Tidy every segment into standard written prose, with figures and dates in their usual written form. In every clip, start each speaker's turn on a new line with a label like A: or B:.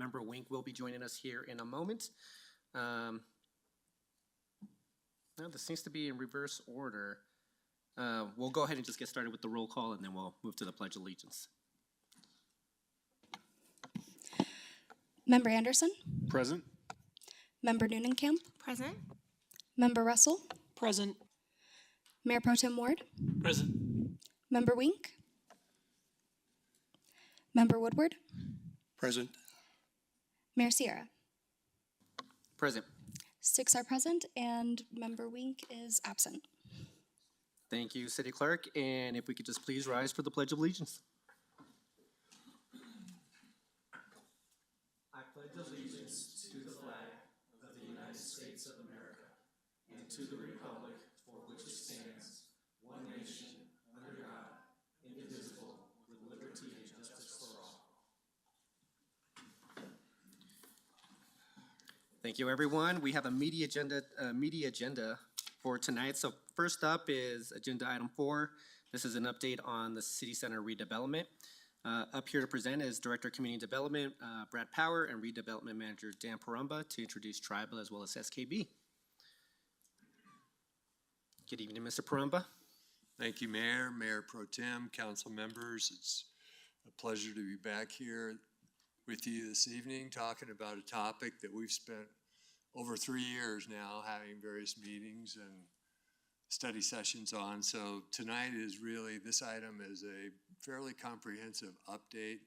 A: Member Wink will be joining us here in a moment. Now this seems to be in reverse order. We'll go ahead and just get started with the roll call, and then we'll move to the Pledge of Allegiance.
B: Member Anderson?
C: Present.
B: Member Newnenkamp?
D: Present.
B: Member Russell?
D: Present.
B: Mayor Pro Tem Ward?
C: Present.
B: Member Wink? Member Woodward?
C: Present.
B: Mayor C.R.S.
A: Present.
B: 6 are present, and Member Wink is absent.
A: Thank you, City Clerk. And if we could just please rise for the Pledge of Allegiance. I pledge allegiance to the flag of the United States of America and to the republic for which it stands, one nation, under God, indivisible, with liberty and justice for all. Thank you, everyone. We have a media agenda for tonight. So first up is agenda item 4. This is an update on the City Center redevelopment. Up here to present is Director of Community Development, Brad Power, and Redevelopment Manager Dan Parumba to introduce Tribal as well as SKB. Good evening, Mr. Parumba.
E: Thank you, Mayor, Mayor Pro Tem, council members. It's a pleasure to be back here with you this evening talking about a topic that we've spent over 3 years now having various meetings and study sessions on. So tonight is really, this item is a fairly comprehensive update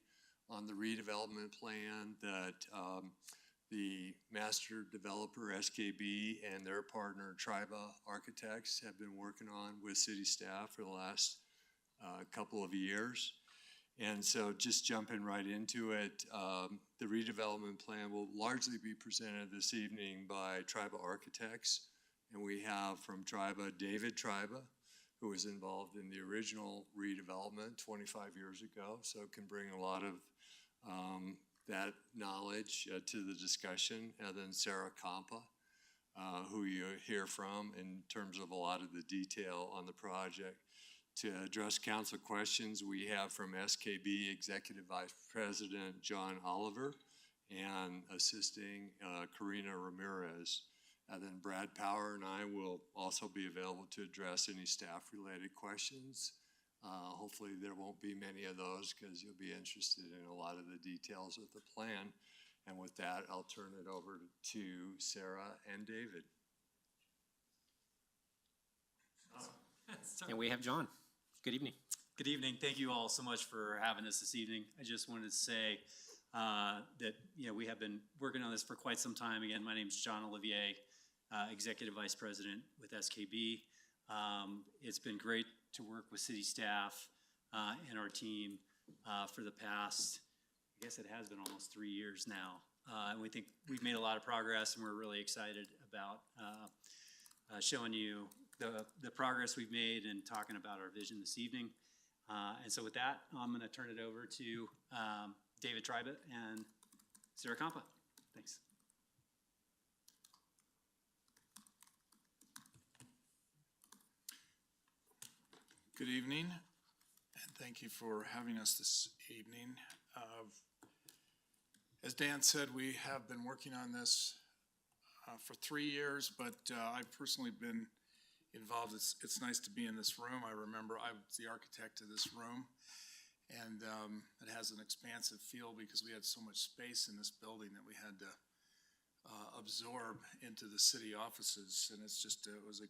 E: on the redevelopment plan that the master developer SKB and their partner Triba Architects have been working on with city staff for the last couple of years. And so just jumping right into it, the redevelopment plan will largely be presented this evening by Triba Architects. And we have from Triba, David Triba, who was involved in the original redevelopment 25 years ago, so can bring a lot of that knowledge to the discussion. And then Sarah Compa, who you hear from in terms of a lot of the detail on the project. To address council questions, we have from SKB Executive Vice President John Oliver and assisting Karina Ramirez. And then Brad Power and I will also be available to address any staff-related questions. Hopefully there won't be many of those because you'll be interested in a lot of the details of the plan. And with that, I'll turn it over to Sarah and David.
A: And we have John. Good evening.
F: Good evening. Thank you all so much for having us this evening. I just wanted to say that we have been working on this for quite some time. Again, my name is John Olivier, Executive Vice President with SKB. It's been great to work with city staff and our team for the past, I guess it has been almost 3 years now. And we think we've made a lot of progress, and we're really excited about showing you the progress we've made and talking about our vision this evening. And so with that, I'm going to turn it over to David Triba and Sarah Compa. Thanks.
C: Good evening, and thank you for having us this evening. As Dan said, we have been working on this for 3 years, but I've personally been involved. It's nice to be in this room. I remember I was the architect of this room, and it has an expansive feel because we had so much space in this building that we had to absorb into the city offices, and it's just it was a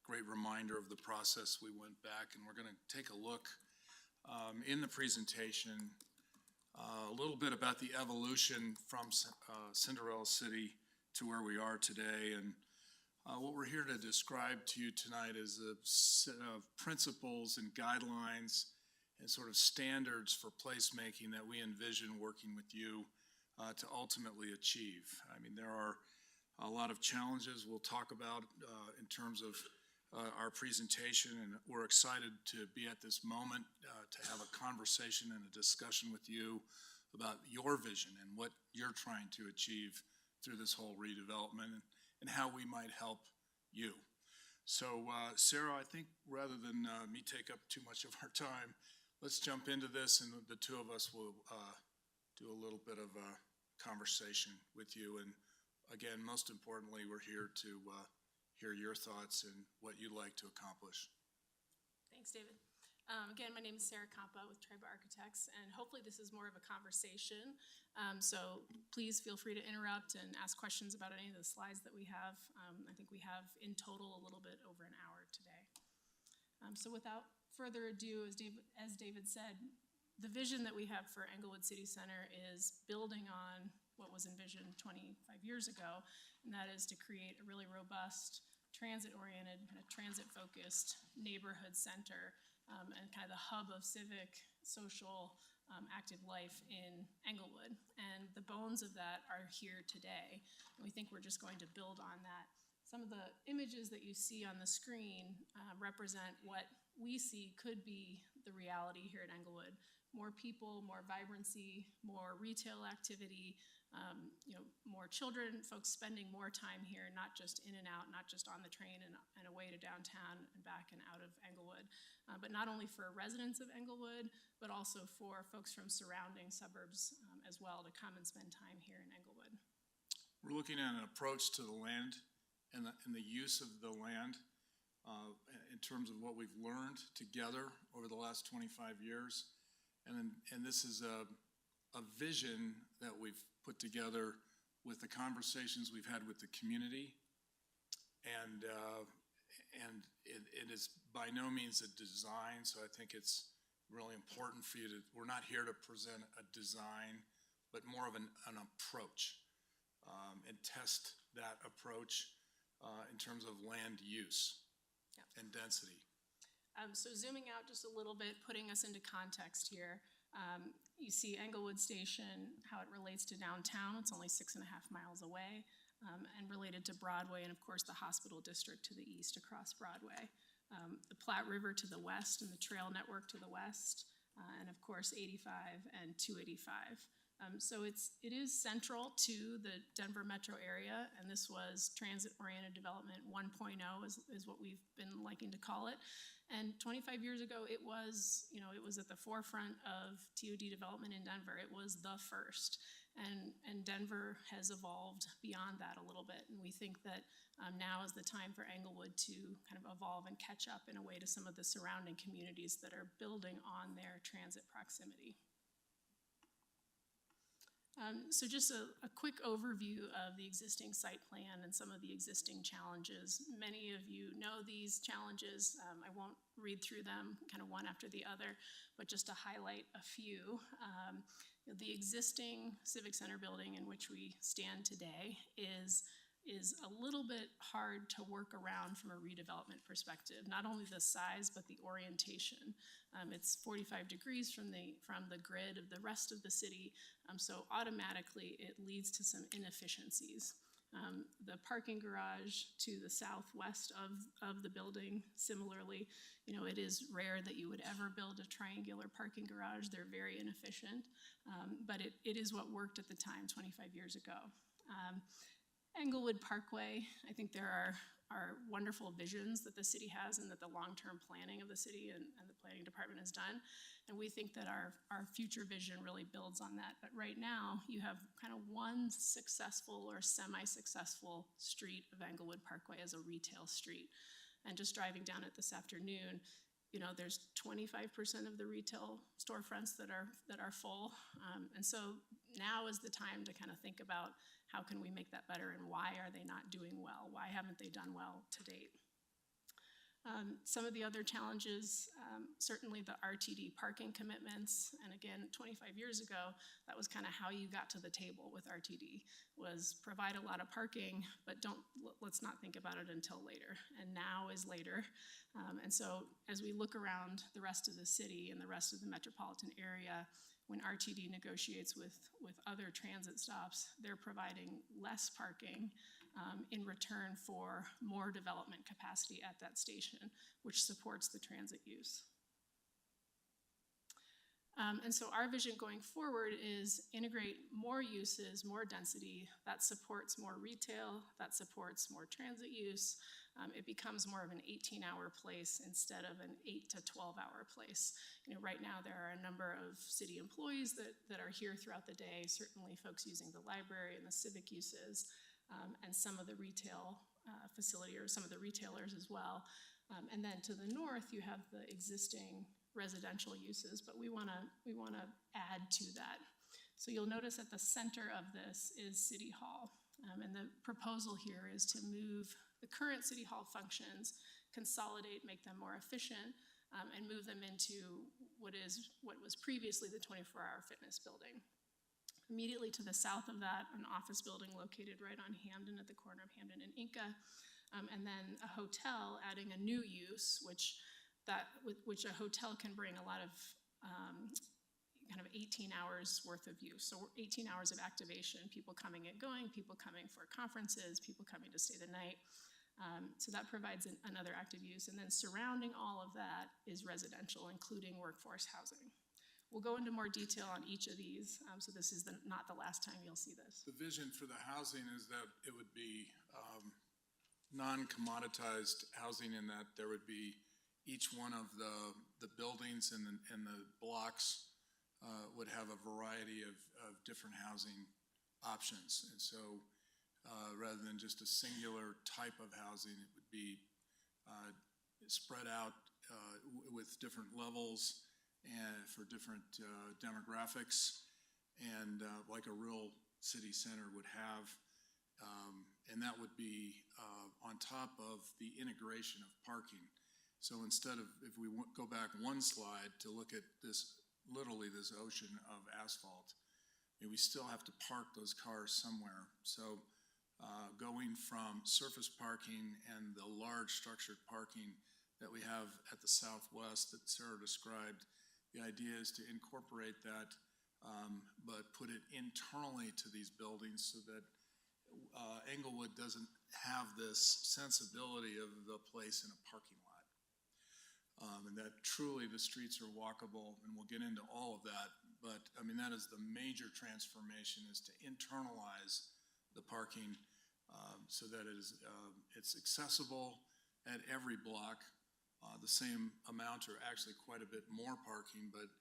C: great reminder of the process. We went back, and we're going to take a look in the presentation a little bit about the evolution from Cinderella City to where we are today. And what we're here to describe to you tonight is a set of principles and guidelines and sort of standards for placemaking that we envision working with you to ultimately achieve. I mean, there are a lot of challenges we'll talk about in terms of our presentation, and we're excited to be at this moment to have a conversation and a discussion with you about your vision and what you're trying to achieve through this whole redevelopment and how we might help you. So Sarah, I think rather than me take up too much of our time, let's jump into this, and the two of us will do a little bit of conversation with you. And again, most importantly, we're here to hear your thoughts and what you'd like to accomplish.
D: Thanks, David. Again, my name is Sarah Compa with Tribe Architects, and hopefully this is more of a conversation. So please feel free to interrupt and ask questions about any of the slides that we have. I think we have in total a little bit over an hour today. So without further ado, as David said, the vision that we have for Englewood City Center is building on what was envisioned 25 years ago, and that is to create a really robust, transit-oriented, kind of transit-focused neighborhood center and kind of the hub of civic, social, active life in Englewood. And the bones of that are here today. And we think we're just going to build on that. Some of the images that you see on the screen represent what we see could be the reality here at Englewood. More people, more vibrancy, more retail activity, more children, folks spending more time here, not just in and out, not just on the train and away to downtown and back and out of Englewood, but not only for residents of Englewood, but also for folks from surrounding suburbs as well to come and spend time here in Englewood.
C: We're looking at an approach to the land and the use of the land in terms of what we've learned together over the last 25 years. And this is a vision that we've put together with the conversations we've had with the community. And it is by no means a design, so I think it's really important for you to, we're not here to present a design, but more of an approach and test that approach in terms of land use and density.
D: So zooming out just a little bit, putting us into context here, you see Englewood Station, how it relates to downtown. It's only 6.5 miles away, and related to Broadway, and of course the hospital district to the east across Broadway. The Platte River to the west and the trail network to the west, and of course 85 and 285. So it is central to the Denver metro area, and this was transit-oriented development 1.0 is what we've been liking to call it. And 25 years ago, it was at the forefront of TOD development in Denver. It was the first, and Denver has evolved beyond that a little bit. And we think that now is the time for Englewood to kind of evolve and catch up in a way to some of the surrounding communities that are building on their transit proximity. So just a quick overview of the existing site plan and some of the existing challenges. Many of you know these challenges. I won't read through them kind of one after the other, but just to highlight a few. The existing Civic Center building in which we stand today is a little bit hard to work around from a redevelopment perspective. Not only the size, but the orientation. It's 45 degrees from the grid of the rest of the city, so automatically it leads to some inefficiencies. The parking garage to the southwest of the building, similarly, it is rare that you would ever build a triangular parking garage. They're very inefficient, but it is what worked at the time 25 years ago. Englewood Parkway, I think there are wonderful visions that the city has and that the long-term planning of the city and the planning department has done. And we think that our future vision really builds on that. But right now, you have kind of one successful or semi-successful street of Englewood Parkway as a retail street. And just driving down it this afternoon, there's 25% of the retail storefronts that are full. And so now is the time to kind of think about how can we make that better and why are they not doing well? Why haven't they done well to date? Some of the other challenges, certainly the Rtd Parking Commitments. And again, 25 years ago, that was kind of how you got to the table with Rtd, was provide a lot of parking, but let's not think about it until later. And now is later. And so as we look around the rest of the city and the rest of the metropolitan area, when Rtd negotiates with other transit stops, they're providing less parking in return for more development capacity at that station, which supports the transit use. And so our vision going forward is integrate more uses, more density that supports more retail, that supports more transit use. It becomes more of an 18-hour place instead of an 8 to 12-hour place. You know, right now there are a number of city employees that are here throughout the day, certainly folks using the library and the civic uses, and some of the retail facility or some of the retailers as well. And then to the north, you have the existing residential uses, but we wanna add to that. So you'll notice at the center of this is City Hall. And the proposal here is to move the current City Hall functions, consolidate, make them more efficient, and move them into what was previously the 24-hour fitness building. Immediately to the south of that, an office building located right on Hamden at the corner of Hamden and Inca, and then a hotel adding a new use, which a hotel can bring a lot of kind of 18 hours worth of use. So 18 hours of activation, people coming and going, people coming for conferences, people coming to stay the night. So that provides another active use. And then surrounding all of that is residential, including workforce housing. We'll go into more detail on each of these. So this is not the last time you'll see this.
C: The vision for the housing is that it would be non-commoditized housing, in that there would be each one of the buildings and the blocks would have a variety of different housing options. And so rather than just a singular type of housing, it would be spread out with different levels and for different demographics, and like a real city center would have. And that would be on top of the integration of parking. So instead of, if we go back one slide to look at this, literally this ocean of asphalt, we still have to park those cars somewhere. So going from surface parking and the large structured parking that we have at the southwest that Sarah described, the idea is to incorporate that, but put it internally to these buildings so that Englewood doesn't have this sensibility of the place in a parking lot. And that truly the streets are walkable, and we'll get into all of that. But I mean, that is the major transformation, is to internalize the parking so that it's accessible at every block. The same amount, or actually quite a bit more parking, but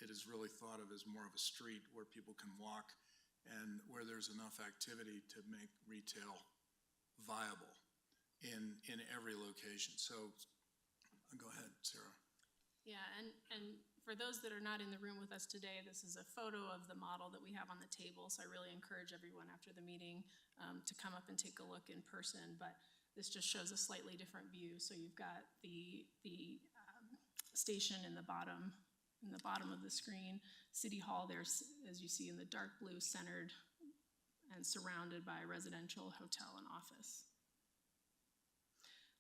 C: it is really thought of as more of a street where people can walk and where there's enough activity to make retail viable in every location. So go ahead, Sarah.
D: Yeah, and for those that are not in the room with us today, this is a photo of the model that we have on the table. So I really encourage everyone after the meeting to come up and take a look in person. But this just shows a slightly different view. So you've got the station in the bottom of the screen. City Hall there, as you see in the dark blue, centered and surrounded by residential, hotel, and office.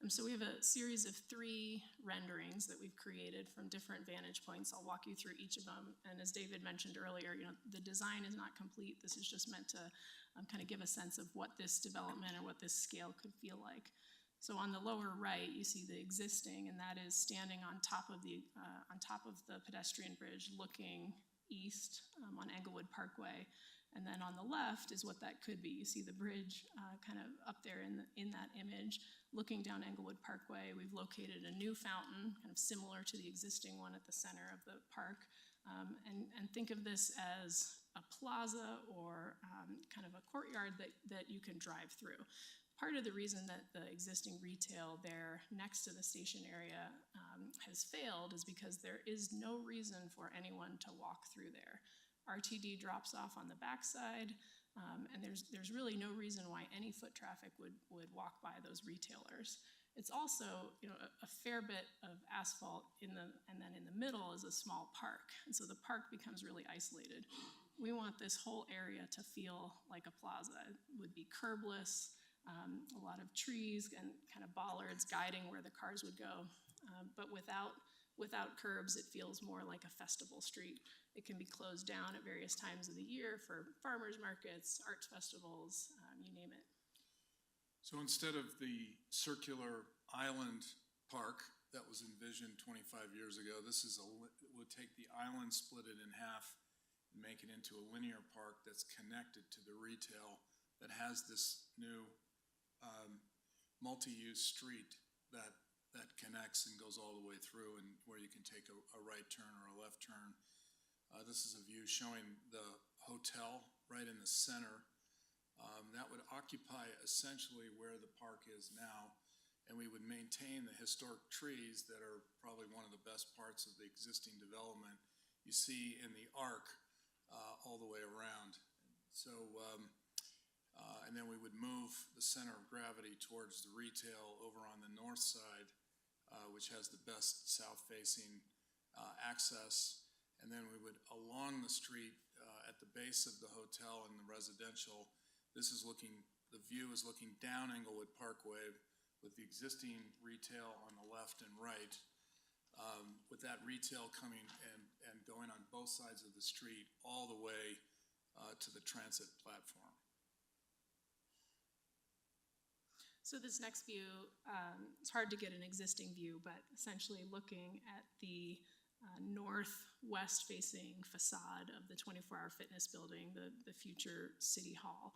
D: So we have a series of 3 renderings that we've created from different vantage points. I'll walk you through each of them. And as David mentioned earlier, the design is not complete. This is just meant to kind of give a sense of what this development or what this scale could feel like. So on the lower right, you see the existing, and that is standing on top of the pedestrian bridge, looking east on Englewood Parkway. And then on the left is what that could be. You see the bridge kind of up there in that image, looking down Englewood Parkway. We've located a new fountain, kind of similar to the existing one at the center of the park. And think of this as a plaza or kind of a courtyard that you can drive through. Part of the reason that the existing retail there next to the station area has failed is because there is no reason for anyone to walk through there. RTD drops off on the backside, and there's really no reason why any foot traffic would walk by those retailers. It's also a fair bit of asphalt and then in the middle is a small park, and so the park becomes really isolated. We want this whole area to feel like a plaza. It would be curbless, a lot of trees and kind of bollards guiding where the cars would go, but without curbs, it feels more like a festival street. It can be closed down at various times of the year for farmers markets, arts festivals, you name it.
C: So instead of the circular island park that was envisioned 25 years ago, this is would take the island, split it in half, and make it into a linear park that's connected to the retail that has this new multi-use street that connects and goes all the way through, and where you can take a right turn or a left turn. This is a view showing the hotel right in the center. That would occupy essentially where the park is now, and we would maintain the historic trees that are probably one of the best parts of the existing development you see in the arc all the way around. So, and then we would move the center of gravity towards the retail over on the north side, which has the best south-facing access. And then we would, along the street at the base of the hotel and the residential, the view is looking down Englewood Parkway with the existing retail on the left and right, with that retail coming and going on both sides of the street all the way to the transit platform.
D: So this next view, it's hard to get an existing view, but essentially looking at the northwest facing facade of the 24-hour fitness building, the future city hall.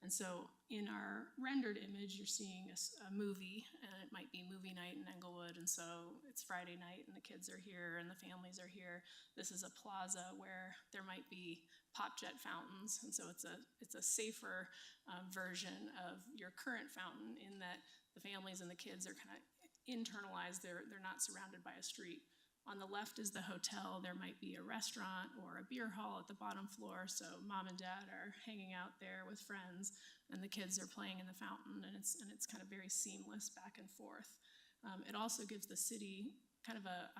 D: And so in our rendered image, you're seeing a movie, and it might be movie night in Englewood, and so it's Friday night and the kids are here and the families are here. This is a plaza where there might be pop jet fountains, and so it's a safer version of your current fountain in that the families and the kids are kind of internalized. They're not surrounded by a street. On the left is the hotel. There might be a restaurant or a beer hall at the bottom floor, so mom and dad are hanging out there with friends, and the kids are playing in the fountain, and it's kind of very seamless back and forth. It also gives the city kind of a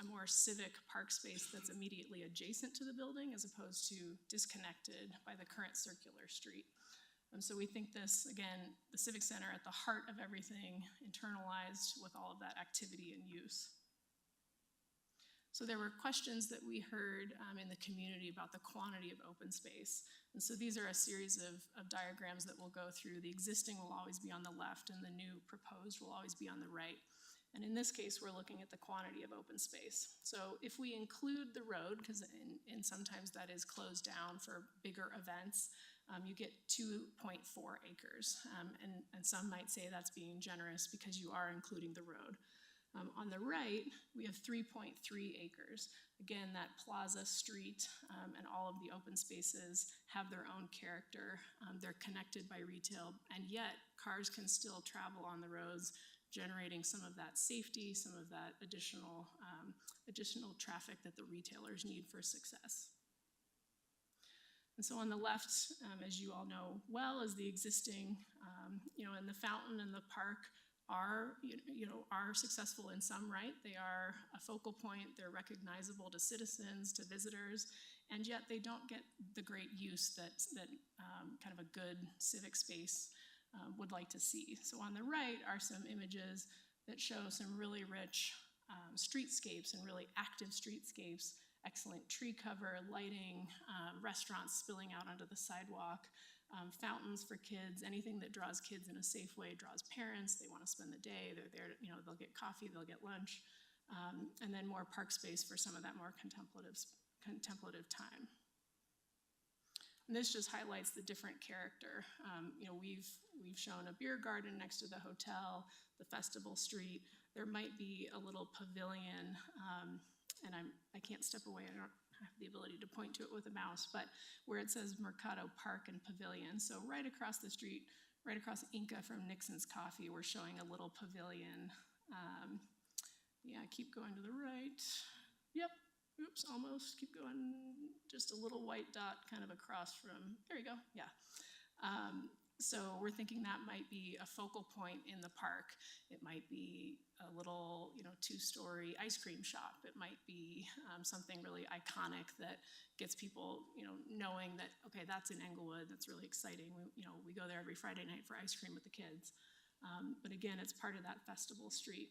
D: more civic park space that's immediately adjacent to the building as opposed to disconnected by the current circular street. So we think this, again, the Civic Center at the heart of everything, internalized with all of that activity and use. So there were questions that we heard in the community about the quantity of open space. And so these are a series of diagrams that we'll go through. The existing will always be on the left and the new proposed will always be on the right. And in this case, we're looking at the quantity of open space. So if we include the road, because in sometimes that is closed down for bigger events, you get 2.4 acres. And some might say that's being generous because you are including the road. On the right, we have 3.3 acres. Again, that plaza street and all of the open spaces have their own character. They're connected by retail, and yet cars can still travel on the roads, generating some of that safety, some of that additional traffic that the retailers need for success. And so on the left, as you all know well, is the existing, and the fountain and the park are successful in some right. They are a focal point. They're recognizable to citizens, to visitors, and yet they don't get the great use that kind of a good civic space would like to see. So on the right are some images that show some really rich streetscapes and really active streetscapes, excellent tree cover, lighting, restaurants spilling out onto the sidewalk, fountains for kids. Anything that draws kids in a safe way draws parents. They want to spend the day. They're there, they'll get coffee, they'll get lunch, and then more park space for some of that more contemplative time. And this just highlights the different character. We've shown a beer garden next to the hotel, the festival street. There might be a little pavilion, and I can't step away. I don't have the ability to point to it with a mouse, but where it says Mercado Park and Pavilion. So right across the street, right across Inca from Nixon's Coffee, we're showing a little pavilion. Keep going to the right. Yep, oops, almost. Keep going, just a little white dot kind of across from, there you go, yeah. So we're thinking that might be a focal point in the park. It might be a little, two-story ice cream shop. It might be something really iconic that gets people, knowing that, okay, that's in Englewood. That's really exciting. We go there every Friday night for ice cream with the kids. But again, it's part of that festival street.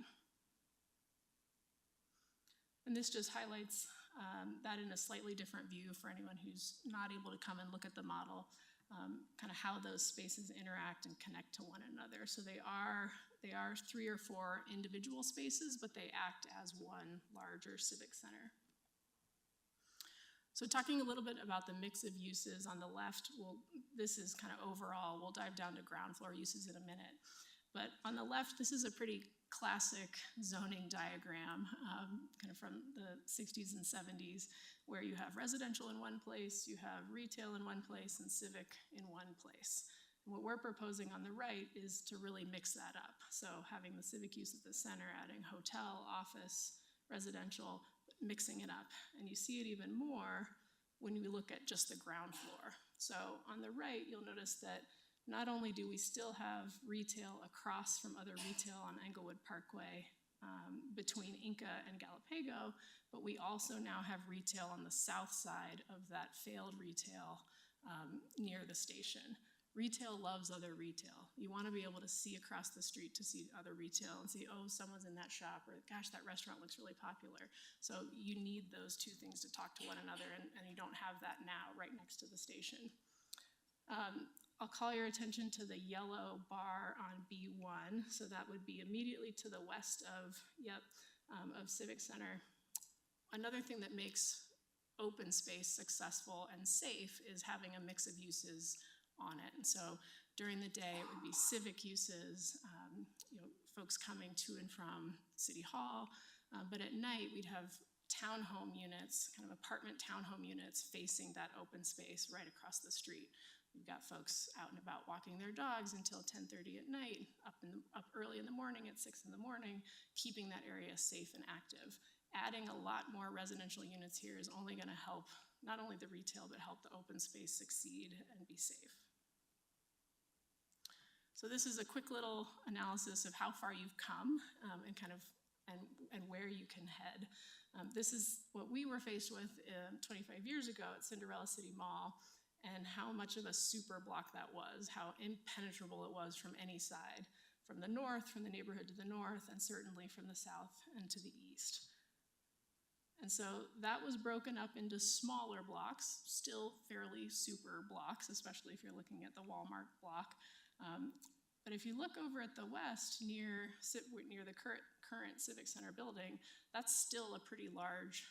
D: And this just highlights that in a slightly different view for anyone who's not able to come and look at the model. Kind of how those spaces interact and connect to one another. So they are 3 or 4 individual spaces, but they act as one larger civic center. So talking a little bit about the mix of uses on the left, this is kind of overall. We'll dive down to ground floor uses in a minute. But on the left, this is a pretty classic zoning diagram, kind of from the 60s and 70s, where you have residential in one place, you have retail in one place, and civic in one place. And what we're proposing on the right is to really mix that up. So having the civic use at the center, adding hotel, office, residential, mixing it up. And you see it even more when we look at just the ground floor. So on the right, you'll notice that not only do we still have retail across from other retail on Englewood Parkway between Inca and Galapago, but we also now have retail on the south side of that failed retail near the station. Retail loves other retail. You want to be able to see across the street to see other retail and see, oh, someone's in that shop, or gosh, that restaurant looks really popular. So you need those two things to talk to one another, and you don't have that now right next to the station. I'll call your attention to the yellow bar on B1. So that would be immediately to the west of Civic Center. Another thing that makes open space successful and safe is having a mix of uses on it. And so during the day, it would be civic uses, folks coming to and from City Hall. But at night, we'd have townhome units, kind of apartment townhome units facing that open space right across the street. We've got folks out and about walking their dogs until 10:30 at night, up early in the morning at 6 in the morning, keeping that area safe and active. Adding a lot more residential units here is only going to help not only the retail, but help the open space succeed and be safe. So this is a quick little analysis of how far you've come and where you can head. This is what we were faced with 25 years ago at Cinderella City Mall, and how much of a super block that was, how impenetrable it was from any side, from the north, from the neighborhood to the north, and certainly from the south and to the east. And so that was broken up into smaller blocks, still fairly super blocks, especially if you're looking at the Walmart block. But if you look over at the west near the current Civic Center building, that's still a pretty large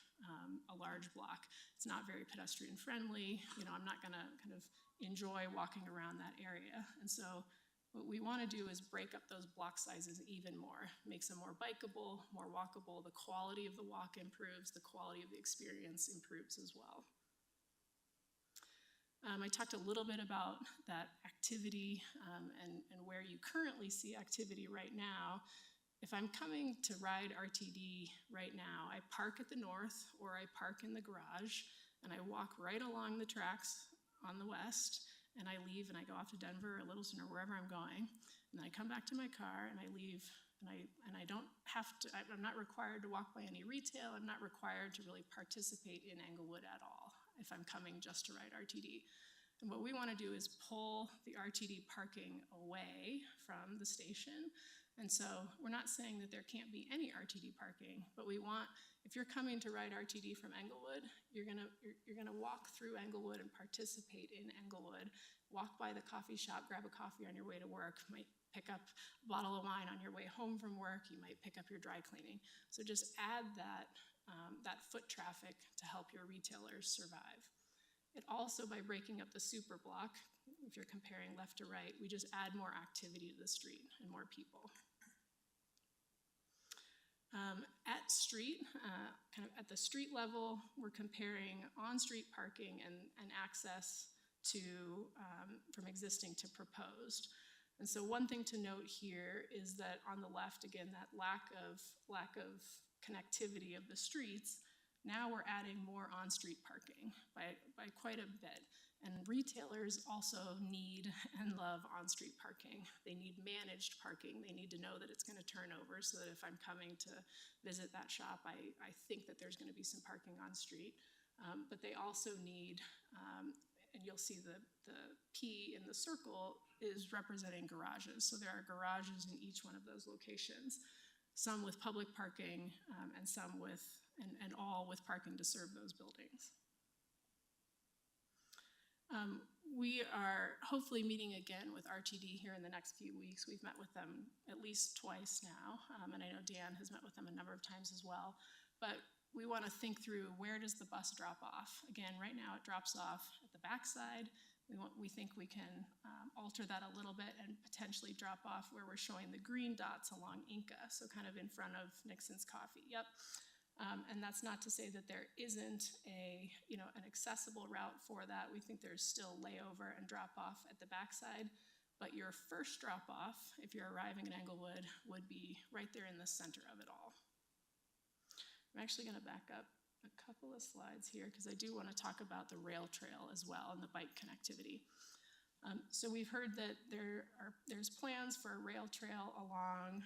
D: block. It's not very pedestrian friendly. I'm not gonna kind of enjoy walking around that area. And so what we want to do is break up those block sizes even more, makes them more bikeable, more walkable. The quality of the walk improves, the quality of the experience improves as well. I talked a little bit about that activity and where you currently see activity right now. If I'm coming to ride RTD right now, I park at the north or I park in the garage and I walk right along the tracks on the west, and I leave and I go off to Denver or Littleton or wherever I'm going, and then I come back to my car and I leave, and I don't have to, I'm not required to walk by any retail. I'm not required to really participate in Englewood at all if I'm coming just to ride RTD. And what we want to do is pull the RTD parking away from the station. And so we're not saying that there can't be any RTD parking, but we want, if you're coming to ride RTD from Englewood, you're gonna walk through Englewood and participate in Englewood, walk by the coffee shop, grab a coffee on your way to work, might pick up a bottle of wine on your way home from work, you might pick up your dry cleaning. So just add that foot traffic to help your retailers survive. It also, by breaking up the super block, if you're comparing left to right, we just add more activity to the street and more people. At the street level, we're comparing on-street parking and access from existing to proposed. And so one thing to note here is that on the left, again, that lack of connectivity of the streets, now we're adding more on-street parking by quite a bit. And retailers also need and love on-street parking. They need managed parking. They need to know that it's going to turn over, so that if I'm coming to visit that shop, I think that there's going to be some parking on street. But they also need, and you'll see the P in the circle is representing garages. So there are garages in each one of those locations, some with public parking and some with, and all with parking to serve those buildings. We are hopefully meeting again with RTD here in the next few weeks. We've met with them at least twice now, and I know Dan has met with them a number of times as well. But we want to think through, where does the bus drop off? Again, right now it drops off at the backside. We think we can alter that a little bit and potentially drop off where we're showing the green dots along Inca, so kind of in front of Nixon's Coffee. Yep. And that's not to say that there isn't an accessible route for that. We think there's still layover and drop off at the backside, but your first drop off, if you're arriving in Englewood, would be right there in the center of it all. I'm actually going to back up a couple of slides here because I do want to talk about the rail trail as well and the bike connectivity. So we've heard that there's plans for a rail trail along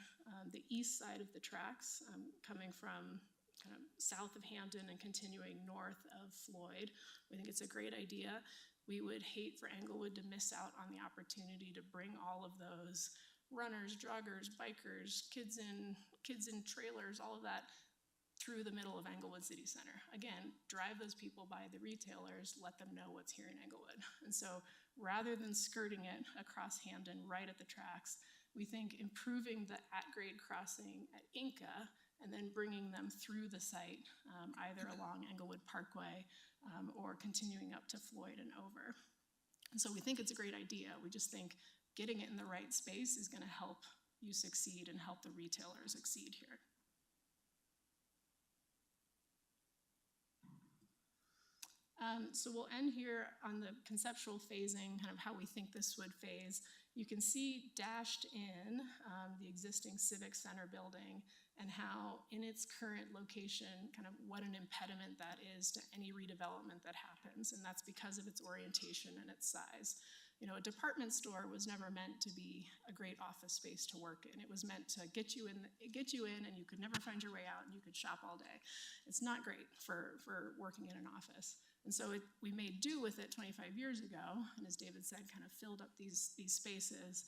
D: the east side of the tracks, coming from kind of south of Hampton and continuing north of Floyd. We think it's a great idea. We would hate for Englewood to miss out on the opportunity to bring all of those runners, joggers, bikers, kids in trailers, all of that through the middle of Englewood City Center. Again, drive those people by the retailers, let them know what's here in Englewood. And so rather than skirting it across Hampton right at the tracks, we think improving the at-grade crossing at Inca and then bringing them through the site, either along Englewood Parkway or continuing up to Floyd and over. And so we think it's a great idea. We just think getting it in the right space is going to help you succeed and help the retailers succeed here. So we'll end here on the conceptual phasing, kind of how we think this would phase. You can see dashed in the existing Civic Center building and how in its current location, kind of what an impediment that is to any redevelopment that happens. And that's because of its orientation and its size. You know, a department store was never meant to be a great office space to work in. It was meant to get you in and you could never find your way out and you could shop all day. It's not great for working in an office. And so we made do with it 25 years ago, and as David said, kind of filled up these spaces.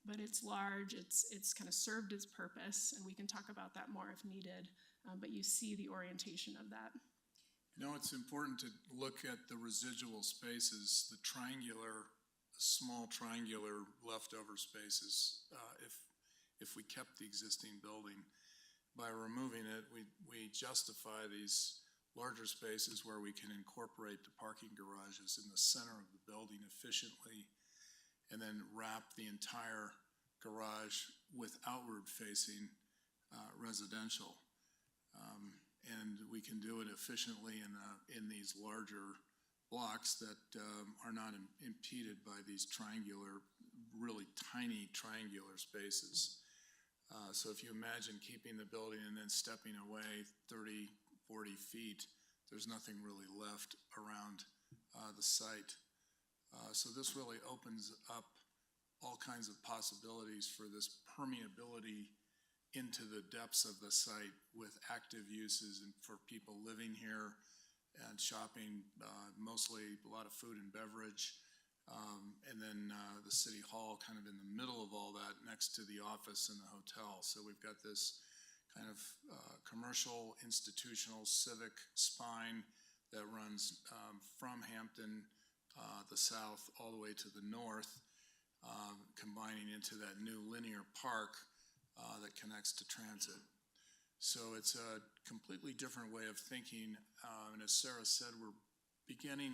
D: But it's large, it's kind of served its purpose, and we can talk about that more if needed. But you see the orientation of that.
C: You know, it's important to look at the residual spaces, the small triangular leftover spaces. If we kept the existing building, by removing it, we justify these larger spaces where we can incorporate the parking garages in the center of the building efficiently and then wrap the entire garage with outward facing residential. And we can do it efficiently in these larger blocks that are not impeded by these really tiny triangular spaces. So if you imagine keeping the building and then stepping away 30, 40 feet, there's nothing really left around the site. So this really opens up all kinds of possibilities for this permeability into the depths of the site with active uses and for people living here and shopping, mostly a lot of food and beverage. And then the city hall kind of in the middle of all that next to the office and the hotel. So we've got this kind of commercial, institutional, civic spine that runs from Hampton, the south, all the way to the north, combining into that new linear park that connects to transit. So it's a completely different way of thinking. And as Sarah said, we're beginning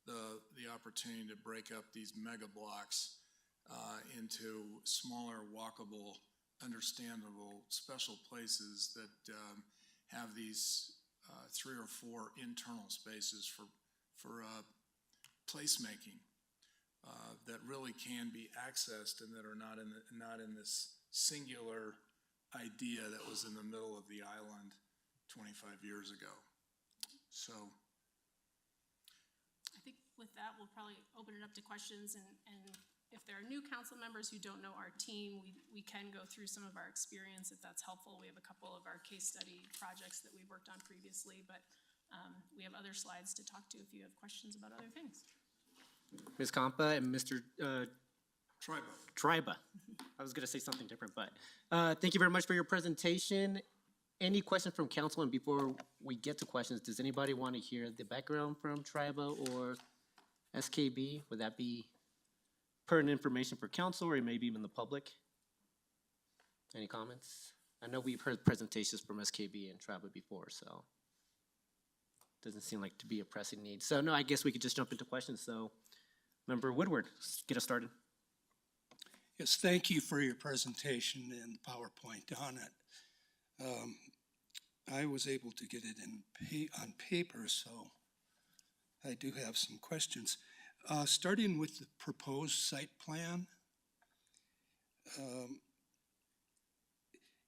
C: the opportunity to break up these mega blocks into smaller, walkable, understandable, special places that have these 3 or 4 internal spaces for placemaking that really can be accessed and that are not in this singular idea that was in the middle of the island 25 years ago. So
D: I think with that, we'll probably open it up to questions, and if there are new council members who don't know our team, we can go through some of our experience if that's helpful. We have a couple of our case study projects that we've worked on previously, but we have other slides to talk to if you have questions about other things.
A: Ms. Compa and Mr.
C: Triba.
A: I was going to say something different, but thank you very much for your presentation. Any questions from council? And before we get to questions, does anybody want to hear the background from Triba or SKB? Would that be pertinent information for council or maybe even the public? Any comments? I know we've heard presentations from SKB and Travel before, so doesn't seem like to be a pressing need. So no, I guess we could just jump into questions. So Member Woodward, get us started.
G: Yes, thank you for your presentation and the PowerPoint on it. I was able to get it on paper, so I do have some questions. Starting with the proposed site plan,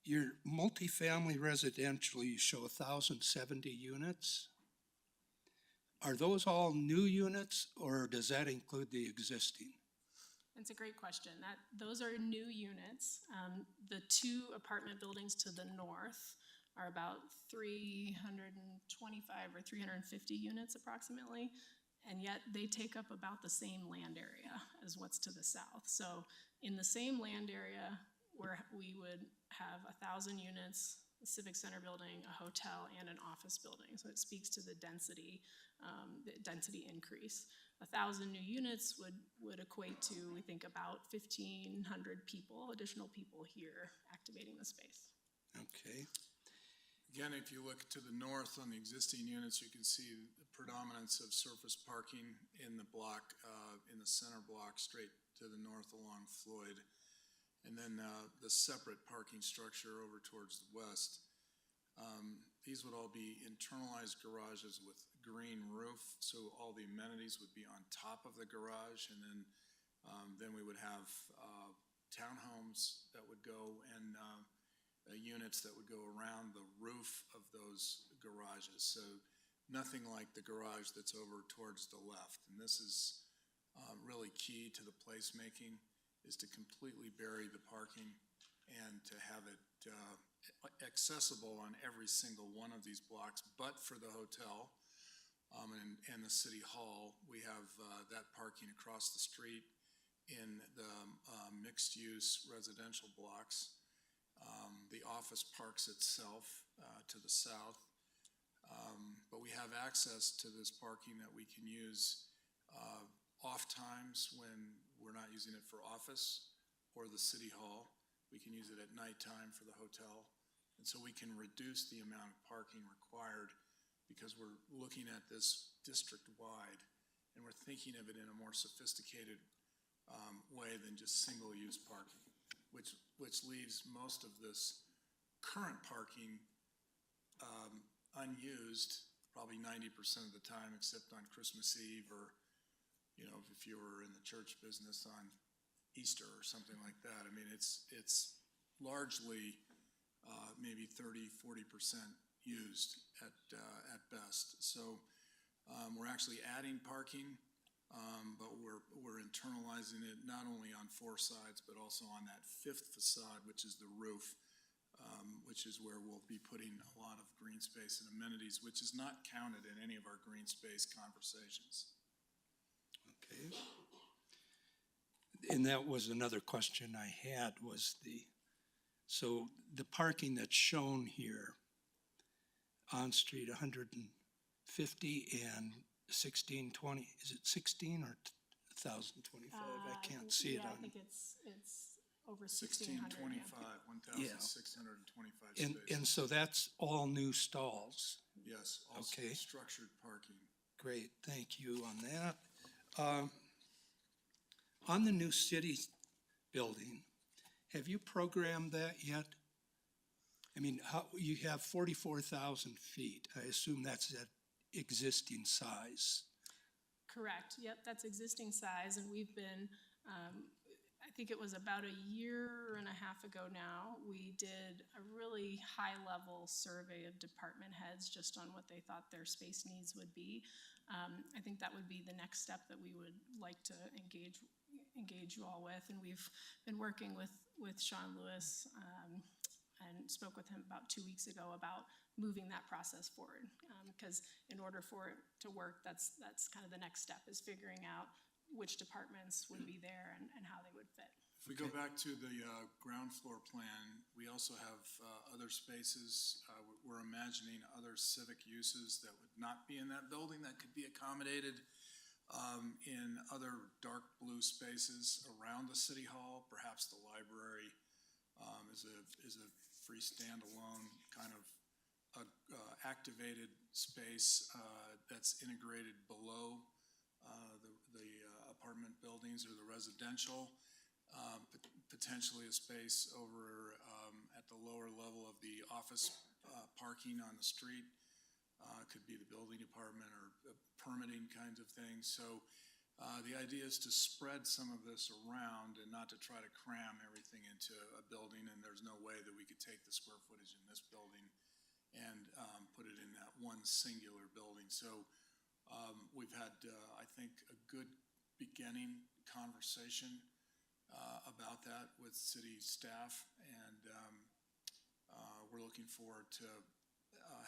G: your multifamily residential, you show 1,070 units. Are those all new units, or does that include the existing?
D: It's a great question. Those are new units. The two apartment buildings to the north are about 325 or 350 units approximately, and yet they take up about the same land area as what's to the south. So in the same land area where we would have 1,000 units, a civic center building, a hotel, and an office building. So it speaks to the density increase. 1,000 new units would equate to, we think, about 1,500 people, additional people here activating the space.
G: Okay.
C: Again, if you look to the north on the existing units, you can see the predominance of surface parking in the block, in the center block, straight to the north along Floyd. And then the separate parking structure over towards the west. These would all be internalized garages with green roof, so all the amenities would be on top of the garage, and then we would have townhomes that would go and units that would go around the roof of those garages. So nothing like the garage that's over towards the left. And this is really key to the placemaking, is to completely bury the parking and to have it accessible on every single one of these blocks, but for the hotel and the city hall. We have that parking across the street in the mixed-use residential blocks. The office parks itself to the south, but we have access to this parking that we can use off times when we're not using it for office or the city hall. We can use it at nighttime for the hotel. And so we can reduce the amount of parking required because we're looking at this district-wide and we're thinking of it in a more sophisticated way than just single-use parking, which leaves most of this current parking unused, probably 90% of the time, except on Christmas Eve or, you know, if you were in the church business on Easter or something like that. I mean, it's largely maybe 30–40% used at best. So we're actually adding parking, but we're internalizing it not only on four sides, but also on that fifth facade, which is the roof, which is where we'll be putting a lot of green space and amenities, which is not counted in any of our green space conversations.
G: Okay. And that was another question I had, was so the parking that's shown here on street 150 and 1620, is it 16 or 1,025? I can't see it on.
D: I think it's over 1,600.
C: 1,625
G: And
C: spaces.
G: so that's all new stalls.
C: Yes, all
G: Okay.
C: structured parking.
G: Great, thank you on that. On the new city building, have you programmed that yet? I mean, you have 44,000 feet. I assume that's at existing size.
D: Correct. Yep, that's existing size, and we've been, I think it was about a year and a half ago now, we did a really high-level survey of department heads just on what they thought their space needs would be. I think that would be the next step that we would like to engage you all with, and we've been working with Sean Lewis and spoke with him about 2 weeks ago about moving that process forward, because in order for it to work, that's kind of the next step, is figuring out which departments would be there and how they would fit.
C: If we go back to the ground floor plan, we also have other spaces. We're imagining other civic uses that would not be in that building that could be accommodated in other dark blue spaces around the city hall, perhaps the library, is a free standalone kind of activated space that's integrated below the apartment buildings or the residential. Potentially a space over at the lower level of the office parking on the street. Could be the building department or permitting kinds of things. So the idea is to spread some of this around and not to try to cram everything into a building, and there's no way that we could take the square footage in this building and put it in that one singular building. So we've had, I think, a good beginning conversation about that with city staff, and we're looking forward to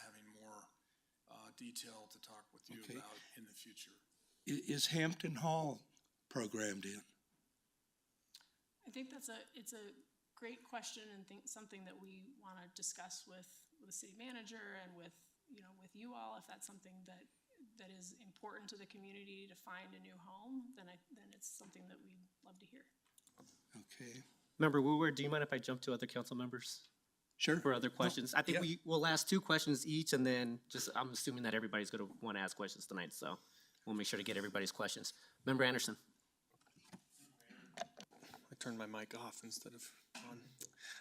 C: having more detail to talk with you
G: Okay.
C: about in the future.
G: Is Hampton Hall programmed in?
D: I think it's a great question and something that we want to discuss with the city manager and with you all. If that's something that is important to the community to find a new home, then it's something that we'd love to hear.
G: Okay,
A: Member Woodward, do you mind if I jump to other council members
G: sure.
A: for other questions? I think
G: yeah.
A: we will ask 2 questions each, and then I'm assuming that everybody's going to want to ask questions tonight, so we'll make sure to get everybody's questions. Member Anderson.
H: I turned my mic off instead of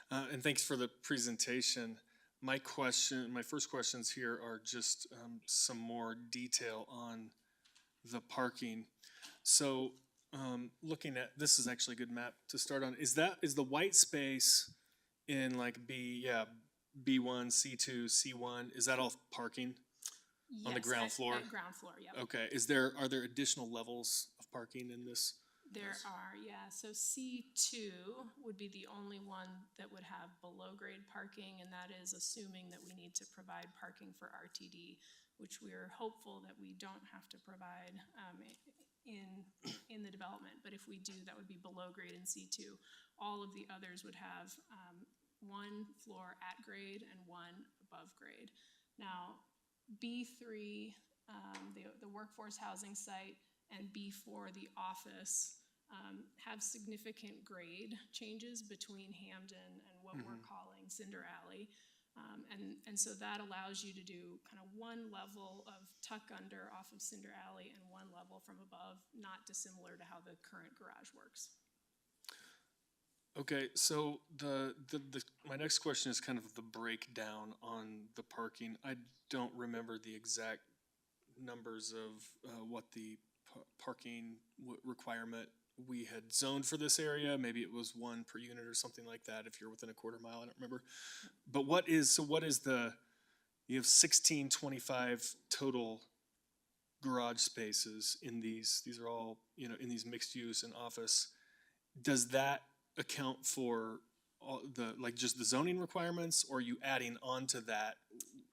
H: on. And thanks for the presentation. My first questions here are just some more detail on the parking. So looking at, this is actually a good map to start on. Is the white space in like B1, C2, C1, is that all parking? On the
D: Yes,
H: ground floor?
D: At ground floor, yep.
H: Okay, are there additional levels of parking in this?
D: There are, yeah. So C2 would be the only one that would have below grade parking, and that is assuming that we need to provide parking for RTD, which we're hopeful that we don't have to provide in the development. But if we do, that would be below grade in C2. All of the others would have one floor at grade and one above grade. Now, B3, the workforce housing site, and B4, the office, have significant grade changes between Hamden and what we're calling Cinder Alley. And so that allows you to do kind of one level of tuck under off of Cinder Alley and one level from above, not dissimilar to how the current garage works.
H: Okay, so my next question is kind of the breakdown on the parking. I don't remember the exact numbers of what the parking requirement we had zoned for this area. Maybe it was 1 per unit or something like that if you're within a quarter mile, I don't remember. But what is you have 1625 total garage spaces in these are all, in these mixed use and office. Does that account for all just the zoning requirements, or are you adding on to that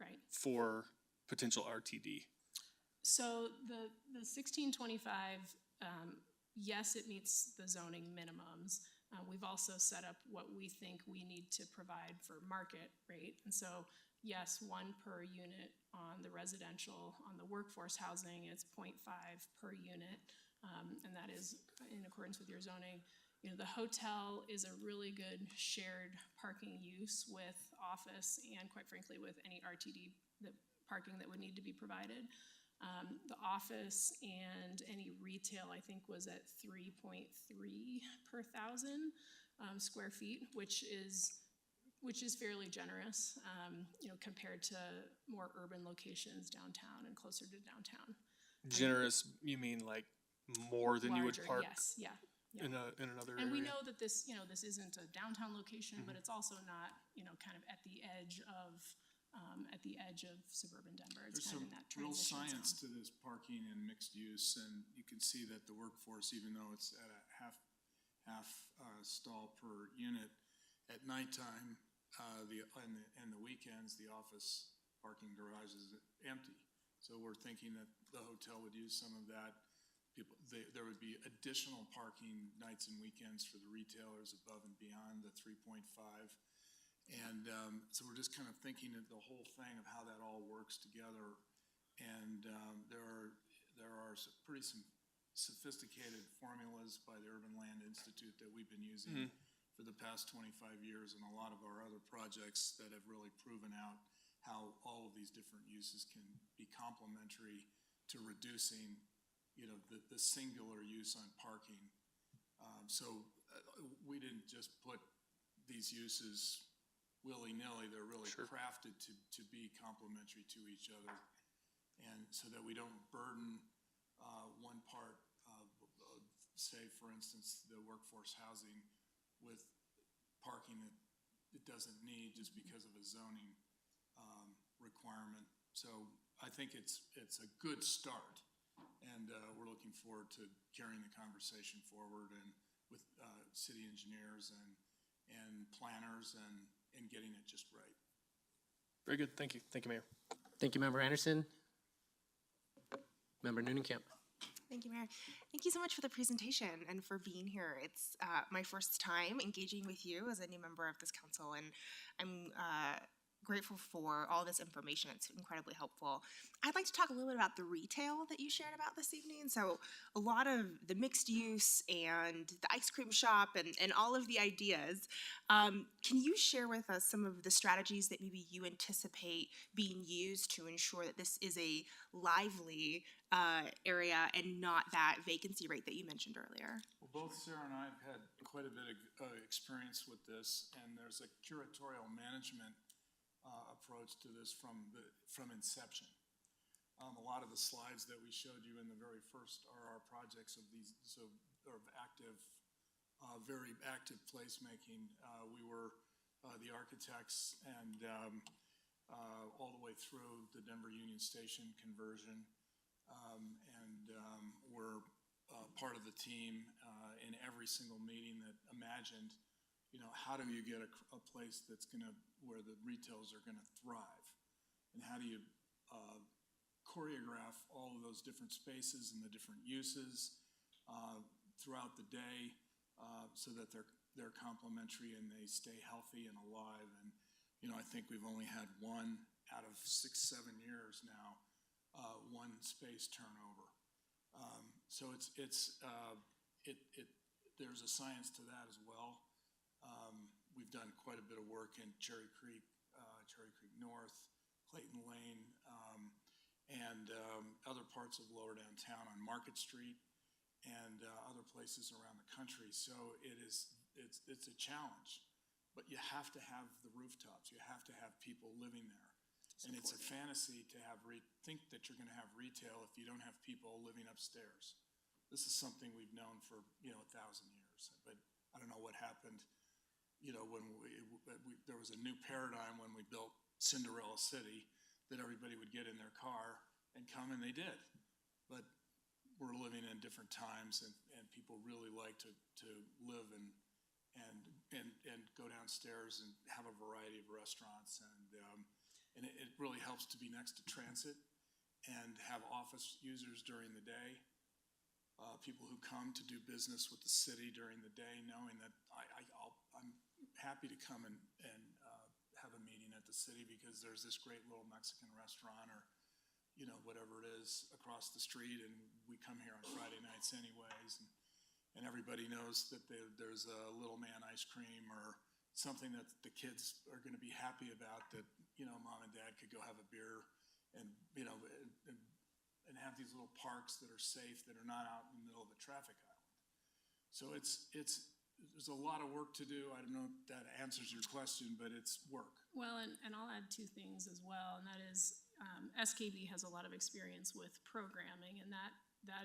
D: Right.
H: for potential RTD?
D: So the 1625, yes, it meets the zoning minimums. We've also set up what we think we need to provide for market rate. And so, yes, 1 per unit on the residential. On the workforce housing, it's 0.5 per unit, and that is in accordance with your zoning. The hotel is a really good shared parking use with office and, quite frankly, with any RTD parking that would need to be provided. The office and any retail, I think, was at 3.3 per 1,000 square feet, which is fairly generous, compared to more urban locations downtown and closer to downtown.
H: Generous, you mean like more than you would
D: Larger,
H: park
D: yes, yeah.
H: in another area?
D: And we know that this isn't a downtown location, but it's also not, kind of at the edge of suburban Denver. It's
C: There's
D: kind
C: some
D: of in that
C: real
D: transition
C: science
D: zone.
C: to this parking and mixed use, and you can see that the workforce, even though it's at a half stall per unit, at nighttime, and the weekends, the office parking garage is empty. So we're thinking that the hotel would use some of that. There would be additional parking nights and weekends for the retailers above and beyond the 3.5. And so we're just kind of thinking of the whole thing of how that all works together. And there are some pretty sophisticated formulas by the Urban Land Institute that we've been using for the past 25 years and a lot of our other projects that have really proven out how all of these different uses can be complementary to reducing, the singular use on parking. We didn't just put these uses willy-nilly. They're really crafted to be complementary to each other, and so that we don't burden one part of, say, for instance, the workforce housing with parking that it doesn't need just because of a zoning requirement. So I think it's a good start, and we're looking forward to carrying the conversation forward and with city engineers and planners and getting it just right.
H: Very good. Thank you. Thank you, Mayor.
A: Thank you, Member Anderson. Member Noonenkamp.
I: Thank you, Mayor. Thank you so much for the presentation and for being here. It's my first time engaging with you as a new member of this council, and I'm grateful for all this information. It's incredibly helpful. I'd like to talk a little bit about the retail that you shared about this evening. So a lot of the mixed use and the ice cream shop and all of the ideas. Can you share with us some of the strategies that maybe you anticipate being used to ensure that this is a lively area and not that vacancy rate that you mentioned earlier?
C: Well, both Sarah and I have had quite a bit of experience with this, and there's a curatorial management approach to this from inception. A lot of the slides that we showed you in the very first are our projects of these active, very active placemaking. We were the architects and all the way through the Denver Union Station conversion, and we're part of the team in every single meeting that imagined, how do you get a place that's where the retailers are gonna thrive? And how do you choreograph all of those different spaces and the different uses throughout the day so that they're complementary and they stay healthy and alive? And, I think we've only had one out of 6-7 years now, one space turnover. So there's a science to that as well. We've done quite a bit of work in Cherry Creek North, Clayton Lane, and other parts of lower downtown on Market Street and other places around the country. So it's a challenge, but you have to have the rooftops. You have to have people living there. And it's a fantasy to think that you're gonna have retail if you don't have people living upstairs. This is something we've known for, 1,000 years, but I don't know what happened. When there was a new paradigm when we built Cinderella City, that everybody would get in their car and come, and they did. But we're living in different times, and people really like to live and go downstairs and have a variety of restaurants, and it really helps to be next to transit and have office users during the day. People who come to do business with the city during the day, knowing that I'm happy to come and have a meeting at the city because there's this great little Mexican restaurant or, whatever it is across the street, and we come here on Friday nights anyways, and everybody knows that there's a Little Man ice cream or something that the kids are gonna be happy about, that, mom and dad could go have a beer and have these little parks that are safe, that are not out in the middle of a traffic island. So there's a lot of work to do. I don't know if that answers your question, but it's work.
D: Well, and I'll add two things as well, and that is SKB has a lot of experience with programming, and that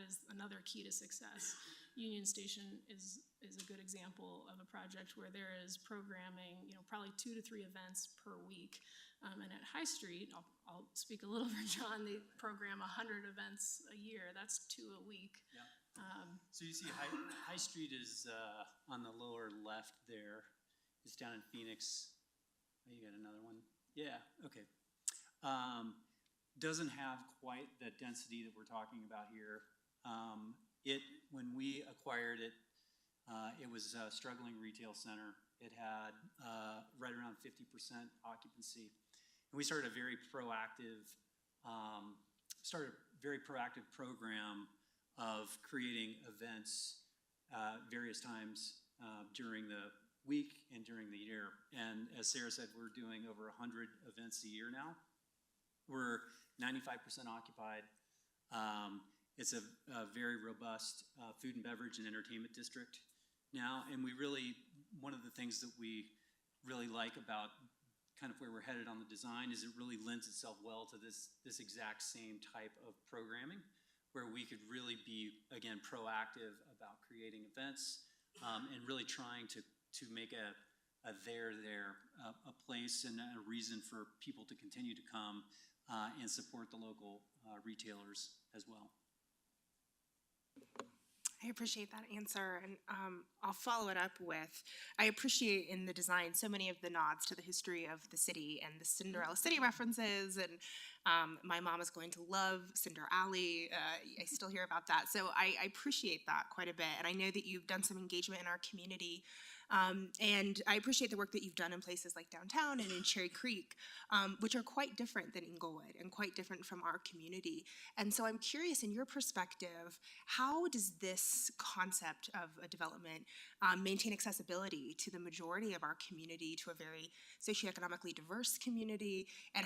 D: is another key to success. Union Station is a good example of a project where there is programming, probably 2 to 3 events per week. And at High Street, I'll speak a little for John, they program 100 events a year. That's 2 a week.
F: Yeah. So you see High Street is on the lower left there. It's down in Phoenix. Oh, you got another one? Yeah, okay. Doesn't have quite the density that we're talking about here. When we acquired it, it was a struggling retail center. It had right around 50% occupancy. And we started a very proactive program of creating events various times during the week and during the year. And as Sarah said, we're doing over 100 events a year now. We're 95% occupied. It's a very robust food and beverage and entertainment district now. And we really, one of the things that we really like about kind of where we're headed on the design is it really lends itself well to this exact same type of programming, where we could really be, again, proactive about creating events and really trying to make a place and a reason for people to continue to come and support the local retailers as well.
I: I appreciate that answer, and I'll follow it up with, I appreciate in the design so many of the nods to the history of the city and the Cinderella City references, and my mom is going to love Cinder Alley. I still hear about that, so I appreciate that quite a bit, and I know that you've done some engagement in our community. And I appreciate the work that you've done in places like downtown and in Cherry Creek, which are quite different than Inglewood and quite different from our community. And so I'm curious, in your perspective, how does this concept of a development maintain accessibility to the majority of our community, to a very socioeconomically diverse community? And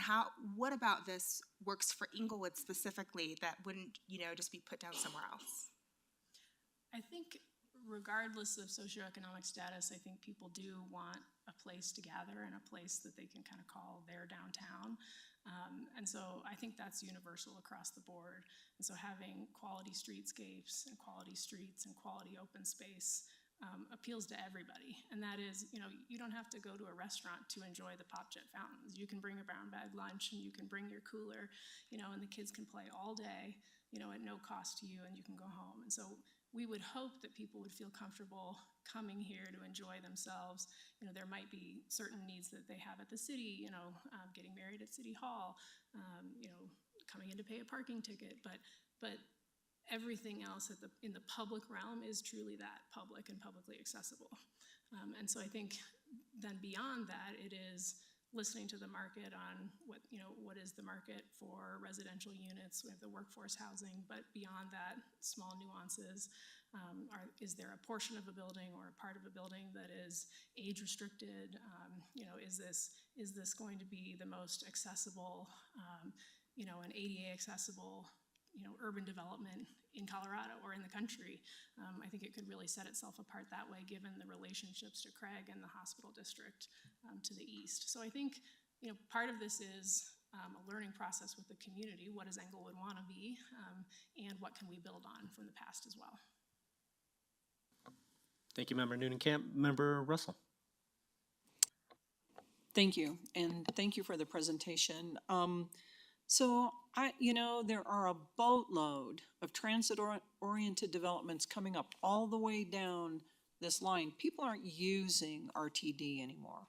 I: what about this works for Inglewood specifically that wouldn't, just be put down somewhere else?
D: I think regardless of socioeconomic status, I think people do want a place to gather and a place that they can kind of call their downtown. And so I think that's universal across the board. And so having quality streetscapes and quality streets and quality open space appeals to everybody. And that is, you don't have to go to a restaurant to enjoy the Pop Jet fountains. You can bring a brown bag lunch and you can bring your cooler, and the kids can play all day, at no cost to you, and you can go home. And so we would hope that people would feel comfortable coming here to enjoy themselves. There might be certain needs that they have at the city, getting married at City Hall, coming in to pay a parking ticket, but everything else in the public realm is truly that, public and publicly accessible. And so I think then beyond that, it is listening to the market on what is the market for residential units. We have the workforce housing, but beyond that, small nuances. Is there a portion of a building or a part of a building that is age restricted? Is this going to be the most accessible, an ADA accessible, urban development in Colorado or in the country? I think it could really set itself apart that way, given the relationships to Craig and the hospital district to the east. So I think, part of this is a learning process with the community. What does Englewood want to be? And what can we build on from the past as well?
A: Thank you, Member Noonan-Camp. Member Russell.
J: Thank you, and thank you for the presentation. So there are a boatload of transit-oriented developments coming up all the way down this line. People aren't using RTD anymore.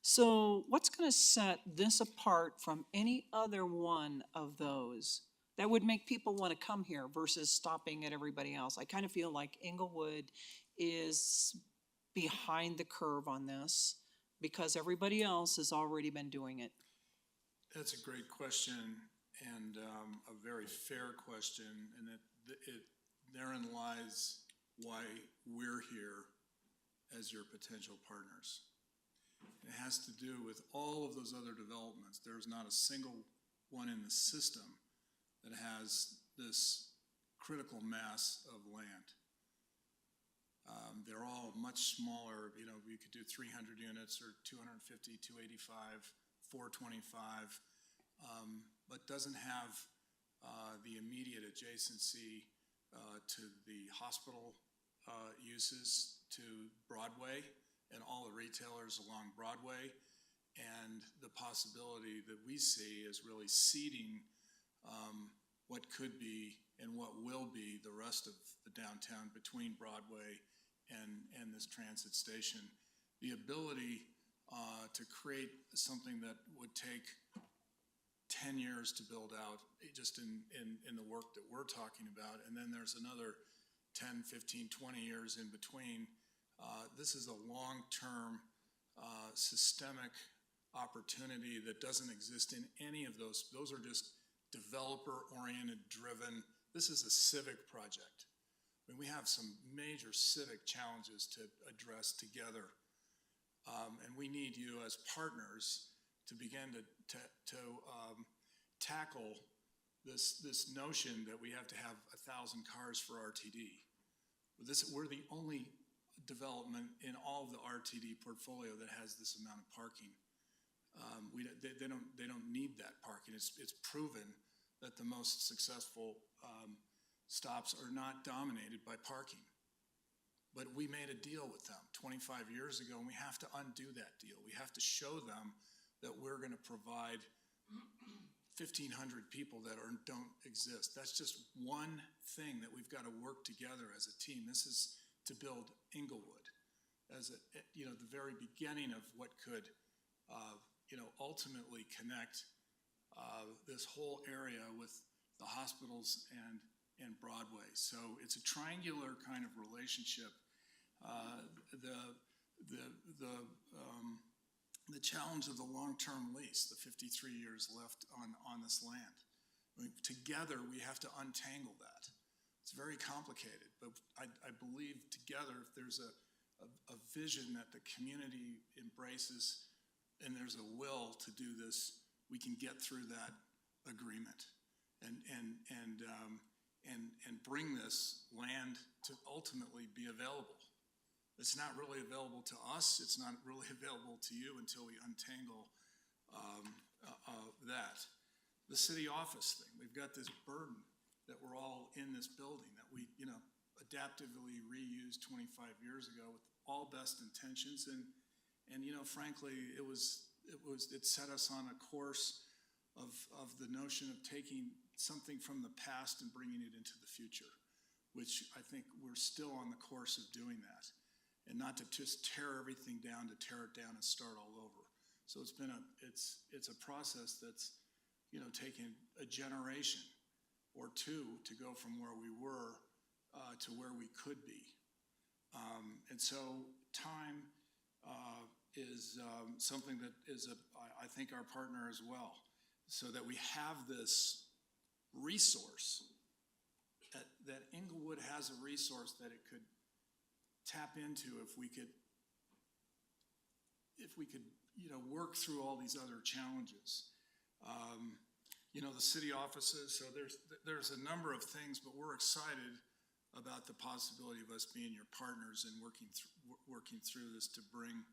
J: So what's going to set this apart from any other one of those that would make people want to come here versus stopping at everybody else? I kind of feel like Inglewood is behind the curve on this because everybody else has already been doing it.
C: That's a great question and a very fair question, and therein lies why we're here as your potential partners. It has to do with all of those other developments. There's not a single one in the system that has this critical mass of land. They're all much smaller. We could do 300 units or 250, 285, 425, but doesn't have the immediate adjacency to the hospital uses, to Broadway and all the retailers along Broadway, and the possibility that we see is really seeding what could be and what will be the rest of the downtown between Broadway and this transit station. The ability to create something that would take 10 years to build out, just in the work that we're talking about, and then there's another 10, 15, 20 years in between. This is a long-term systemic opportunity that doesn't exist in any of those. Those are just developer-oriented, driven. This is a civic project. I mean, we have some major civic challenges to address together And we need you as partners to begin to tackle this notion that we have to have 1,000 cars for RTD. We're the only development in all of the RTD portfolio that has this amount of parking. They don't need that parking. It's proven that the most successful stops are not dominated by parking. But we made a deal with them 25 years ago, and we have to undo that deal. We have to show them that we're going to provide 1,500 people that don't exist. That's just one thing that we've got to work together as a team. This is to build Inglewood as the very beginning of what could ultimately connect this whole area with the hospitals and Broadway. So it's a triangular kind of relationship. The challenge of the long-term lease, the 53 years left on this land. I mean, together, we have to untangle that. It's very complicated, but I believe together, if there's a vision that the community embraces and there's a will to do this, we can get through that agreement and bring this land to ultimately be available. It's not really available to us. It's not really available to you until we untangle that. The city office thing, we've got this burden that we're all in this building that we, adaptively reused 25 years ago with all best intentions. And frankly, it set us on a course of the notion of taking something from the past and bringing it into the future, which I think we're still on the course of doing that. And not to just tear everything down, to tear it down and start all over. So it's a process that's, taken a generation or two to go from where we were to where we could be. And so time is something that is, I think, our partner as well, so that we have this resource, that Inglewood has a resource that it could tap into if we could work through all these other challenges. The city offices, so there's a number of things, but we're excited about the possibility of us being your partners and working through this to bring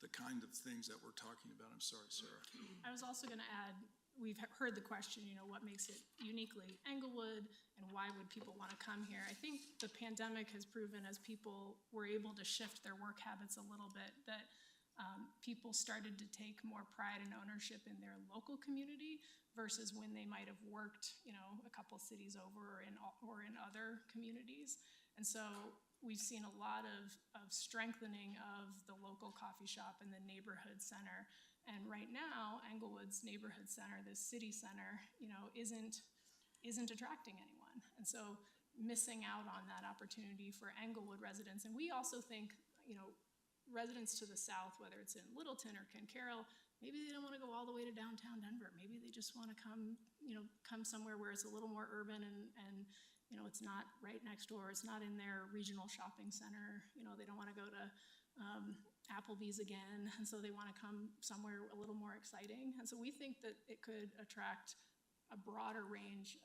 C: the kind of things that we're talking about. I'm sorry, Sarah.
D: I was also going to add, we've heard the question, what makes it uniquely Englewood and why would people want to come here? I think the pandemic has proven, as people were able to shift their work habits a little bit, that people started to take more pride and ownership in their local community versus when they might have worked, a couple cities over or in other communities. And so we've seen a lot of strengthening of the local coffee shop and the neighborhood center. And right now, Englewood's neighborhood center, this city center, isn't attracting anyone. And so missing out on that opportunity for Englewood residents. And we also think, residents to the south, whether it's in Littleton or Carroll, maybe they don't want to go all the way to downtown Denver. Maybe they just want to come somewhere where it's a little more urban and it's not right next door. It's not in their regional shopping center. They don't want to go to Applebee's again, and so they want to come somewhere a little more exciting. And so we think that it could attract a broader range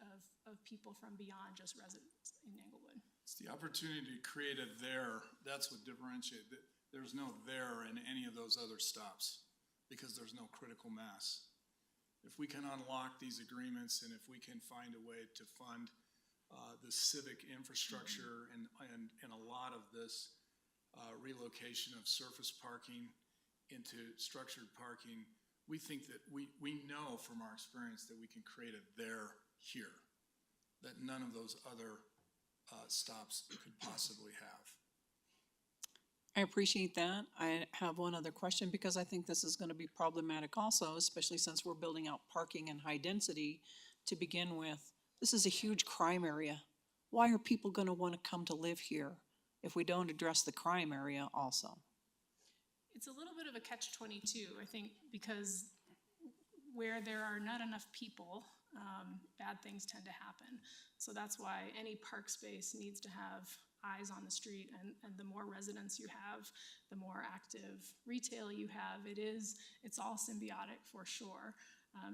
D: of people from beyond just residents in Englewood.
C: It's the opportunity to create a there. That's what differentiates it. There's no there in any of those other stops because there's no critical mass. If we can unlock these agreements and if we can find a way to fund the civic infrastructure and a lot of this relocation of surface parking into structured parking, we think that we know from our experience that we can create a there here that none of those other stops could possibly have.
J: I appreciate that. I have one other question because I think this is going to be problematic also, especially since we're building out parking and high density to begin with. This is a huge crime area. Why are people going to want to come to live here if we don't address the crime area also?
D: It's a little bit of a catch-22, I think, because where there are not enough people, bad things tend to happen. So that's why any park space needs to have eyes on the street, and the more residents you have, the more active retail you have. It's all symbiotic for sure.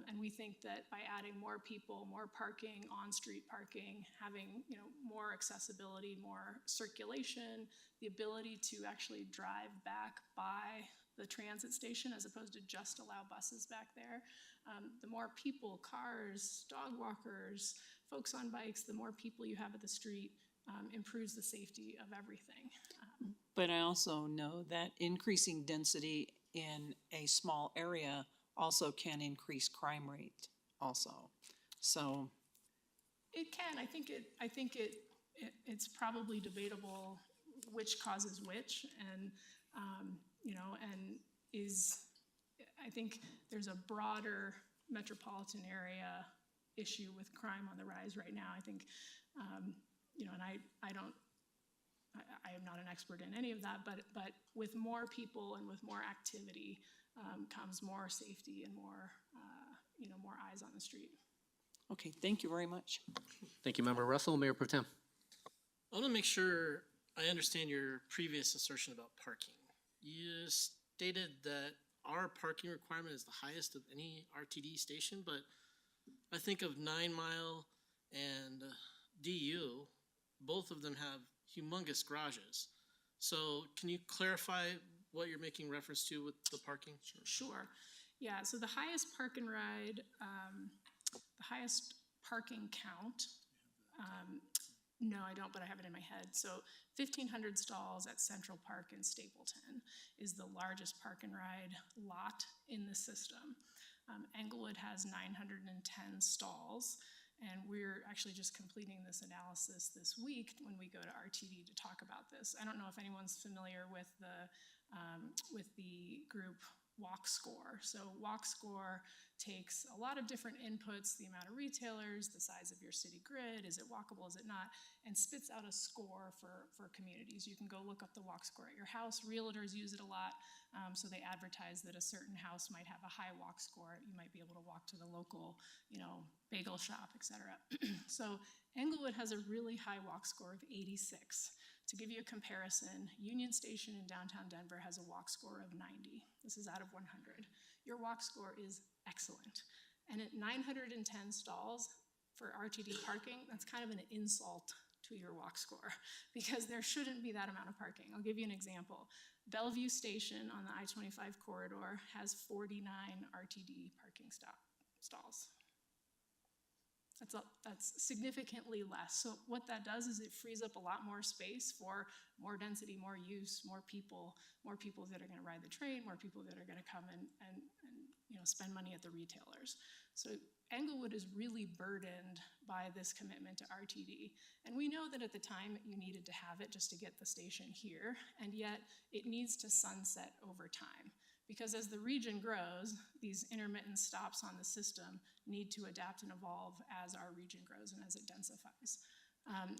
D: And we think that by adding more people, more parking, on-street parking, having, more accessibility, more circulation, the ability to actually drive back by the transit station as opposed to just allow buses back there. The more people, cars, dog walkers, folks on bikes, the more people you have at the street, improves the safety of everything.
J: But I also know that increasing density in a small area also can increase crime rate also. So,
D: It can. I think it's probably debatable which causes which, and I think there's a broader metropolitan area issue with crime on the rise right now. I think, and I am not an expert in any of that, but with more people and with more activity comes more safety and more eyes on the street.
J: okay, thank you very much.
A: Thank you, Member Russell. Mayor Pro Tem.
K: I want to make sure I understand your previous assertion about parking. You stated that our parking requirement is the highest of any RTD station, but I think of 9 Mile and DU, both of them have humongous garages. So can you clarify what you're making reference to with the parking?
D: Sure. Yeah, so the highest park and ride, the highest parking count, no, I don't, but I have it in my head. So 1,500 stalls at Central Park in Stapleton is the largest park and ride lot in the system. Englewood has 910 stalls, and we're actually just completing this analysis this week when we go to RTD to talk about this. I don't know if anyone's familiar with the group Walk Score. So Walk Score takes a lot of different inputs, the amount of retailers, the size of your city grid, is it walkable, is it not, and spits out a score for communities. You can go look up the Walk Score at your house. Realtors use it a lot, so they advertise that a certain house might have a high Walk Score. You might be able to walk to the local, bagel shop, etc. So Englewood has a really high Walk Score of 86. To give you a comparison, Union Station in downtown Denver has a Walk Score of 90. This is out of 100. Your Walk Score is excellent. And at 910 stalls for RTD parking, that's kind of an insult to your Walk Score because there shouldn't be that amount of parking. I'll give you an example. Bellevue Station on the I-25 corridor has 49 RTD parking stalls. That's significantly less. So what that does is it frees up a lot more space for more density, more use, more people that are going to ride the train, more people that are going to come and spend money at the retailers. So Englewood is really burdened by this commitment to RTD. And we know that at the time you needed to have it just to get the station here, and yet it needs to sunset over time. Because as the region grows, these intermittent stops on the system need to adapt and evolve as our region grows and as it densifies.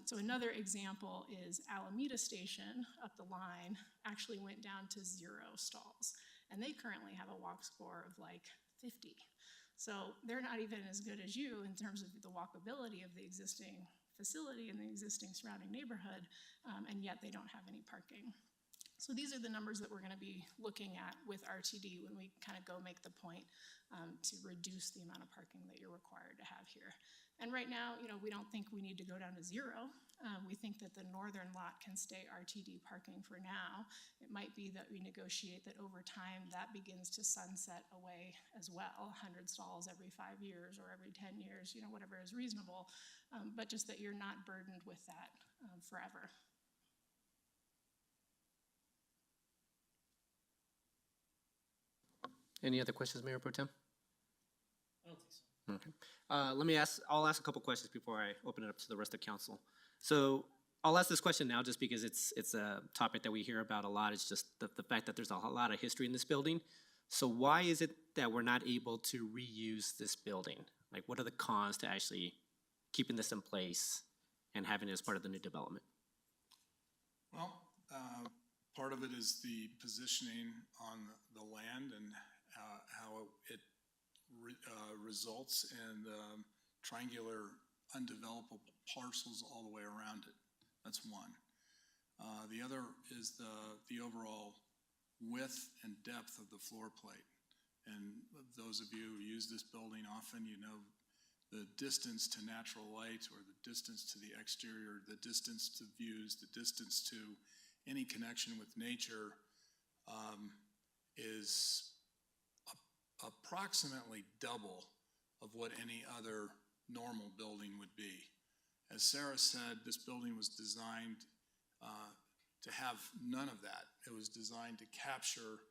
D: So another example is Alameda Station up the line actually went down to 0 stalls. And they currently have a Walk Score of like 50. So they're not even as good as you in terms of the walkability of the existing facility and the existing surrounding neighborhood, and yet they don't have any parking. So these are the numbers that we're going to be looking at with RTD when we kind of go make the point to reduce the amount of parking that you're required to have here. And right now, we don't think we need to go down to 0. We think that the northern lot can stay RTD parking for now. It might be that we negotiate that over time that begins to sunset away as well, 100 stalls every 5 years or every 10 years, whatever is reasonable, but just that you're not burdened with that forever.
A: Any other questions, Mayor Pro Tem?
K: I don't think so.
A: Okay. I'll ask a couple questions before I open it up to the rest of council. So I'll ask this question now just because it's a topic that we hear about a lot. It's just the fact that there's a lot of history in this building. So why is it that we're not able to reuse this building? Like, what are the cons to actually keeping this in place and having it as part of the new development?
C: Well, part of it is the positioning on the land and how it results in triangular undevelopable parcels all the way around it. That's one. The other is the overall width and depth of the floor plate. And those of you who use this building often, you know the distance to natural light or the distance to the exterior, the distance to views, the distance to any connection with nature is approximately double of what any other normal building would be. As Sarah said, this building was designed to have none of that. It was designed to capture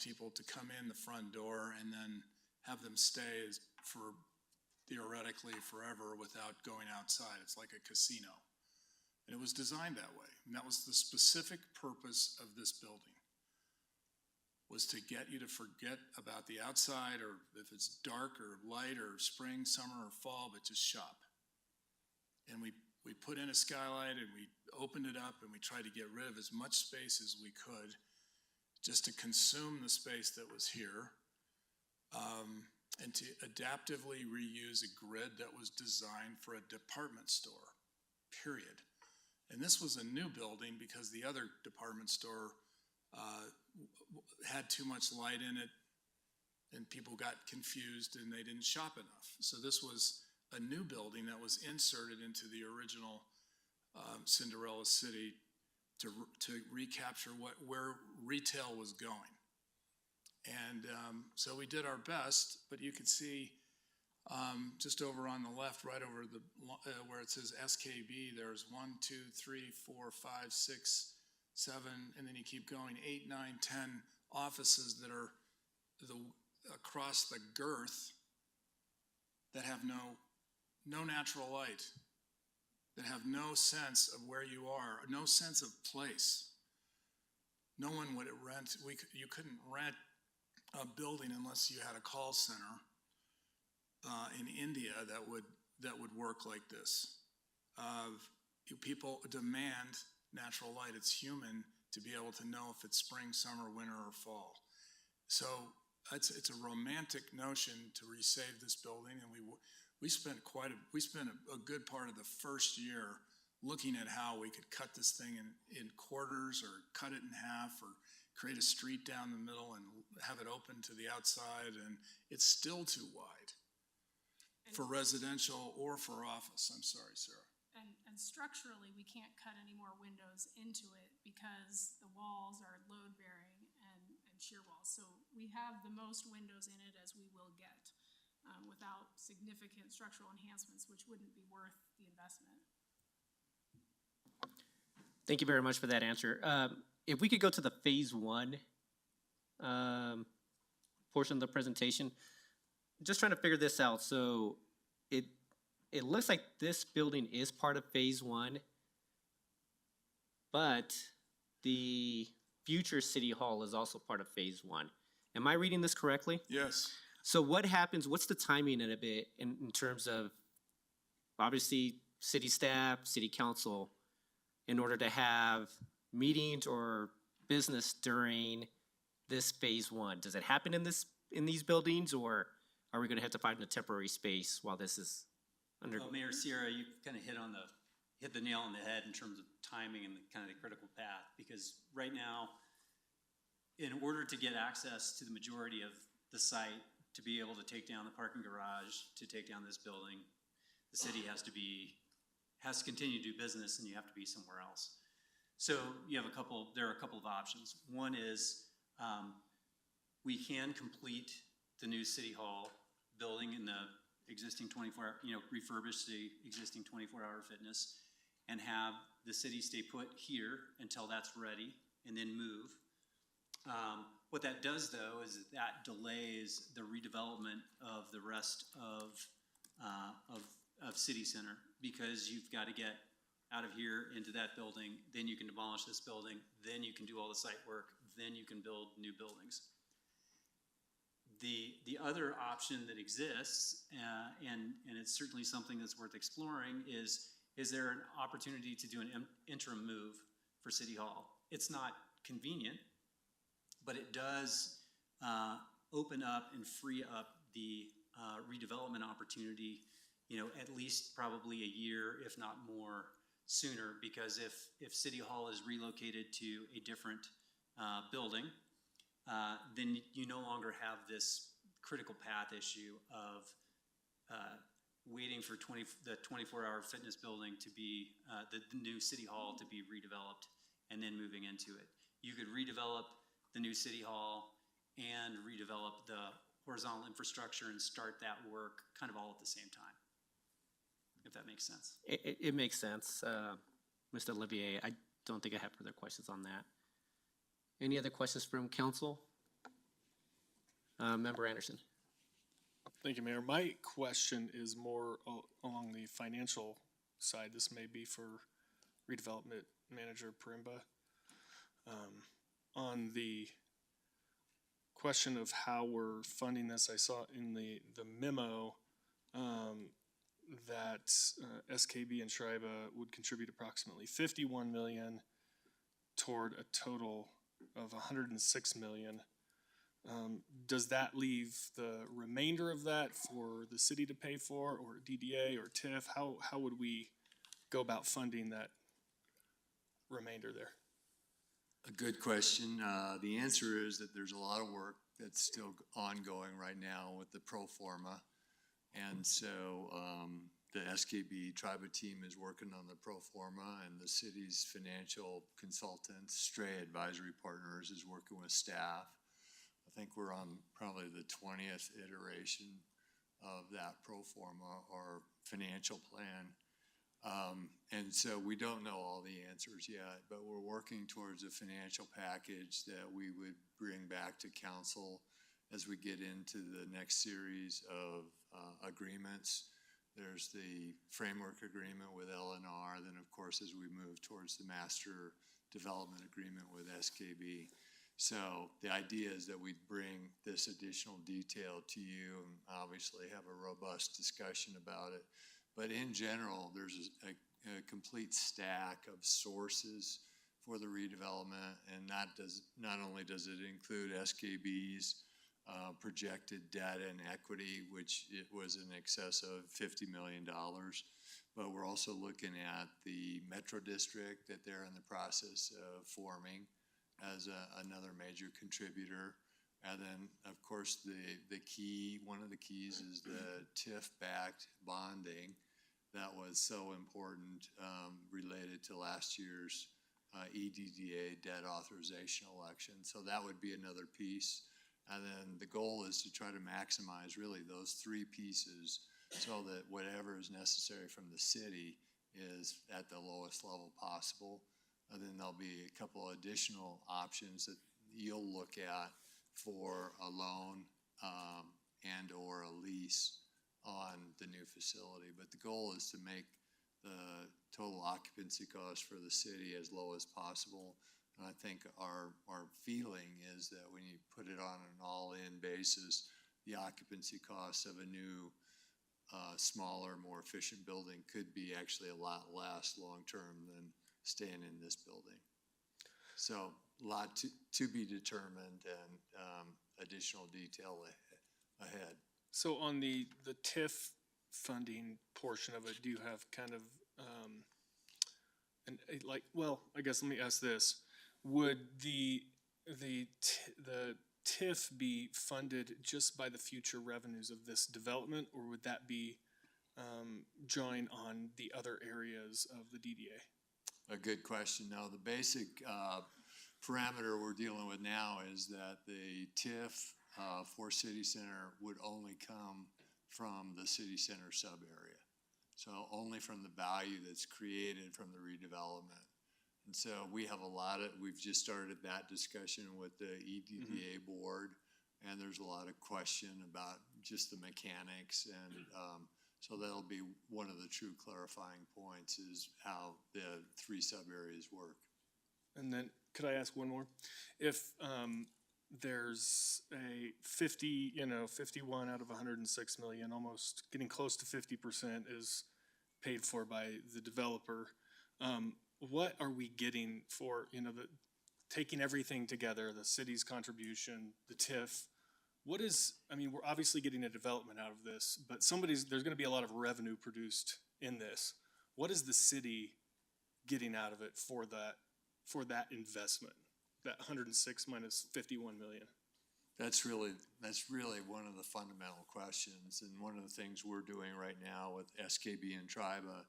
C: people to come in the front door and then have them stay for theoretically forever without going outside. It's like a casino. And it was designed that way. And that was the specific purpose of this building, was to get you to forget about the outside, or if it's dark or light or spring, summer, or fall, but just shop. And we put in a skylight and we opened it up and we tried to get rid of as much space as we could just to consume the space that was here, and to adaptively reuse a grid that was designed for a department store, period. And this was a new building because the other department store had too much light in it and people got confused and they didn't shop enough. So this was a new building that was inserted into the original Cinderella City to recapture where retail was going. And so we did our best, but you can see just over on the left, right over the where it says SKB, there's 1, 2, 3, 4, 5, 6, 7, and then you keep going, 8, 9, 10 offices that are across the girth that have no natural light, that have no sense of where you are, no sense of place. No one would rent, you couldn't rent a building unless you had a call center in India that would work like this. People demand natural light. It's human to be able to know if it's spring, summer, winter, or fall. So it's a romantic notion to resave this building, and we spent a good part of the first year looking at how we could cut this thing in quarters, or cut it in half, or create a street down the middle and have it open to the outside, and it's still too wide for residential or for office. I'm sorry, Sarah.
D: And structurally, we can't cut any more windows into it because the walls are load-bearing and shear walls. So we have the most windows in it as we will get, without significant structural enhancements, which wouldn't be worth the investment.
A: Thank you very much for that answer. If we could go to the phase one portion of the presentation, just trying to figure this out. So it looks like this building is part of phase one, but the future city hall is also part of phase one. Am I reading this correctly?
C: Yes.
A: So what happens, what's the timing in a bit in terms of, obviously, city staff, city council, in order to have meetings or business during this phase one? Does it happen in these buildings, or are we gonna have to find a temporary space while this is under?
F: Well, Mayor Sierra, you kind of hit the nail on the head in terms of timing and kind of the critical path, because right now, in order to get access to the majority of the site, to be able to take down the parking garage, to take down this building, the city has to continue to do business, and you have to be somewhere else. So there are a couple of options. One is we can complete the new city hall building in the existing 24-hour, refurbish the existing 24-hour fitness and have the city stay put here until that's ready and then move. What that does, though, is that delays the redevelopment of the rest of City Center, because you've got to get out of here into that building, then you can demolish this building, then you can do all the site work, then you can build new buildings. The other option that exists, and it's certainly something that's worth exploring, is there an opportunity to do an interim move for City Hall? It's not convenient, but it does open up and free up the redevelopment opportunity, at least probably a year, if not more, sooner, because if City Hall is relocated to a different building, then you no longer have this critical path issue of waiting for the 24-hour fitness building to be, the new City Hall to be redeveloped and then moving into it. You could redevelop the new City Hall and redevelop the horizontal infrastructure and start that work kind of all at the same time, if that makes sense.
A: It makes sense, Mr. Olivier. I don't think I have further questions on that. Any other questions from council? Member Anderson.
H: Thank you, Mayor. My question is more along the financial side. This may be for Redevelopment Manager Parimba. On the question of how we're funding this, I saw in the memo that SKB and Schreiber would contribute approximately 51 million toward a total of 106 million. Does that leave the remainder of that for the city to pay for, or DDA or TIF? How would we go about funding that remainder there?
E: A good question. The answer is that there's a lot of work that's still ongoing right now with the pro forma. And so the SKB Triba team is working on the pro forma, and the city's financial consultant, Stray Advisory Partners, is working with staff. I think we're on probably the 20th iteration of that pro forma or financial plan. And so we don't know all the answers yet, but we're working towards a financial package that we would bring back to council as we get into the next series of agreements. There's the framework agreement with LNR, then of course as we move towards the master development agreement with SKB. So the idea is that we bring this additional detail to you and obviously have a robust discussion about it. But in general, there's a complete stack of sources for the redevelopment, and not only does it include SKB's projected debt and equity, which it was in excess of $50 million, but we're also looking at the Metro District that they're in the process of forming as another major contributor. And then, of course, one of the keys is the TIF-backed bonding that was so important related to last year's EDDA debt authorization election. So that would be another piece. And then the goal is to try to maximize really those three pieces so that whatever is necessary from the city is at the lowest level possible. And then there'll be a couple additional options that you'll look at for a loan and or a lease on the new facility. But the goal is to make the total occupancy cost for the city as low as possible. And I think our feeling is that when you put it on an all-in basis, the occupancy cost of a new, smaller, more efficient building could be actually a lot less long-term than staying in this building. So a lot to be determined and additional detail ahead.
H: So on the TIF funding portion of it, do you have kind of, I guess let me ask this. Would the TIF be funded just by the future revenues of this development, or would that be drawing on the other areas of the DDA?
E: A good question. No, the basic parameter we're dealing with now is that the TIF for City Center would only come from the City Center sub-area. So only from the value that's created from the redevelopment. And so we have we've just started that discussion with the EDDA board, and there's a lot of question about just the mechanics, and so that'll be one of the true clarifying points is how the three sub-areas work.
H: And then could I ask one more? If there's a 51 out of 106 million, almost getting close to 50% is paid for by the developer. What are we getting for, taking everything together, the city's contribution, the TIF? We're obviously getting a development out of this, but there's gonna be a lot of revenue produced in this. What is the city getting out of it for that investment? That 106 minus 51 million?
E: That's really one of the fundamental questions, and one of the things we're doing right now with SKB and TRIBA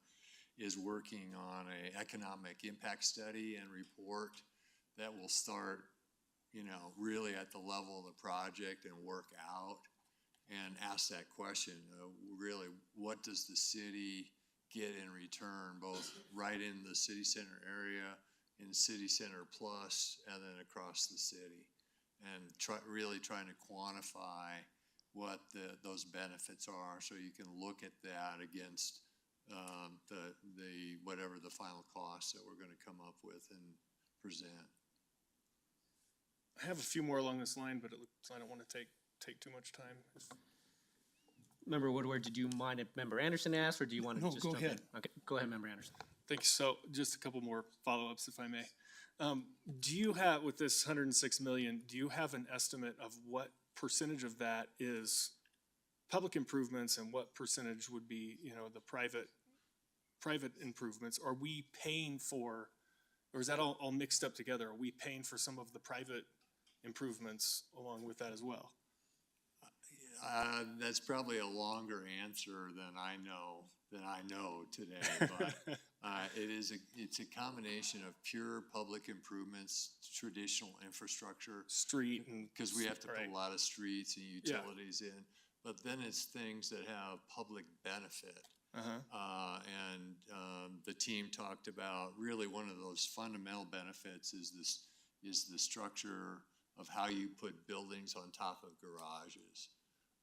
E: is working on a economic impact study and report that will start, really at the level of the project and work out and ask that question, really, what does the city get in return, both right in the city center area, in City Center Plus, and then across the city, and really trying to quantify what those benefits are, so you can look at that against whatever the final costs that we're going to come up with and present.
H: I have a few more along this line, but I don't want to take too much time.
A: Member Woodward, did you mind if Member Anderson asked, or do you want to
G: No,
A: just
G: go
A: jump in?
G: ahead.
A: Okay, go ahead, Member Anderson.
H: Thank you. So just a couple more follow-ups, if I may. Do you have, with this 106 million, do you have an estimate of what percentage of that is public improvements and what percentage would be, the private improvements? Are we paying for, or is that all mixed up together? Are we paying for some of the private improvements along with that as well?
E: That's probably a longer answer than I know today, but it's a combination of pure public improvements, traditional infrastructure.
H: Street and.
E: Because we have to put
H: right.
E: a lot of streets and utilities in, but then it's things that have public benefit. The team talked about really one of those fundamental benefits is the structure of how you put buildings on top of garages.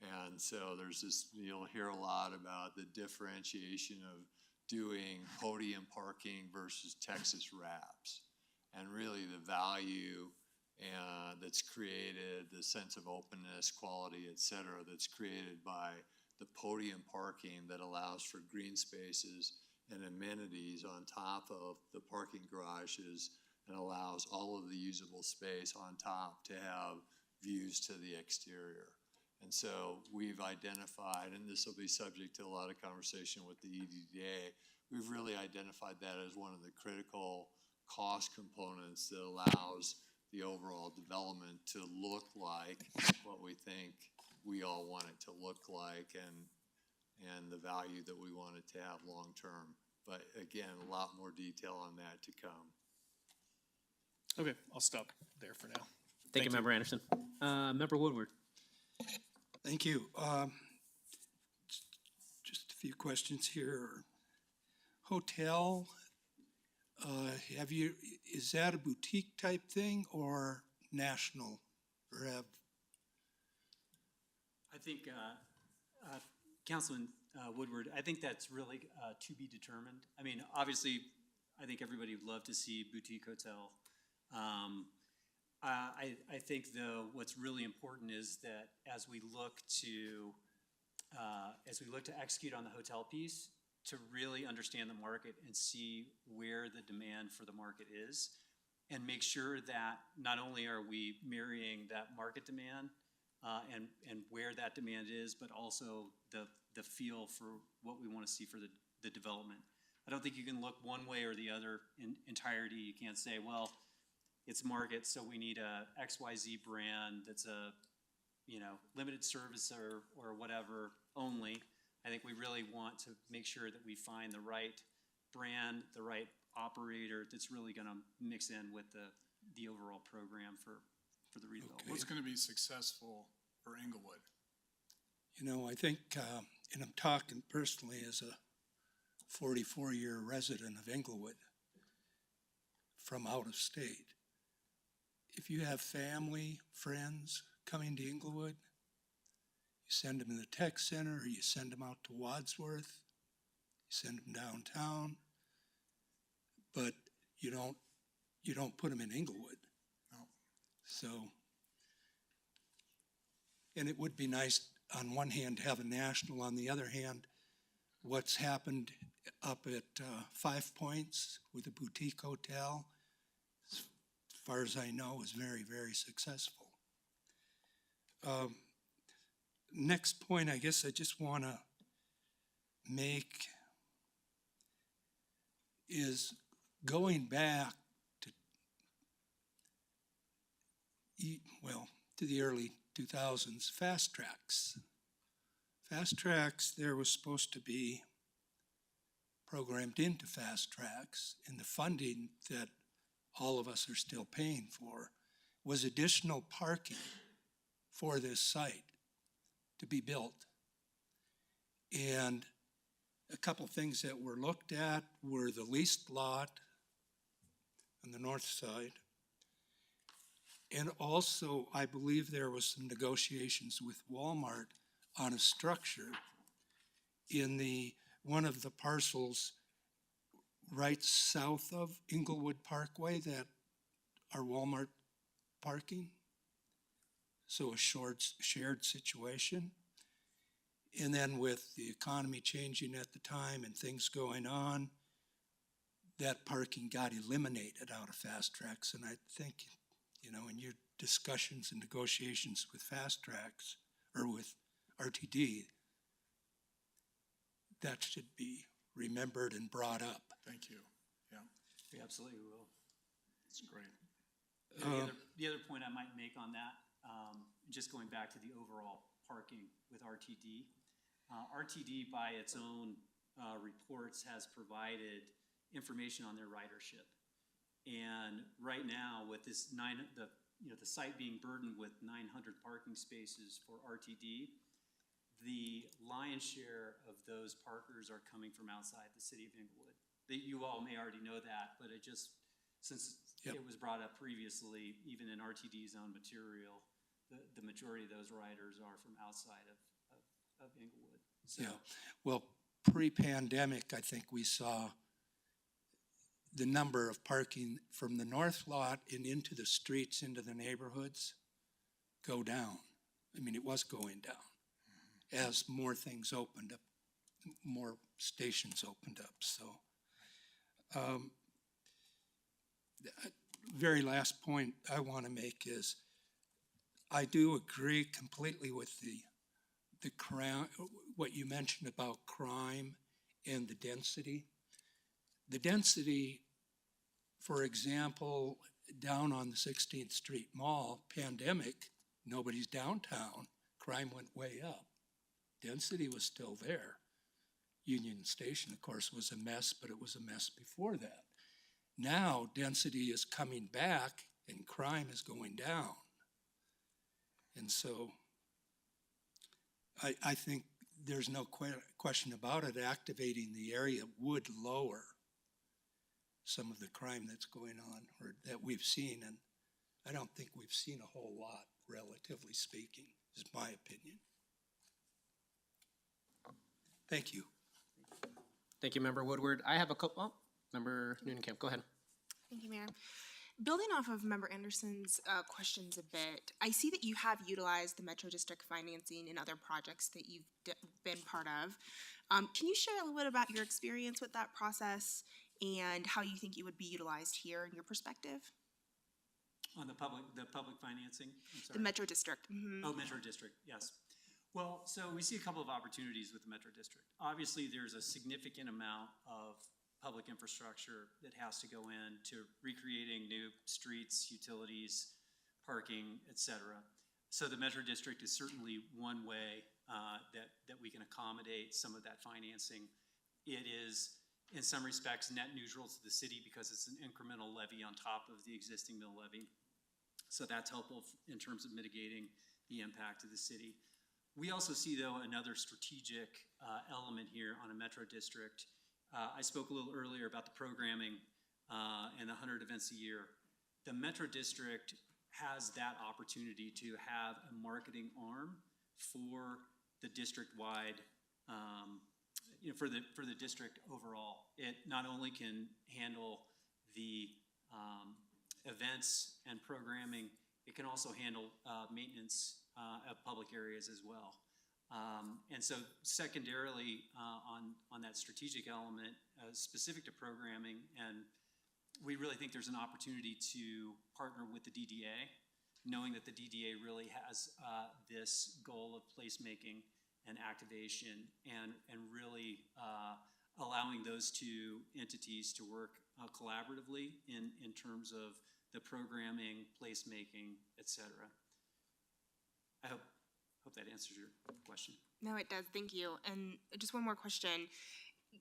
E: And so there's this, you'll hear a lot about the differentiation of doing podium parking versus Texas wraps. And really the value that's created, the sense of openness, quality, et cetera, that's created by the podium parking that allows for green spaces and amenities on top of the parking garages, and allows all of the usable space on top to have views to the exterior. And so we've identified, and this will be subject to a lot of conversation with the EDDA, we've really identified that as one of the critical cost components that allows the overall development to look like what we think we all want it to look like, and the value that we want it to have long term. But again, a lot more detail on that to come.
H: Okay, I'll stop there for now.
A: Thank you, Member Anderson. Member Woodward.
G: Thank you. Just a few questions here. Hotel, is that a boutique type thing or national? Or
F: I think, Councilman Woodward, I think that's really to be determined. I mean, obviously, I think everybody would love to see boutique hotel. I think, though, what's really important is that as we look to execute on the hotel piece, to really understand the market and see where the demand for the market is, and make sure that not only are we marrying that market demand and where that demand is, but also the feel for what we want to see for the development. I don't think you can look one way or the other in entirety. You can't say, well, it's market, so we need a XYZ brand that's a limited service or whatever only. I think we really want to make sure that we find the right brand, the right operator that's really going to mix in with the overall program for the redevelopment.
C: What's going to be successful for Englewood?
G: I think, and I'm talking personally as a 44-year resident of Englewood from out of state. If you have family, friends coming to Englewood, you send them in the tech center, or you send them out to Wadsworth, you send them downtown, but you don't put them in Englewood.
C: No.
G: So, and it would be nice on one hand to have a national, on the other hand, what's happened up at 5 Points with the boutique hotel, as far as I know, is very, very successful. Next point, I guess I just want to make is going back to, to the early 2000s, fast tracks. Fast tracks, there was supposed to be programmed into fast tracks, and the funding that all of us are still paying for was additional parking for this site to be built. And a couple things that were looked at were the leased lot on the north side. And also, I believe there was some negotiations with Walmart on a structure in one of the parcels right south of Inglewood Parkway that are Walmart parking. So a shared situation. And then with the economy changing at the time and things going on, that parking got eliminated out of fast tracks. And I think, in your discussions and negotiations with fast tracks or with RTD, that should be remembered and brought up.
C: Thank you. Yeah,
F: We absolutely will.
C: it's great.
F: The other point I might make on that, just going back to the overall parking with RTD. RTD by its own reports has provided information on their ridership. And right now with this the site being burdened with 900 parking spaces for RTD, the lion's share of those parkers are coming from outside the city of Inglewood. You all may already know that, but since
G: Yep.
F: it was brought up previously, even in RTD's own material, the majority of those riders are from outside of Inglewood. So,
G: Yeah, well, pre-pandemic, I think we saw the number of parking from the north lot and into the streets, into the neighborhoods, go down. I mean, it was going down as more things opened up, more stations opened up, so. The very last point I want to make is I do agree completely with the crime, what you mentioned about crime and the density. The density, for example, down on the 16th Street Mall, pandemic, nobody's downtown, crime went way up. Density was still there. Union Station, of course, was a mess, but it was a mess before that. Now, density is coming back and crime is going down. And so I think there's no question about it. Activating the area would lower some of the crime that's going on or that we've seen. And I don't think we've seen a whole lot, relatively speaking, is my opinion. Thank you.
A: Thank you, Member Woodward. I have a couple, Member Newnham, go ahead.
I: Thank you, Mayor. Building off of Member Anderson's questions a bit, I see that you have utilized the Metro District financing in other projects that you've been part of. Can you share a little bit about your experience with that process and how you think it would be utilized here in your perspective?
F: on the public financing, I'm sorry.
I: The Metro District. Mm-hmm.
F: Oh, Metro District, yes. Well, so we see a couple of opportunities with the Metro District. Obviously, there's a significant amount of public infrastructure that has to go into recreating new streets, utilities, parking, et cetera. So the Metro District is certainly one way that we can accommodate some of that financing. It is, in some respects, net neutral to the city because it's an incremental levy on top of the existing mill levy. So that's helpful in terms of mitigating the impact of the city. We also see, though, another strategic element here on a Metro District. I spoke a little earlier about the programming and the 100 events a year. The Metro District has that opportunity to have a marketing arm for the district-wide, for the district overall. It not only can handle the events and programming, it can also handle maintenance of public areas as well. And so secondarily, on that strategic element, specific to programming, and we really think there's an opportunity to partner with the DDA, knowing that the DDA really has this goal of placemaking and activation and really allowing those two entities to work collaboratively in terms of the programming, placemaking, et cetera. I hope that answers your question.
I: No, it does. Thank you. And just one more question.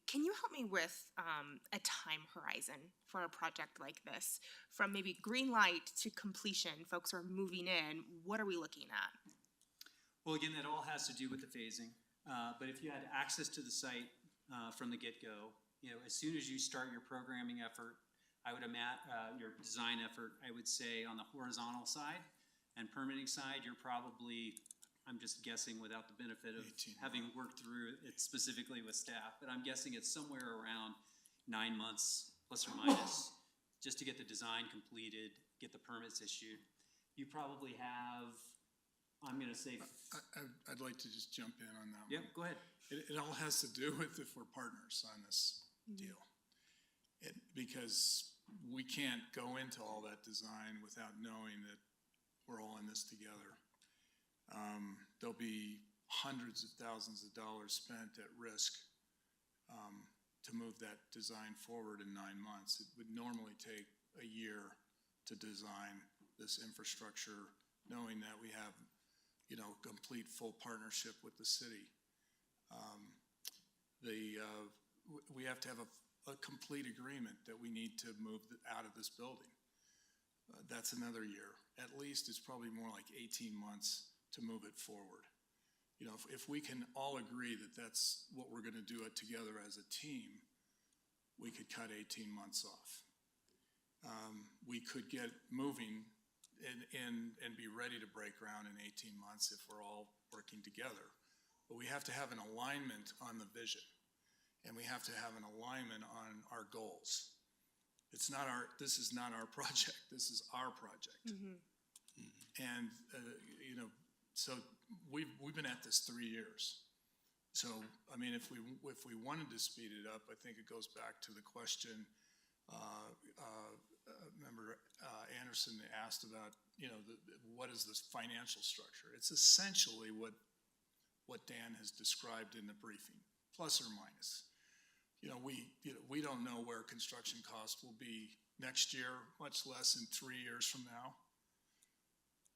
I: Can you help me with a time horizon for a project like this? From maybe green light to completion, folks are moving in. What are we looking at?
F: Well, again, that all has to do with the phasing. But if you had access to the site from the get-go, as soon as you start your programming effort, I would imagine your design effort, I would say on the horizontal side and permitting side, you're probably, I'm just guessing without the benefit of having worked through it specifically with staff, but I'm guessing it's somewhere around 9 months plus or minus just to get the design completed, get the permits issued. You probably have, I'm going to say.
C: I'd like to just jump in on that one.
F: Yep, go ahead.
C: It all has to do with if we're partners on this deal. Because we can't go into all that design without knowing that we're all in this together. There'll be hundreds of thousands of dollars spent at risk to move that design forward in 9 months. It would normally take a year to design this infrastructure, knowing that we have, complete full partnership with the city. We have to have a complete agreement that we need to move out of this building. That's another year. At least it's probably more like 18 months to move it forward. If we can all agree that that's what we're going to do it together as a team, we could cut 18 months off. We could get moving and be ready to break ground in 18 months if we're all working together. But we have to have an alignment on the vision, and we have to have an alignment on our goals. This is not our project. This is our project. And so we've been at this 3 years. So I mean, if we wanted to speed it up, I think it goes back to the question Member Anderson asked about. What is this financial structure? It's essentially what Dan has described in the briefing, plus or minus. We don't know where construction costs will be next year, much less in 3 years from now.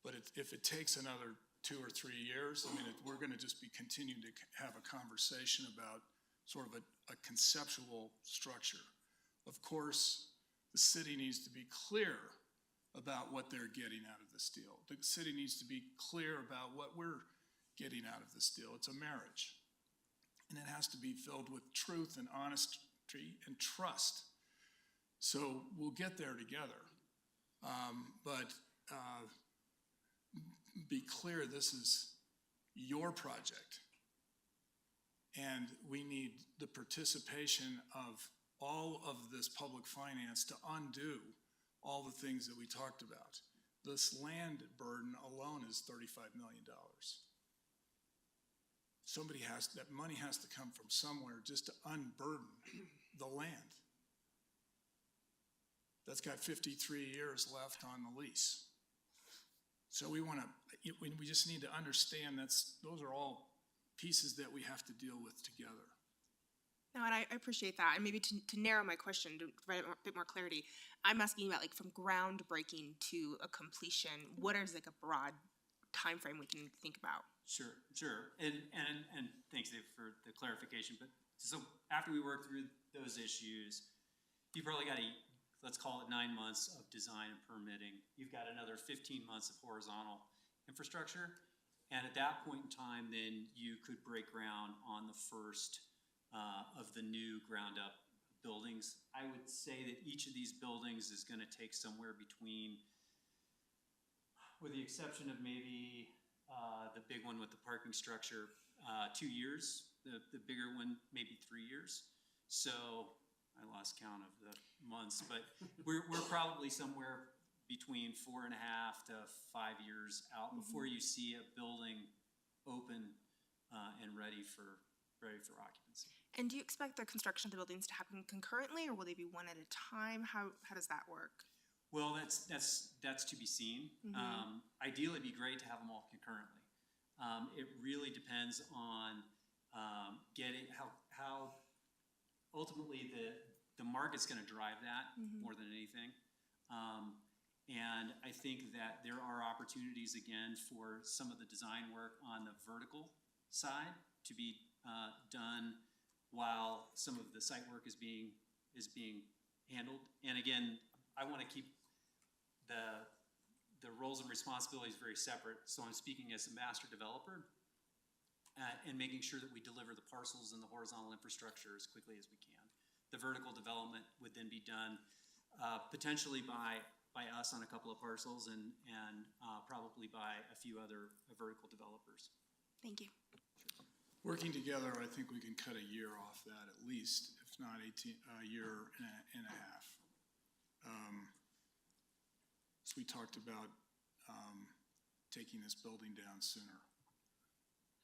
C: But if it takes another 2 or 3 years, I mean, we're going to just be continuing to have a conversation about sort of a conceptual structure. Of course, the city needs to be clear about what they're getting out of this deal. The city needs to be clear about what we're getting out of this deal. It's a marriage. And it has to be filled with truth and honesty and trust. So we'll get there together. But be clear, this is your project. And we need the participation of all of this public finance to undo all the things that we talked about. This land burden alone is $35 million. That money has to come from somewhere just to unburden the land. That's got 53 years left on the lease. So we just need to understand those are all pieces that we have to deal with together.
I: No, and I appreciate that. And maybe to narrow my question, to provide a bit more clarity, I'm asking about from groundbreaking to a completion, what is a broad time frame we can think about?
F: Sure. And thanks, Dave, for the clarification. But so after we work through those issues, you probably got let's call it 9 months of design and permitting. You've got another 15 months of horizontal infrastructure. And at that point in time, then you could break ground on the first of the new ground up buildings. I would say that each of these buildings is going to take somewhere between, with the exception of maybe the big one with the parking structure, 2 years. The bigger one, maybe 3 years. So I lost count of the months, but we're probably somewhere between 4.5 to 5 years out before you see a building open and ready for occupancy.
I: And do you expect the construction of the buildings to happen concurrently, or will they be one at a time? How does that work?
F: Well, that's to be seen. Ideally, it'd be great to have them all concurrently. It really depends on getting how ultimately the market's gonna drive that more than anything. And I think that there are opportunities, again, for some of the design work on the vertical side to be done while some of the site work is being handled. And again, I want to keep the roles and responsibilities very separate. So I'm speaking as a master developer and making sure that we deliver the parcels and the horizontal infrastructure as quickly as we can. The vertical development would then be done potentially by us on a couple of parcels and probably by a few other vertical developers.
I: Thank you.
C: Working together, I think we can cut a year off that at least, if not a year and a half. So we talked about taking this building down sooner.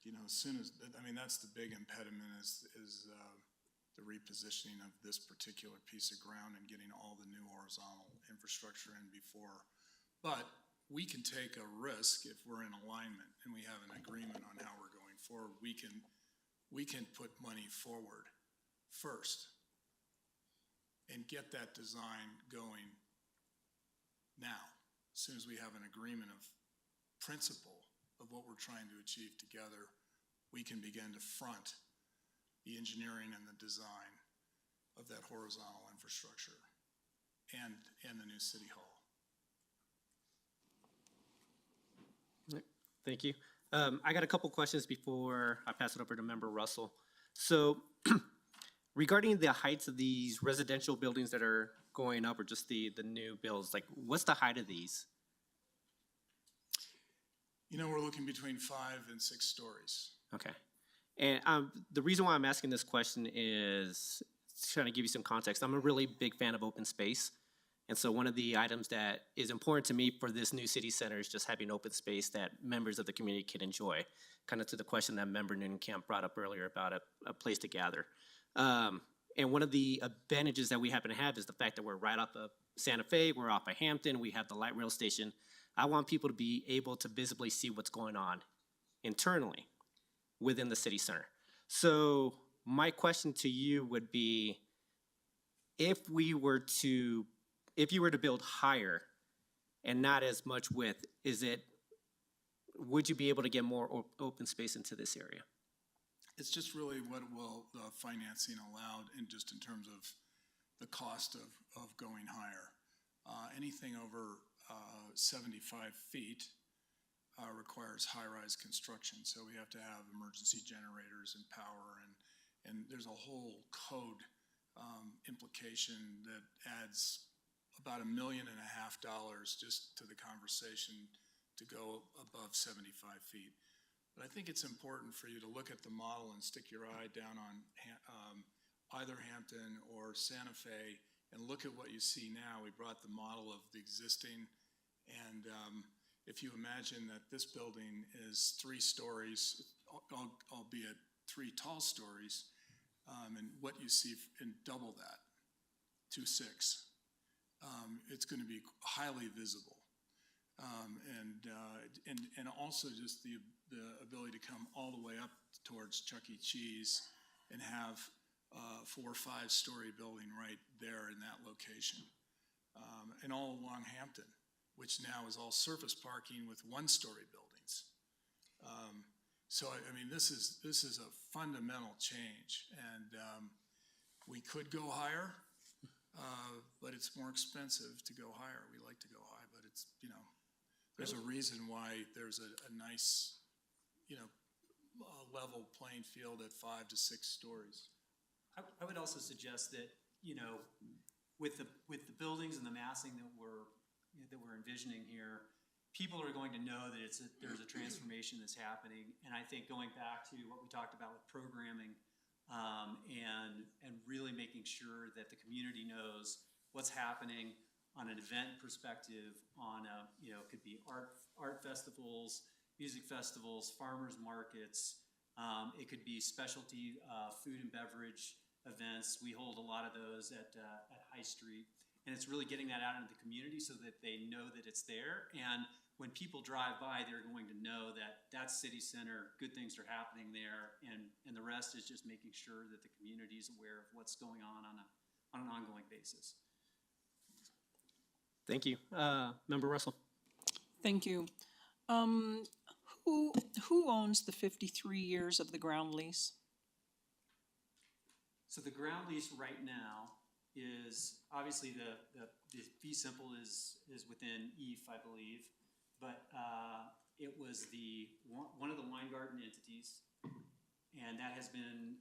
C: You know, as soon as, I mean, that's the big impediment is the repositioning of this particular piece of ground and getting all the new horizontal infrastructure in before. But we can take a risk if we're in alignment and we have an agreement on how we're going forward. We can put money forward first and get that design going now, as soon as we have an agreement of principle of what we're trying to achieve together, we can begin to front the engineering and the design of that horizontal infrastructure and the new city hall.
A: Thank you. I got a couple questions before I pass it over to Member Russell. So regarding the heights of these residential buildings that are going up or just the new builds, like what's the height of these?
C: You know, we're looking between 5 and 6 stories.
A: Okay. And the reason why I'm asking this question is trying to give you some context. I'm a really big fan of open space. And so one of the items that is important to me for this new city center is just having open space that members of the community can enjoy. Kind of to the question that Member Camp brought up earlier about a place to gather. And one of the advantages that we happen to have is the fact that we're right off of Santa Fe, we're off of Hampton, we have the light rail station. I want people to be able to visibly see what's going on internally within the city center. So my question to you would be, if you were to build higher and not as much width, would you be able to get more open space into this area?
C: It's just really what will the financing allow in just in terms of the cost of going higher. Anything over 75 feet requires high-rise construction, so we have to have emergency generators and power, and there's a whole code implication that adds about $1.5 million just to the conversation to go above 75 feet. But I think it's important for you to look at the model and stick your eye down on either Hampton or Santa Fe and look at what you see now. We brought the model of the existing, and if you imagine that this building is 3 stories, albeit 3 tall stories, and what you see in double that to 6, it's going to be highly visible. And also just the ability to come all the way up towards Chuck E. Cheese and have a 4 or 5 story building right there in that location. And all along Hampton, which now is all surface parking with 1 story buildings. So I mean, this is a fundamental change, and we could go higher, but it's more expensive to go higher. We like to go high, but it's, you know, there's a reason why there's a nice, you know, level playing field at 5 to 6 stories.
F: I would also suggest that, you know, with the buildings and the massing that we're envisioning here, people are going to know that there's a transformation that's happening. And I think going back to what we talked about with programming, and really making sure that the community knows what's happening on an event perspective, on you know, it could be art festivals, music festivals, farmers markets. It could be specialty food and beverage events. We hold a lot of those at High Street, and it's really getting that out into the community so that they know that it's there. And when people drive by, they're going to know that that's city center, good things are happening there, and the rest is just making sure that the community is aware of what's going on on an ongoing basis.
A: Thank you. Member Russell.
J: Thank you. Who owns the 53 years of the ground lease?
F: So the ground lease right now is, obviously the fee simple is within EAF, I believe, but it was one of the Weingarten entities, and that has been,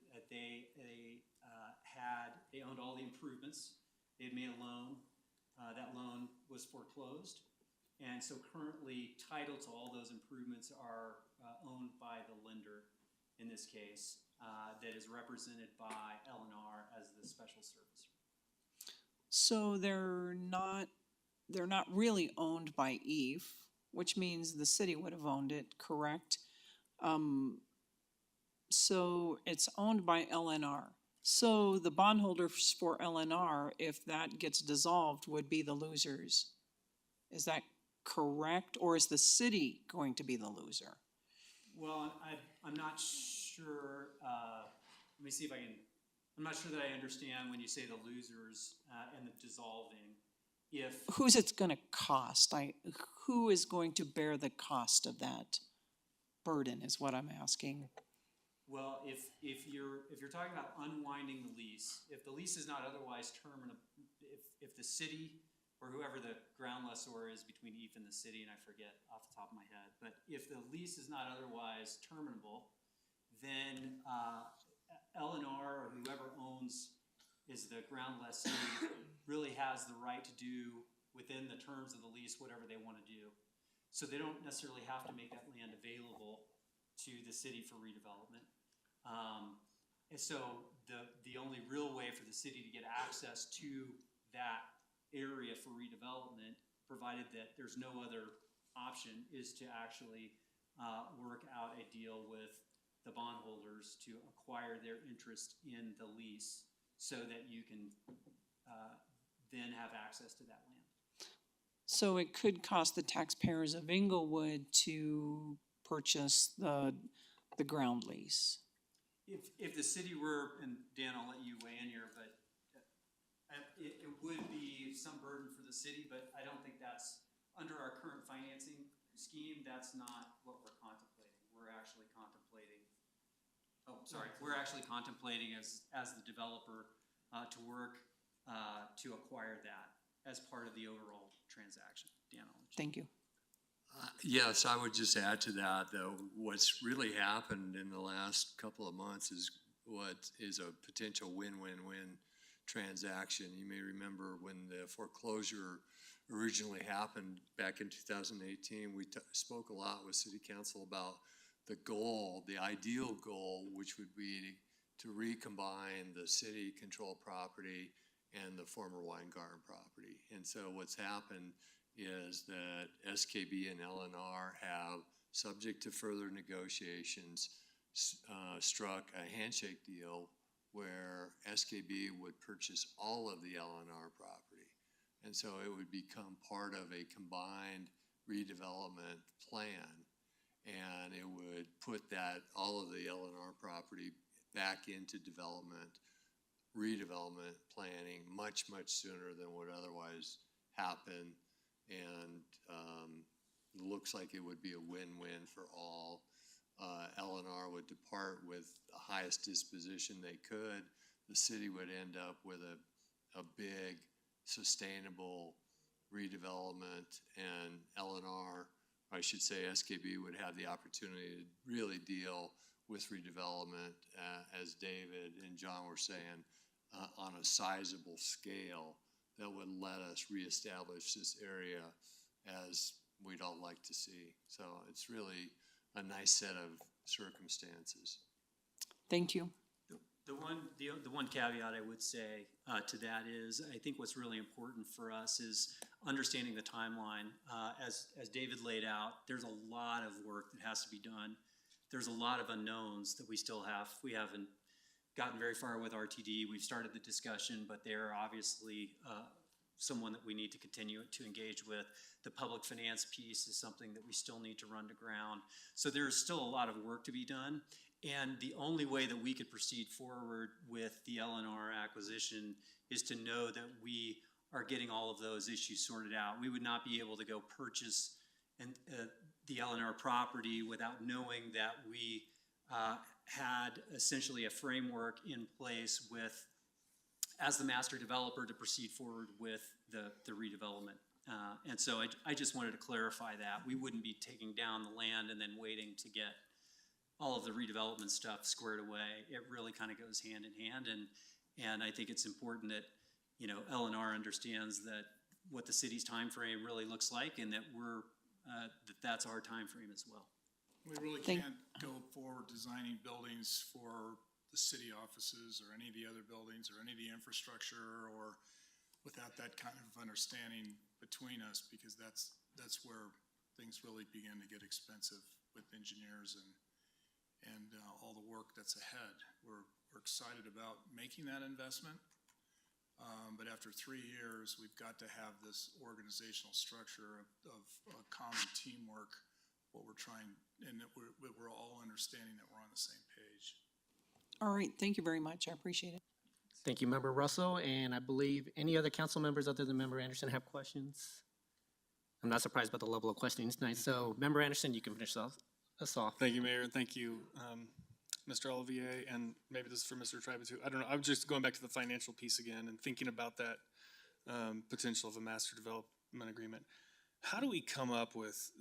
F: they owned all the improvements. They had made a loan. That loan was foreclosed. And so currently, title to all those improvements are owned by the lender in this case, that is represented by L&R as the special servicer.
J: So they're not really owned by EAF, which means the city would have owned it, correct? So it's owned by LNR. So the bondholders for LNR, if that gets dissolved, would be the losers. Is that correct? Or is the city going to be the loser?
F: Well, I'm not sure, let me see if I can, I'm not sure that I understand when you say the losers and the dissolving.
J: Who's it gonna cost? Who is going to bear the cost of that burden is what I'm asking.
F: Well, if you're talking about unwinding the lease, if the lease is not otherwise terminable, if the city or whoever the ground lessor is between EAF and the city, and I forget off the top of my head, but if the lease is not otherwise terminable, then L&R or whoever is the ground lessee really has the right to do within the terms of the lease whatever they want to do. So they don't necessarily have to make that land available to the city for redevelopment. And so the only real way for the city to get access to that area for redevelopment, provided that there's no other option, is to actually work out a deal with the bondholders to acquire their interest in the lease so that you can then have access to that land.
J: So it could cost the taxpayers of Inglewood to purchase the ground lease.
F: If the city were, and Dan, I'll let you weigh in here, but it would be some burden for the city, but I don't think that's, under our current financing scheme, that's not what we're contemplating. We're actually contemplating, as the developer to work to acquire that as part of the overall transaction. Dan, I'll let you.
J: Thank you.
E: Yes, I would just add to that, though, what's really happened in the last couple of months is what is a potential win-win-win transaction. You may remember when the foreclosure originally happened back in 2018, we spoke a lot with City Council about the goal, the ideal goal, which would be to recombine the city-controlled property and the former Weingarten property. And so what's happened is that SKB and LNR have, subject to further negotiations, struck a handshake deal where SKB would purchase all of the LNR property. And so it would become part of a combined redevelopment plan, and it would put all of the LNR property back into redevelopment planning much sooner than would otherwise happen. And it looks like it would be a win-win for all. L&R would depart with the highest disposition they could. The city would end up with a big, sustainable redevelopment, and L&R, I should say SKB, would have the opportunity to really deal with redevelopment, as David and John were saying, on a sizable scale that would let us reestablish this area as we'd all like to see. So it's really a nice set of circumstances.
J: Thank you.
F: The one caveat I would say to that is, I think what's really important for us is understanding the timeline. As David laid out, there's a lot of work that has to be done. There's a lot of unknowns that we still have. We haven't gotten very far with RTD. We've started the discussion, but they're obviously someone that we need to continue to engage with. The public finance piece is something that we still need to run to ground. So there's still a lot of work to be done. And the only way that we could proceed forward with the LNR acquisition is to know that we are getting all of those issues sorted out. We would not be able to go purchase the LNR property without knowing that we had essentially a framework in place with, as the master developer, to proceed forward with the redevelopment. And so I just wanted to clarify that. We wouldn't be taking down the land and then waiting to get all of the redevelopment stuff squared away. It really kind of goes hand in hand, and I think it's important that, you know, LNR understands that what the city's time frame really looks like, and that we're that's our time frame as well.
C: We really can't go forward designing buildings for the city offices or any of the other buildings or any of the infrastructure, or without that kind of understanding between us, because that's where things really begin to get expensive with engineers and all the work that's ahead. We're excited about making that investment, but after 3 years, we've got to have this organizational structure of common teamwork, what we're trying, and that we're all understanding that we're on the same page.
J: All right, thank you very much. I appreciate it.
A: Thank you, Member Russell, and I believe any other council members other than Member Anderson have questions? I'm not surprised by the level of questioning tonight, so Member Anderson, you can finish us off.
H: Thank you, Mayor, and thank you, Mr. Olivier, and maybe this is for Mr. Tribe too. I don't know, I'm just going back to the financial piece again and thinking about that potential of a master development agreement. How do we come up with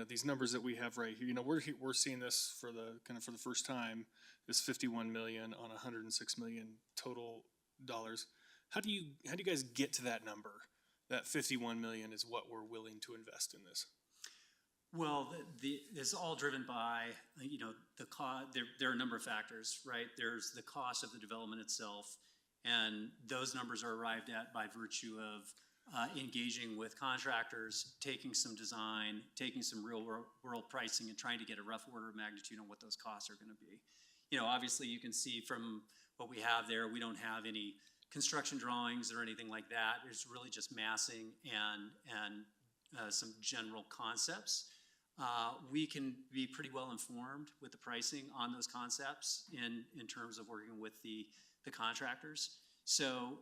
H: these numbers that we have right here? You know, we're seeing this for the first time, this 51 million on 106 million total dollars. How do you guys get to that number? That 51 million is what we're willing to invest in this.
F: Well, it's all driven by, you know, the cost. There are a number of factors, right? There's the cost of the development itself, and those numbers are arrived at by virtue of engaging with contractors, taking some design, taking some real world pricing, and trying to get a rough order of magnitude on what those costs are going to be. You know, obviously you can see from what we have there, we don't have any construction drawings or anything like that. It's really just massing and some general concepts. We can be pretty well informed with the pricing on those concepts in terms of working with the contractors. So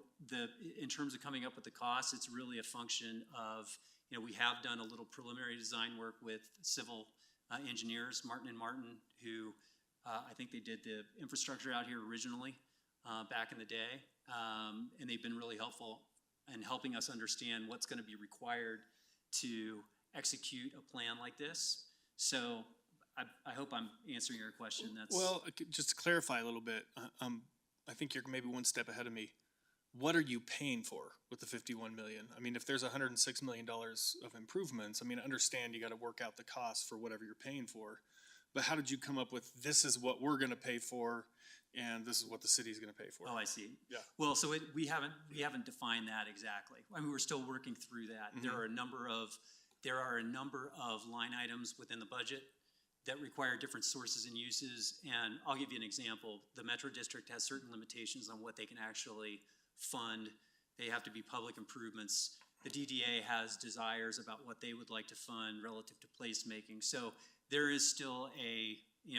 F: in terms of coming up with the costs, it's really a function of, you know, we have done a little preliminary design work with civil engineers, Martin & Martin, who I think they did the infrastructure out here originally back in the day, and they've been really helpful in helping us understand what's going to be required to execute a plan like this. So I hope I'm answering your question.
H: Well, just to clarify a little bit, I think you're maybe one step ahead of me. What are you paying for with the 51 million? I mean, if there's $106 million of improvements, I mean, I understand you got to work out the cost for whatever you're paying for, but how did you come up with this is what we're going to pay for and this is what the city's going to pay for?
F: Oh, I see.
H: Yeah.
F: Well, so we haven't defined that exactly. I mean, we're still working through that. Mm-hmm. There are a number of line items within the budget that require different sources and uses. And I'll give you an example. The Metro District has certain limitations on what they can actually fund. They have to be public improvements. The DDA has desires about what they would like to fund relative to placemaking. So there is still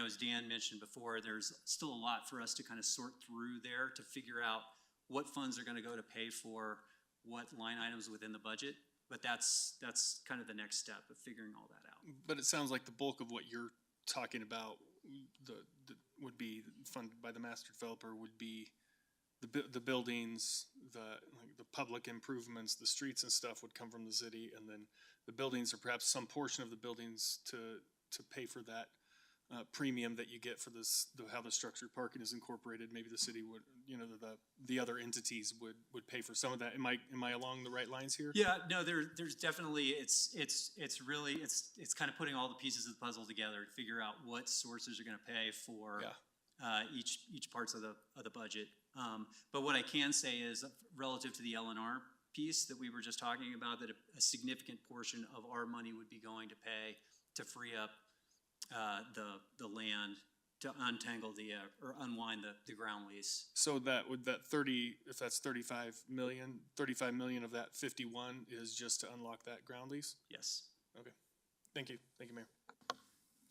F: as Dan mentioned before, there's still a lot for us to kind of sort through there to figure out what funds are going to go to pay for what line items within the budget. But that's kind of the next step of figuring all that out.
H: But it sounds like the bulk of what you're talking about would be funded by the master developer would be the buildings, the public improvements, the streets and stuff would come from the city, and then the buildings or perhaps some portion of the buildings to pay for that premium that you get for how the structured parking is incorporated. Maybe the city would, the other entities would pay for some of that. Am I along the right lines here?
F: Yeah, no, there's definitely, it's really kind of putting all the pieces of the puzzle together to figure out what sources are going to pay for each parts of the budget. But what I can say is relative to the LNR piece that we were just talking about, that a significant portion of our money would be going to pay to free up the land to untangle or unwind the ground lease.
H: So if that's 35 million of that 51 is just to unlock that ground lease?
F: Yes.
H: Okay. Thank you, Mayor.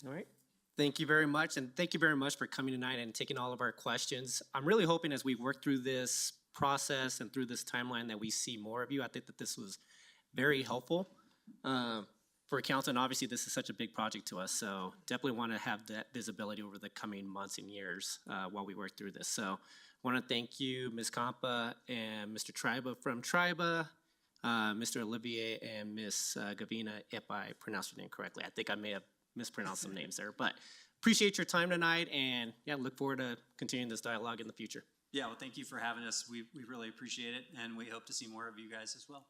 A: All right. Thank you very much, and thank you very much for coming tonight and taking all of our questions. I'm really hoping as we work through this process and through this timeline that we see more of you. I think that this was very helpful for council, and obviously this is such a big project to us, so definitely want to have that visibility over the coming months and years while we work through this. So I want to thank you, Ms. Campa and Mr. Triba from Triba, Mr. Olivier and Ms. Gavina, if I pronounced your name correctly. I think I may have mispronounced some names there, but appreciate your time tonight, and yeah, look forward to continuing this dialogue in the future.
F: Yeah, well, thank you for having us. We really appreciate it, and we hope to see more of you guys as well.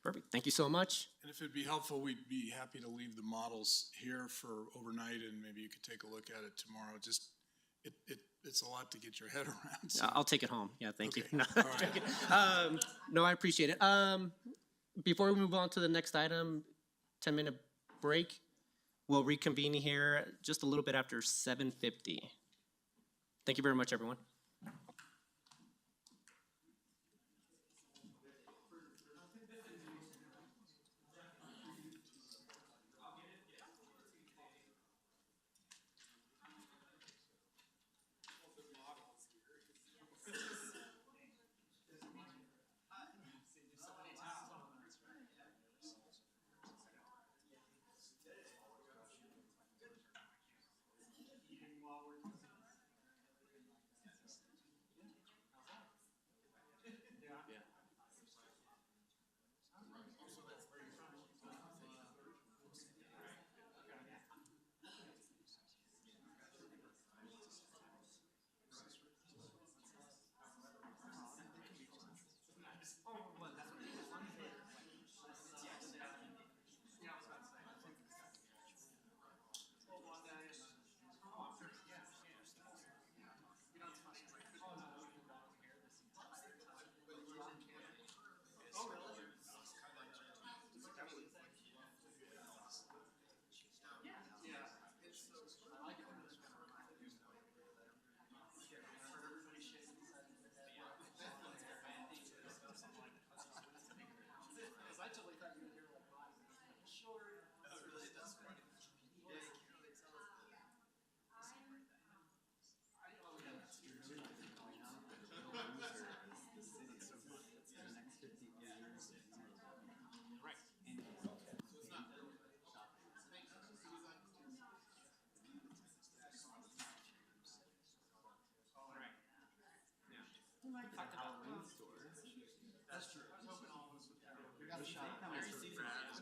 A: Perfect. Thank you so much.
C: And if it'd be helpful, we'd be happy to leave the models here for overnight, and maybe you could take a look at it tomorrow. Just, it's a lot to get your head around. So.
A: I'll take it home. Yeah, thank you. No,
C: All right.
A: no, I appreciate it. Before we move on to the next item, 10-minute break. We'll reconvene here just a little bit after 7:50. Thank you very much, everyone.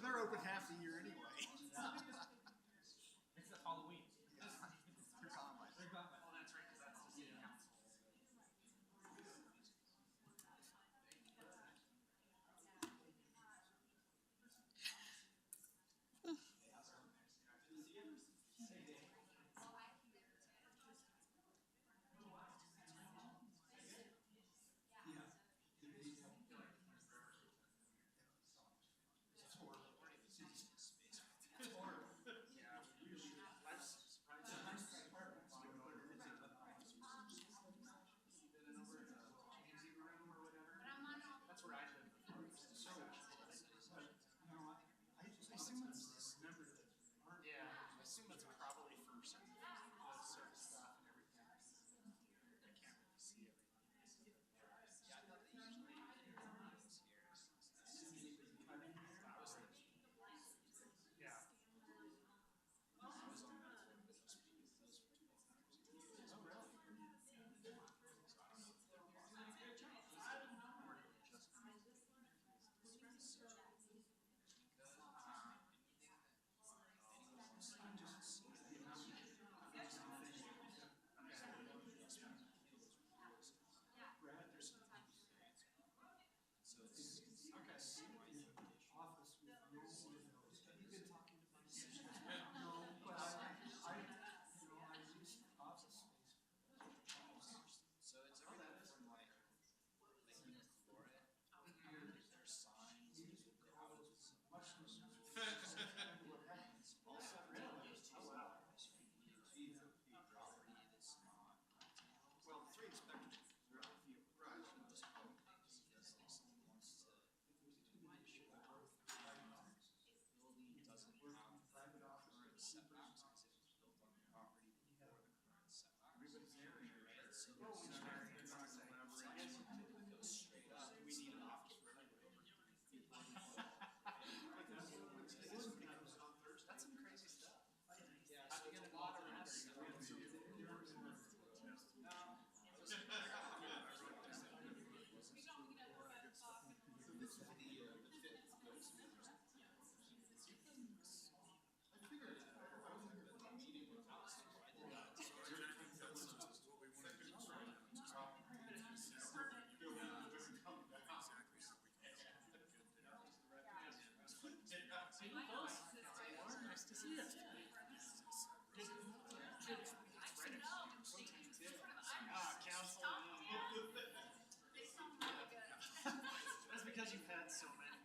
K: They're open half the year anyway.
A: Except Halloween.
K: Nice to see you. Council. That's because you've had so many.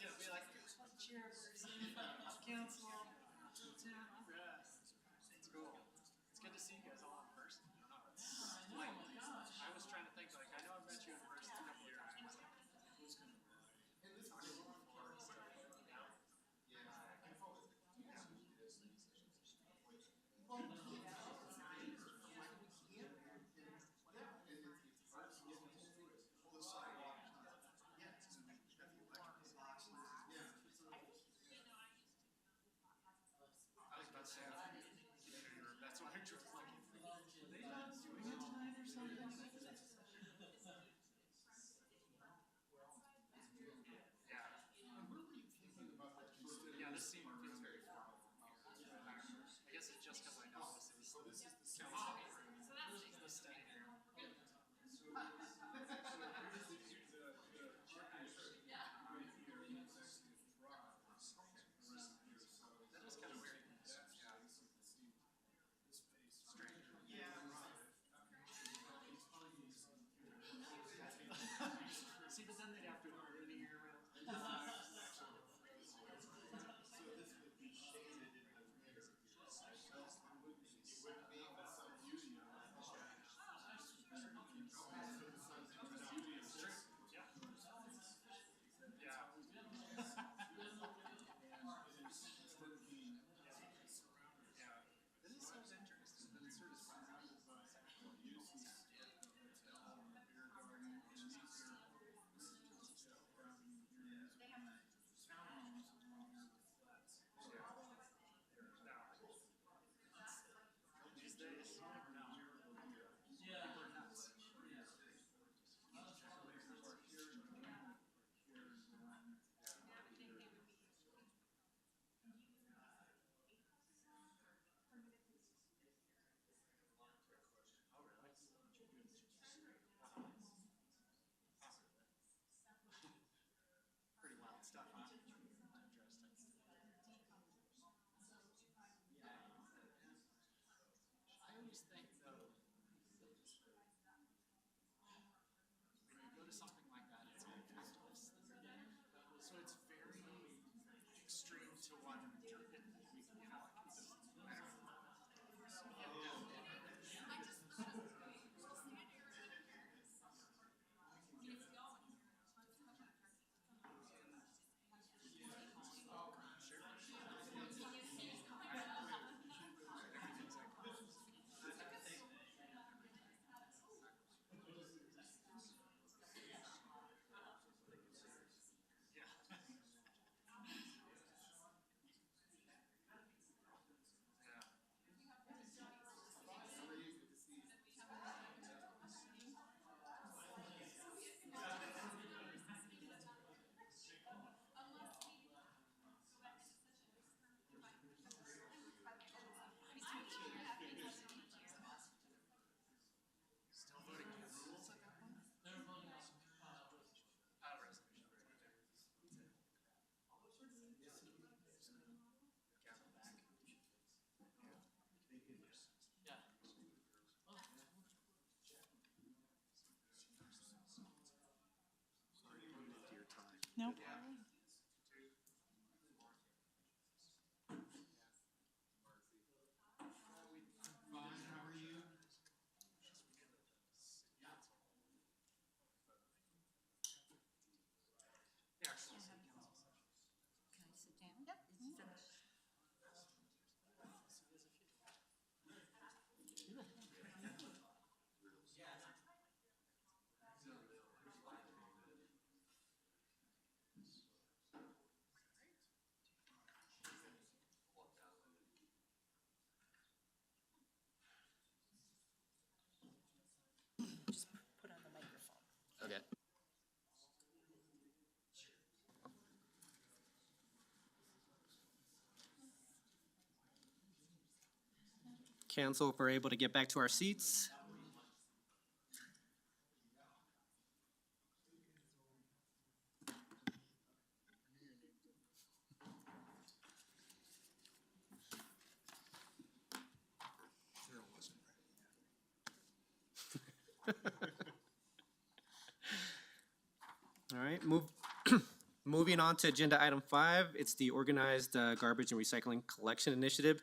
K: Yeah, be like, chairperson, council. Yeah. It's cool. It's good to see you guys all in person. I was trying to think, like, I know I've met you in person a couple of times. I was about to say, that's why I was like, are they not doing it tonight or something? Yeah. Yeah, this scene feels very formal. I guess it's just because I know this is the council room. This is the study room. That is kind of weird. Strange. Yeah. See, but then they'd have to order the year round.
A: council if we're able to get back to our seats. All right, moving on to agenda item 5, it's the Organized Garbage and Recycling Collection Initiative.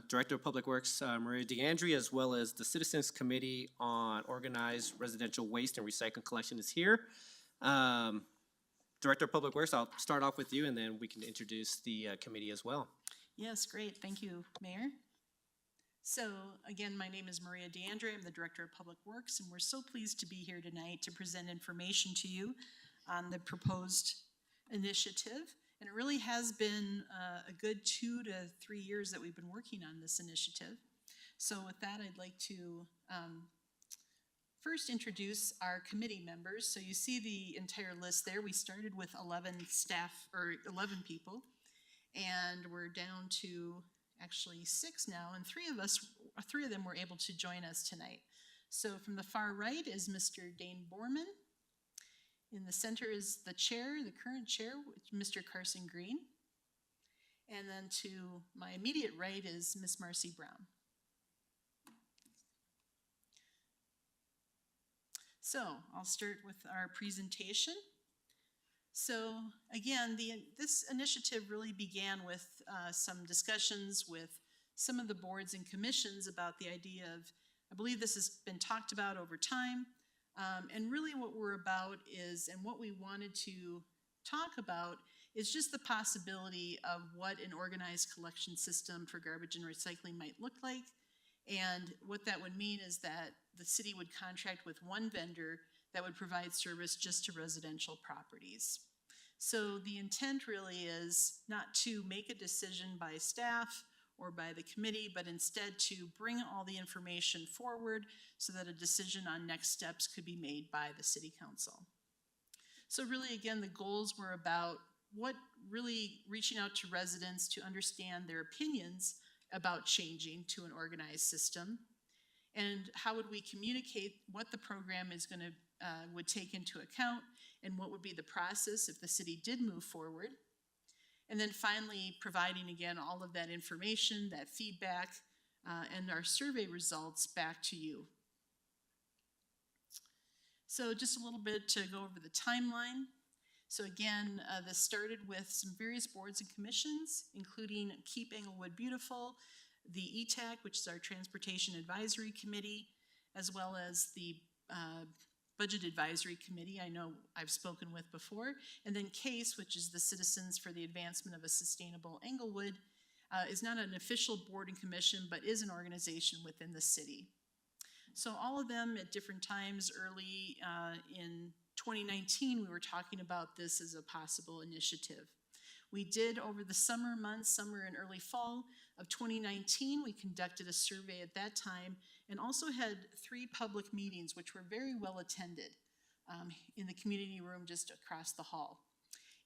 A: Director of Public Works, Maria DeAndre, as well as the Citizens Committee on Organized Residential Waste and Recycling Collection is here. Director of Public Works, I'll start off with you and then we can introduce the committee as well.
L: Yes, great. Thank you, Mayor. So again, my name is Maria DeAndre. I'm the Director of Public Works, and we're so pleased to be here tonight to present information to you on the proposed initiative. And it really has been a good 2 to 3 years that we've been working on this initiative. So with that, I'd like to first introduce our committee members. So you see the entire list there. We started with 11 staff, or 11 people, and we're down to actually 6 now, and 3 of them were able to join us tonight. So from the far right is Mr. Dane Borman. In the center is the chair, the current chair, Mr. Carson Green. And then to my immediate right is Miss Marcy Brown. So I'll start with our presentation. So again, this initiative really began with some discussions with some of the boards and commissions about the idea of, I believe this has been talked about over time, and really what we're about is, and what we wanted to talk about is just the possibility of what an organized collection system for garbage and recycling might look like. And what that would mean is that the city would contract with one vendor that would provide service just to residential properties. So the intent really is not to make a decision by staff or by the committee, but instead to bring all the information forward so that a decision on next steps could be made by the city council. So really, again, the goals were about what really reaching out to residents to understand their opinions about changing to an organized system, and how would we communicate what the program is going to would take into account, and what would be the process if the city did move forward. And then finally, providing again all of that information, that feedback, and our survey results back to you. So just a little bit to go over the timeline. So again, this started with some various boards and commissions, including Keep Englewood Beautiful, the ETAC, which is our Transportation Advisory Committee, as well as the Budget Advisory Committee I know I've spoken with before, and then CASE, which is the Citizens for the Advancement of a Sustainable Englewood, is not an official board and commission, but is an organization within the city. So all of them at different times early in 2019, we were talking about this as a possible initiative. We did over the summer months, summer and early fall of 2019, we conducted a survey at that time and also had 3 public meetings, which were very well attended in the community room just across the hall.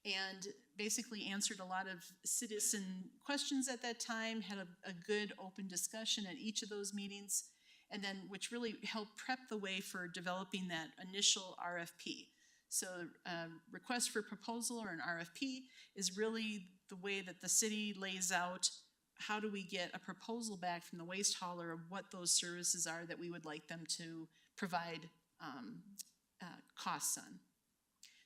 L: And basically answered a lot of citizen questions at that time, had a good open discussion at each of those meetings, and then which really helped prep the way for developing that initial RFP. So request for proposal, or an RFP, is really the way that the city lays out how do we get a proposal back from the waste hauler of what those services are that we would like them to provide costs on.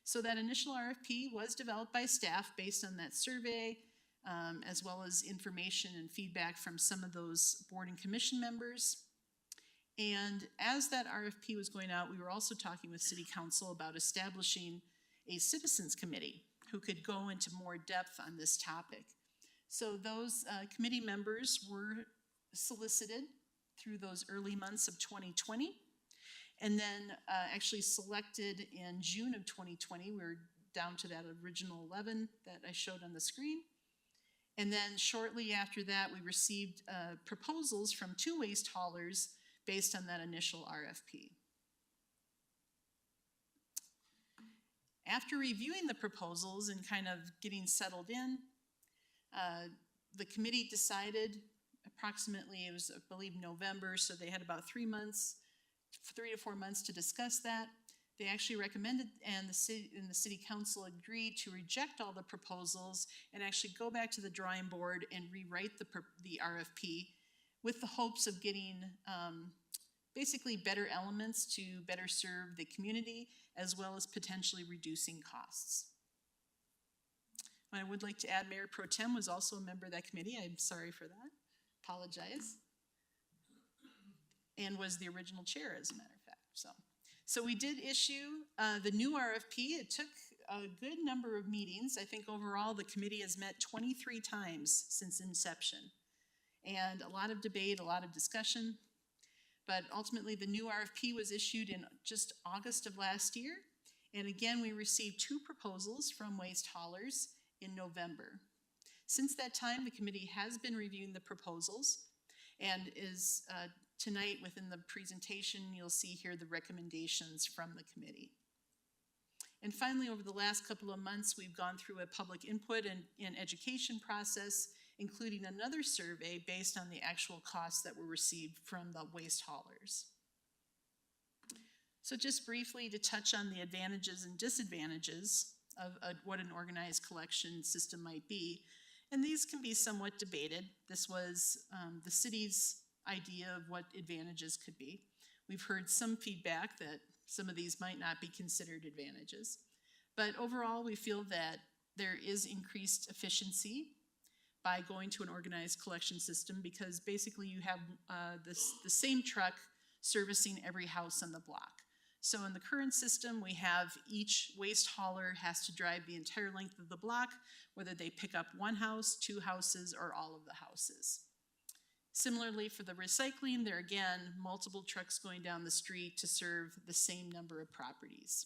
L: So that initial RFP was developed by staff based on that survey, as well as information and feedback from some of those board and commission members. And as that RFP was going out, we were also talking with City Council about establishing a citizens committee who could go into more depth on this topic. So those committee members were solicited through those early months of 2020, and then actually selected in June of 2020. We were down to that original 11 that I showed on the screen. And then shortly after that, we received proposals from 2 waste haulers based on that initial RFP. After reviewing the proposals and kind of getting settled in, the committee decided approximately, it was, I believe, November, so they had about 3 months, 3 to 4 months to discuss that. They actually recommended, and the city council agreed to reject all the proposals and actually go back to the drawing board and rewrite the RFP with the hopes of getting basically better elements to better serve the community, as well as potentially reducing costs. I would like to add Mayor Pro Tem was also a member of that committee. I'm sorry for that. Apologize. And was the original chair, as a matter of fact. So we did issue the new RFP. It took a good number of meetings. I think overall the committee has met 23 times since inception. And a lot of debate, a lot of discussion. But ultimately the new RFP was issued in just August of last year. And again, we received 2 proposals from waste haulers in November. Since that time, the committee has been reviewing the proposals and is tonight within the presentation, you'll see here the recommendations from the committee. And finally, over the last couple of months, we've gone through a public input and education process, including another survey based on the actual costs that were received from the waste haulers. So just briefly to touch on the advantages and disadvantages of what an organized collection system might be, and these can be somewhat debated. This was the city's idea of what advantages could be. We've heard some feedback that some of these might not be considered advantages, but overall we feel that there is increased efficiency by going to an organized collection system, because basically you have the same truck servicing every house on the block. So in the current system, we have each waste hauler has to drive the entire length of the block, whether they pick up 1 house, 2 houses, or all of the houses. Similarly, for the recycling, there again, multiple trucks going down the street to serve the same number of properties.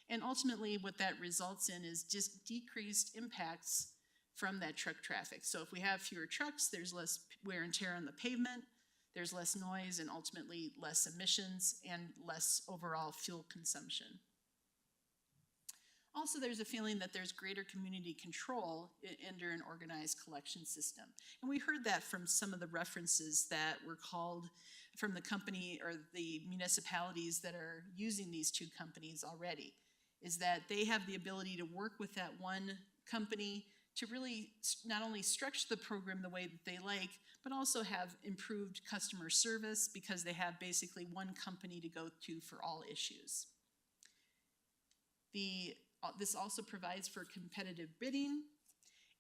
L: And ultimately, what that results in is just decreased impacts from that truck traffic. So if we have fewer trucks, there's less wear and tear on the pavement, there's less noise, and ultimately less emissions and less overall fuel consumption. Also, there's a feeling that there's greater community control under an organized collection system. And we heard that from some of the references that were called from the company or the municipalities that are using these 2 companies already, is that they have the ability to work with that one company to really not only structure the program the way that they like, but also have improved customer service because they have basically one company to go to for all issues. This also provides for competitive bidding,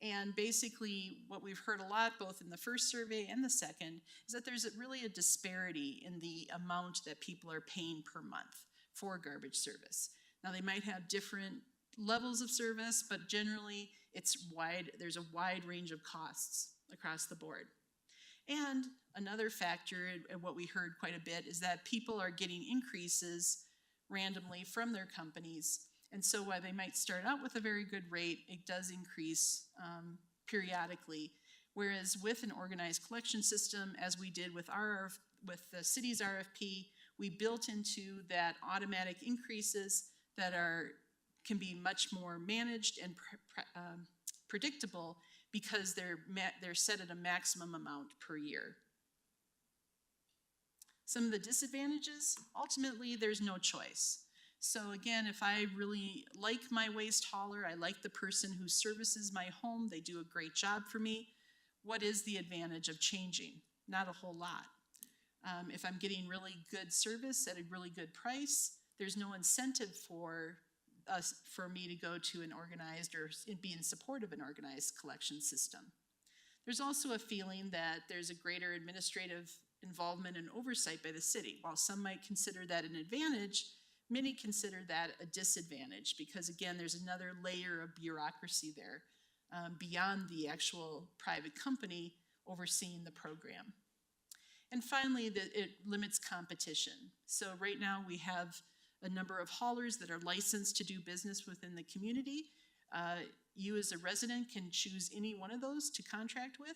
L: and basically what we've heard a lot, both in the first survey and the second, is that there's really a disparity in the amount that people are paying per month for garbage service. Now they might have different levels of service, but generally there's a wide range of costs across the board. And another factor, and what we heard quite a bit, is that people are getting increases randomly from their companies. And so while they might start out with a very good rate, it does increase periodically. Whereas with an organized collection system, as we did with the city's RFP, we built into that automatic increases that can be much more managed and predictable, because they're set at a maximum amount per year. Some of the disadvantages, ultimately there's no choice. So again, if I really like my waste hauler, I like the person who services my home, they do a great job for me, what is the advantage of changing? Not a whole lot. If I'm getting really good service at a really good price, there's no incentive for me to go to an organized or be in support of an organized collection system. There's also a feeling that there's a greater administrative involvement and oversight by the city. While some might consider that an advantage, many consider that a disadvantage, because again, there's another layer of bureaucracy there beyond the actual private company overseeing the program. And finally, it limits competition. So right now we have a number of haulers that are licensed to do business within the community. You as a resident can choose any one of those to contract with.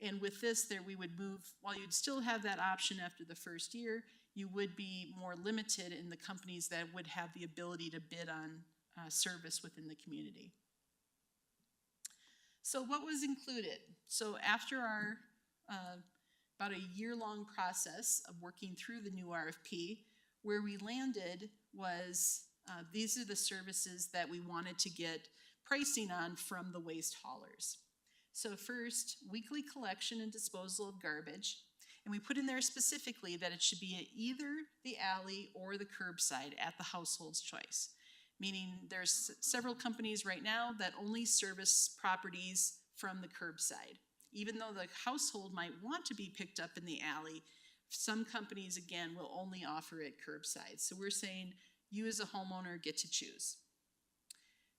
L: And with this, we would move, while you'd still have that option after the first year, you would be more limited in the companies that would have the ability to bid on service within the community. So what was included? So after our about a year-long process of working through the new RFP. Where we landed was these are the services that we wanted to get pricing on from the waste haulers. So first, weekly collection and disposal of garbage. And we put in there specifically that it should be at either the alley or the curbside at the household's choice. Meaning there's several companies right now that only service properties from the curbside. Even though the household might want to be picked up in the alley, some companies, again, will only offer it curbside. So we're saying you as a homeowner get to choose.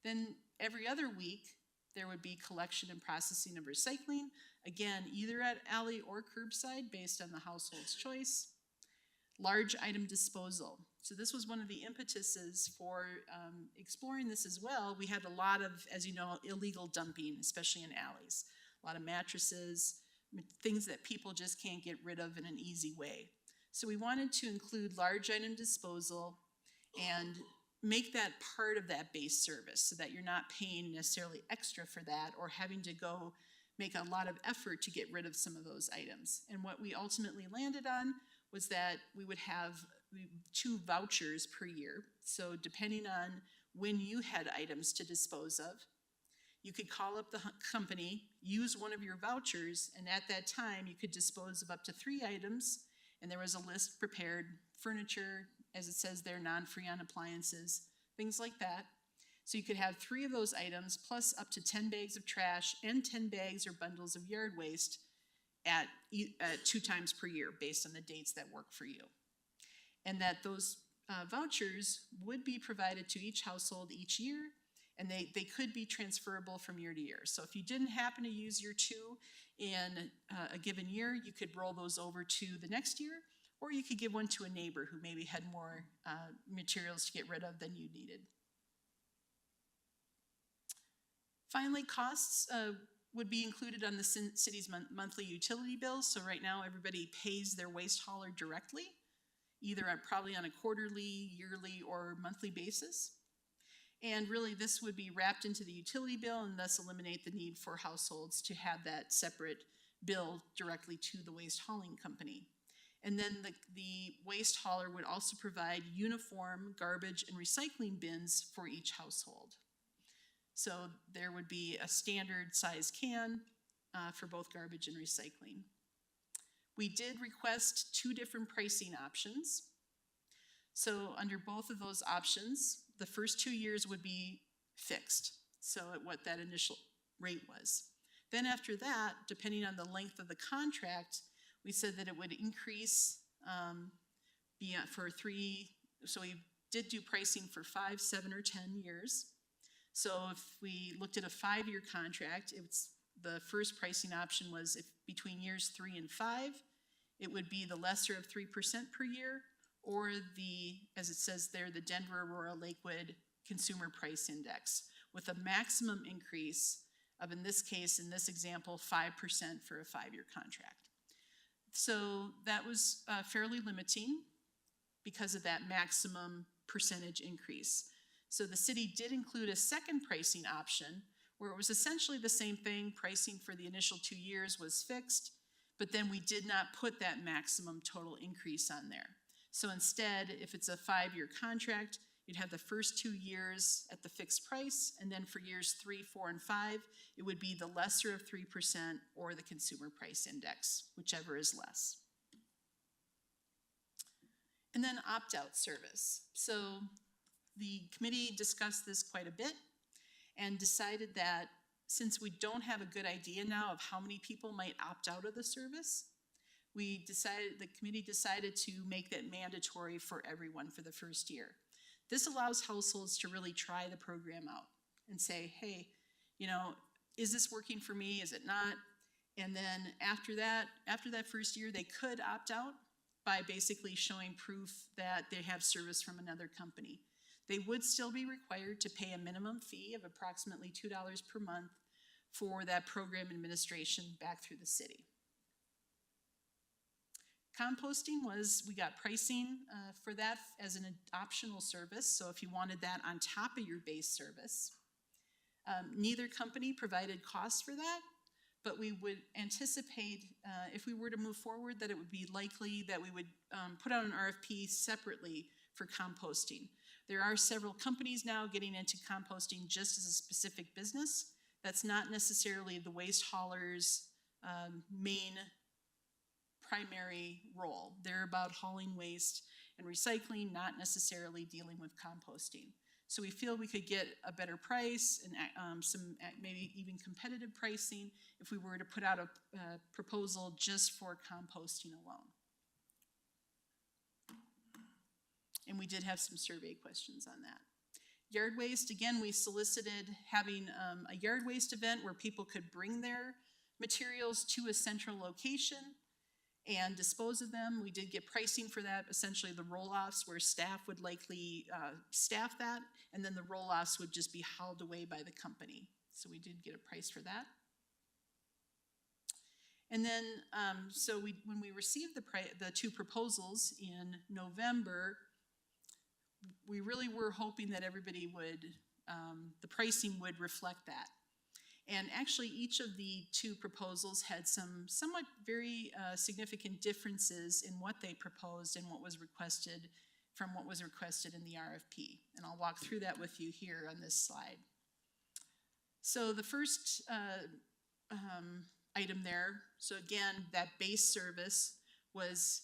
L: Then every other week, there would be collection and processing of recycling, again, either at alley or curbside based on the household's choice. Large item disposal. So this was one of the impetuses for exploring this as well. We had a lot of, as you know, illegal dumping, especially in alleys. A lot of mattresses, things that people just can't get rid of in an easy way. So we wanted to include large item disposal and make that part of that base service so that you're not paying necessarily extra for that or having to go make a lot of effort to get rid of some of those items. And what we ultimately landed on was that we would have 2 vouchers per year. So depending on when you had items to dispose of, you could call up the company, use one of your vouchers, and at that time you could dispose of up to 3 items, and there was a list prepared, furniture, as it says there, non-freon appliances, things like that. So you could have 3 of those items plus up to 10 bags of trash and 10 bags or bundles of yard waste at 2 times per year based on the dates that work for you. And that those vouchers would be provided to each household each year, and they could be transferable from year to year. So if you didn't happen to use your 2 in a given year, you could roll those over to the next year, or you could give one to a neighbor who maybe had more materials to get rid of than you needed. Finally, costs would be included on the city's monthly utility bills. So right now, everybody pays their waste hauler directly, either probably on a quarterly, yearly, or monthly basis. And really, this would be wrapped into the utility bill and thus eliminate the need for households to have that separate bill directly to the waste hauling company. And then the waste hauler would also provide uniform garbage and recycling bins for each household. So there would be a standard size can for both garbage and recycling. We did request 2 different pricing options. So under both of those options, the first 2 years would be fixed, so at what that initial rate was. Then after that, depending on the length of the contract, we said that it would increase beyond for 3, so we did do pricing for 5, 7, or 10 years. So if we looked at a 5-year contract, the first pricing option was if between years 3 and 5, it would be the lesser of 3% per year, or the, as it says there, the Denver Aurora Lakewood Consumer Price Index, with a maximum increase of, in this case, in this example, 5% for a 5-year contract. So that was fairly limiting because of that maximum percentage increase. So the city did include a second pricing option where it was essentially the same thing. Pricing for the initial 2 years was fixed, but then we did not put that maximum total increase on there. So instead, if it's a 5-year contract, you'd have the first 2 years at the fixed price, and then for years 3, 4, and 5, it would be the lesser of 3% or the consumer price index, whichever is less. And then opt-out service. So the committee discussed this quite a bit and decided that since we don't have a good idea now of how many people might opt out of the service, the committee decided to make that mandatory for everyone for the first year. This allows households to really try the program out and say, hey, you know, is this working for me? Is it not? And then after that first year, they could opt out by basically showing proof that they have service from another company. They would still be required to pay a minimum fee of approximately $2 per month for that program administration back through the city. Composting we got pricing for that as an optional service, so if you wanted that on top of your base service. Neither company provided costs for that, but we would anticipate, if we were to move forward, that it would be likely that we would put out an RFP separately for composting. There are several companies now getting into composting just as a specific business. That's not necessarily the waste hauler's main primary role. They're about hauling waste and recycling, not necessarily dealing with composting. So we feel we could get a better price and some maybe even competitive pricing if we were to put out a proposal just for composting alone. And we did have some survey questions on that. Yard waste, again, we solicited having a yard waste event where people could bring their materials to a central location and dispose of them. We did get pricing for that, essentially the roll-offs where staff would likely staff that, and then the roll-offs would just be hauled away by the company. So we did get a price for that. And then, when we received the two proposals in November, we really were hoping that everybody would, the pricing would reflect that. And actually, each of the two proposals had some somewhat very significant differences in what they proposed and what was requested from what was requested in the RFP. And I'll walk through that with you here on this slide. So the first item there, so again, that base service was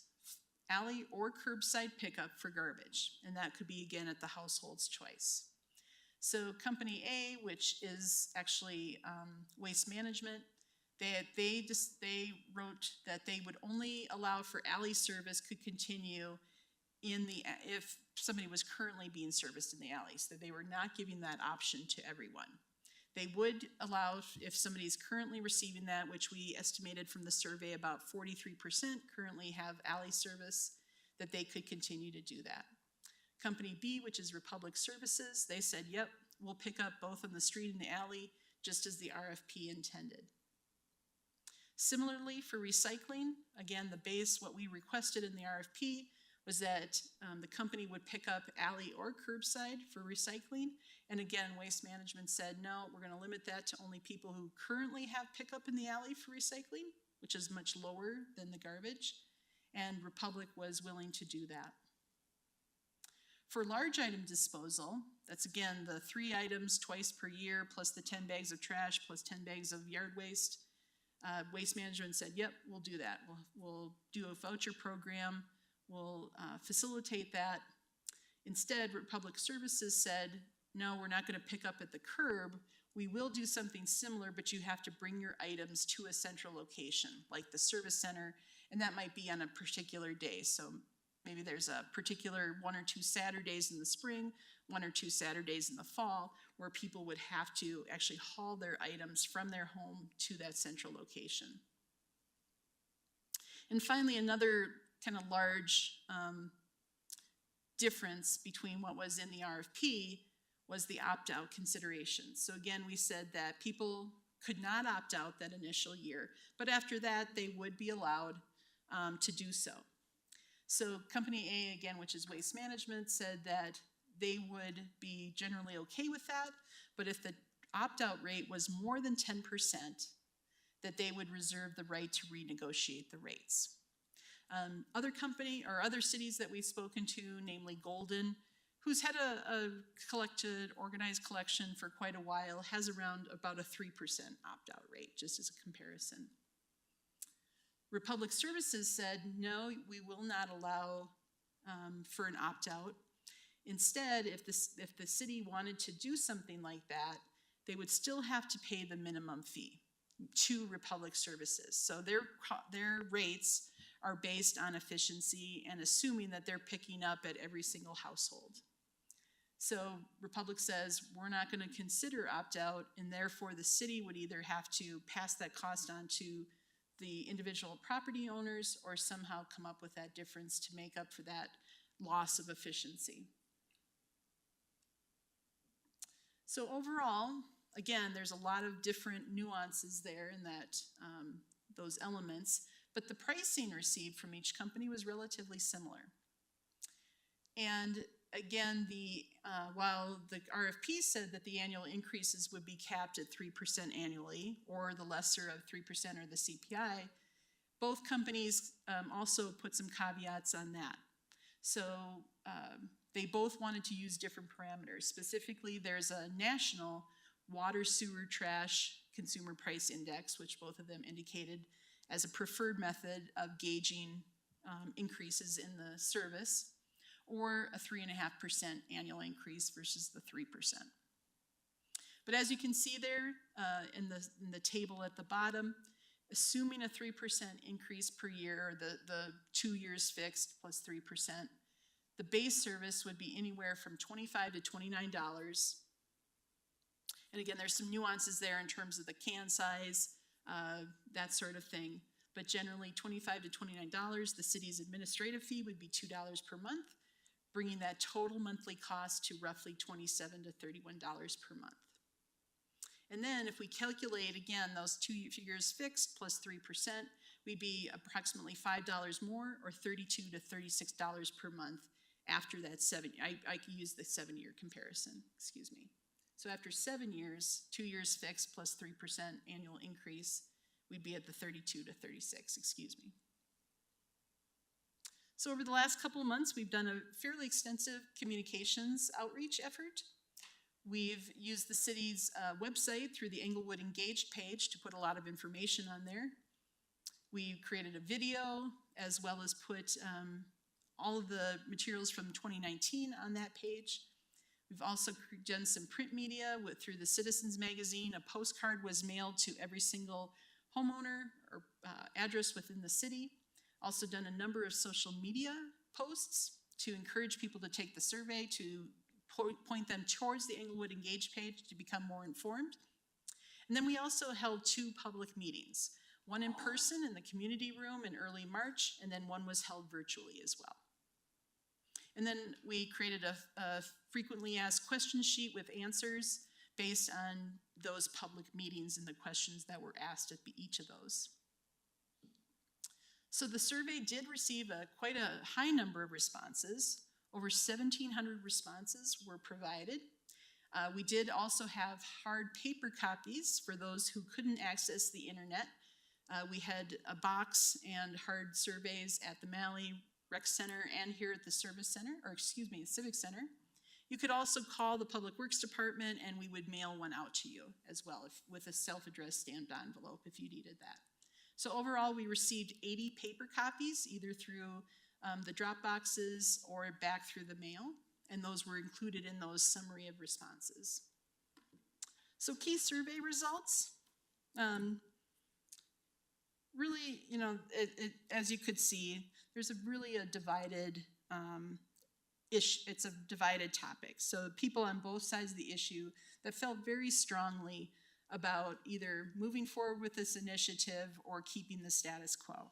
L: alley or curbside pickup for garbage. And that could be, again, at the household's choice. So Company A, which is actually Waste Management, they wrote that they would only allow for alley service could continue if somebody was currently being serviced in the alley. So they were not giving that option to everyone. They would allow, if somebody's currently receiving that, which we estimated from the survey about 43% currently have alley service, that they could continue to do that. Company B, which is Republic Services, they said, yep, we'll pick up both on the street and the alley, just as the RFP intended. Similarly, for recycling, again, the base, what we requested in the RFP was that the company would pick up alley or curbside for recycling. And again, Waste Management said, no, we're going to limit that to only people who currently have pickup in the alley for recycling, which is much lower than the garbage. And Republic was willing to do that. For large item disposal, that's again the 3 items twice per year, plus the 10 bags of trash, plus 10 bags of yard waste. Waste Management said, yep, we'll do that. We'll do a voucher program. We'll facilitate that. Instead, Republic Services said, no, we're not going to pick up at the curb. We will do something similar, but you have to bring your items to a central location, like the service center, and that might be on a particular day. So maybe there's a particular 1 or 2 Saturdays in the spring, 1 or 2 Saturdays in the fall, where people would have to actually haul their items from their home to that central location. And finally, another kind of large difference between what was in the RFP was the opt-out considerations. So again, we said that people could not opt out that initial year, but after that, they would be allowed to do so. So Company A, again, which is Waste Management, said that they would be generally okay with that, but if the opt-out rate was more than 10%, that they would reserve the right to renegotiate the rates. Other company or other cities that we've spoken to, namely Golden, who's had a organized collection for quite a while, has around about a 3% opt-out rate, just as a comparison. Republic Services said, no, we will not allow for an opt-out. Instead, if the city wanted to do something like that, they would still have to pay the minimum fee to Republic Services. So their rates are based on efficiency and assuming that they're picking up at every single household. So Republic says, we're not going to consider opt-out, and therefore the city would either have to pass that cost on to the individual property owners or somehow come up with that difference to make up for that loss of efficiency. So overall, again, there's a lot of different nuances there in that those elements, but the pricing received from each company was relatively similar. And again, while the RFP said that the annual increases would be capped at 3% annually, or the lesser of 3% or the CPI, both companies also put some caveats on that. So they both wanted to use different parameters. Specifically, there's a national water, sewer, trash, consumer price index, which both of them indicated as a preferred method of gauging increases in the service, or a 3.5% annual increase versus the 3%. But as you can see there in the table at the bottom, assuming a 3% increase per year, or the 2 years fixed plus 3%, the base service would be anywhere from $25 to $29. And again, there's some nuances there in terms of the can size, that sort of thing. But generally $25 to $29, the city's administrative fee would be $2 per month, bringing that total monthly cost to roughly $27 to $31 per month. And then if we calculate, again, those 2 years fixed plus 3%, we'd be approximately $5 more, or $32 to $36 per month after that I could use the 7-year comparison, excuse me. So after 7 years, 2 years fixed plus 3% annual increase, we'd be at the 32 to 36, excuse me. So over the last couple of months, we've done a fairly extensive communications outreach effort. We've used the city's website through the Englewood Engaged page to put a lot of information on there. We created a video, as well as put all of the materials from 2019 on that page. We've also done some print media through the Citizens magazine. A postcard was mailed to every single homeowner or address within the city. Also done a number of social media posts to encourage people to take the survey, to point them towards the Englewood Engage page to become more informed. And then we also held 2 public meetings, one in person in the community room in early March, and then one was held virtually as well. And then we created a frequently asked question sheet with answers based on those public meetings and the questions that were asked at each of those. So the survey did receive quite a high number of responses. Over 1,700 responses were provided. We did also have hard paper copies for those who couldn't access the internet. We had a box and hard surveys at the Malley Rec Center and here at the Civic Center. You could also call the Public Works Department and we would mail one out to you as well, with a self-addressed stamped envelope if you needed that. So overall, we received 80 paper copies, either through the drop boxes or back through the mail, and those were included in those summary of responses. So key survey results. Really, as you could see, there's really a divided it's a divided topic. So people on both sides of the issue that felt very strongly about either moving forward with this initiative or keeping the status quo.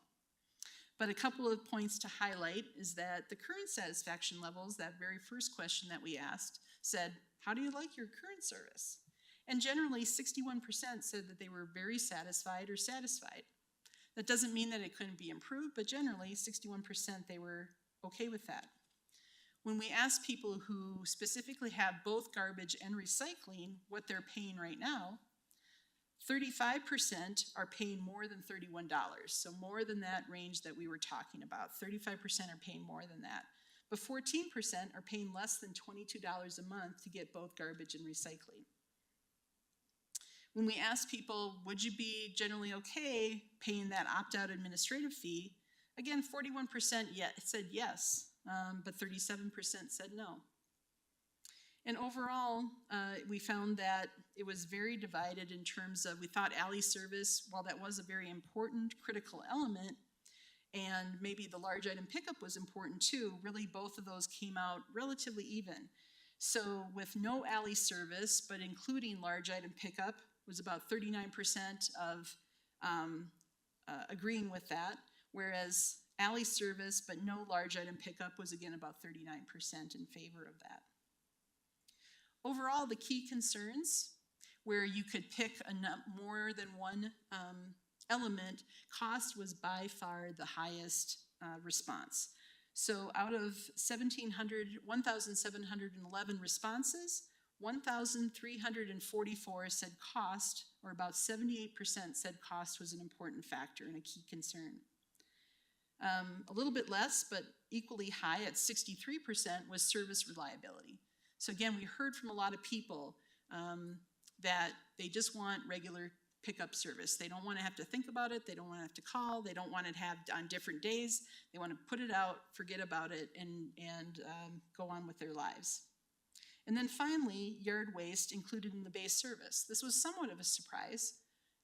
L: But a couple of points to highlight is that the current satisfaction levels, that very first question that we asked, said, how do you like your current service? And generally 61% said that they were very satisfied or satisfied. That doesn't mean that it couldn't be improved, but generally 61% they were okay with that. When we ask people who specifically have both garbage and recycling what they're paying right now, 35% are paying more than $31, so more than that range that we were talking about. 35% are paying more than that. But 14% are paying less than $22 a month to get both garbage and recycling. When we asked people, would you be generally okay paying that opt-out administrative fee? Again, 41% said yes, but 37% said no. And overall, we found that it was very divided in terms of, we thought alley service, while that was a very important, critical element, and maybe the large item pickup was important too, really both of those came out relatively even. So with no alley service, but including large item pickup, was about 39% of agreeing with that, whereas alley service but no large item pickup was again about 39% in favor of that. Overall, the key concerns where you could pick more than one element, cost was by far the highest response. So out of 1,711 responses, 1,344 said cost, or about 78% said cost was an important factor and a key concern. A little bit less, but equally high at 63% was service reliability. So again, we heard from a lot of people that they just want regular pickup service. They don't want to have to think about it. They don't want to have to call. They don't want to have on different days. They want to put it out, forget about it, and go on with their lives. And then finally, yard waste included in the base service. This was somewhat of a surprise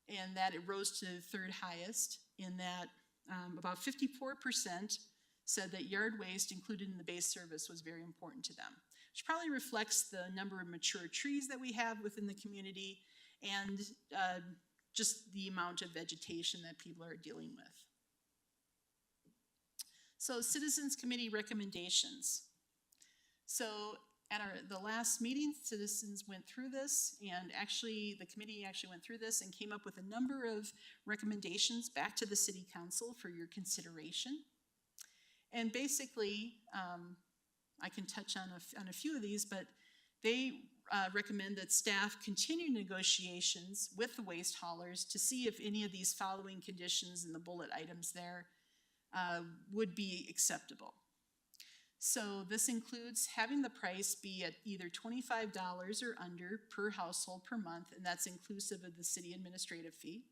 L: in that it rose to third highest, in that about 54% said that yard waste included in the base service was very important to them, which probably reflects the number of mature trees that we have within the community and just the amount of vegetation that people are dealing with. So Citizens Committee recommendations. So at the last meeting, citizens went through this, and actually the committee actually went through this and came up with a number of recommendations back to the City Council for your consideration. And basically, I can touch on a few of these, but they recommend that staff continue negotiations with the waste haulers to see if any of these following conditions in the bullet items there would be acceptable. So this includes having the price be at either $25 or under per household per month, and that's inclusive of the city administrative fee.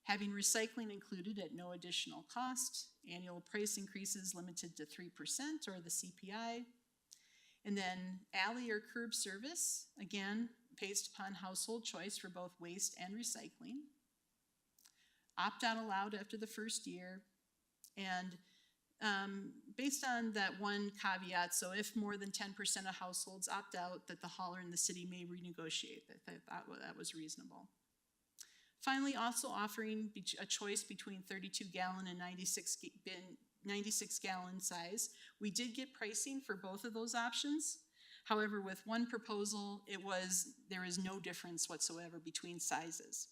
L: Having recycling included at no additional cost, annual price increases limited to 3% or the CPI. And then alley or curb service, again, based upon household choice for both waste and recycling. Opt-out allowed after the first year. And based on that one caveat, so if more than 10% of households opt out, that the hauler in the city may renegotiate. That was reasonable. Finally, also offering a choice between 32-gallon and 96-gallon size. We did get pricing for both of those options. However, with one proposal, there is no difference whatsoever between sizes.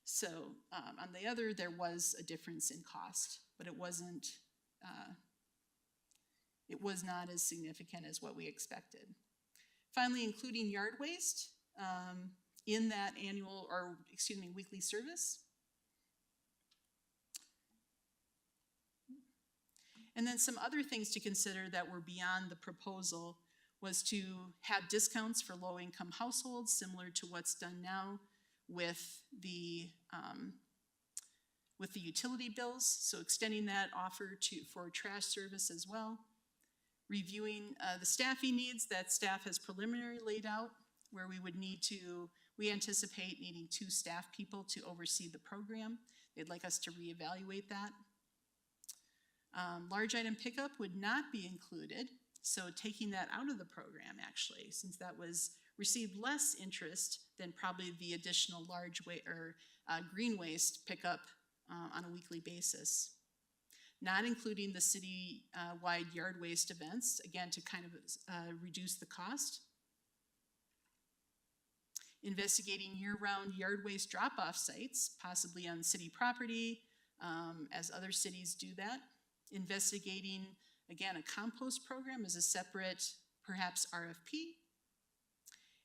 L: So on the other, there was a difference in cost, but it was not as significant as what we expected. Finally, including yard waste in that weekly service. And then some other things to consider that were beyond the proposal was to have discounts for low-income households, similar to what's done now with the utility bills. So extending that offer for trash service as well. Reviewing the staffing needs that staff has preliminarily laid out, where we anticipate needing 2 staff people to oversee the program. They'd like us to reevaluate that. Large item pickup would not be included, so taking that out of the program actually, since that received less interest than probably the additional green waste pickup on a weekly basis. Not including the city-wide yard waste events, again, to kind of reduce the cost. Investigating year-round yard waste drop-off sites, possibly on city property, as other cities do that. Investigating, again, a compost program as a separate, perhaps RFP.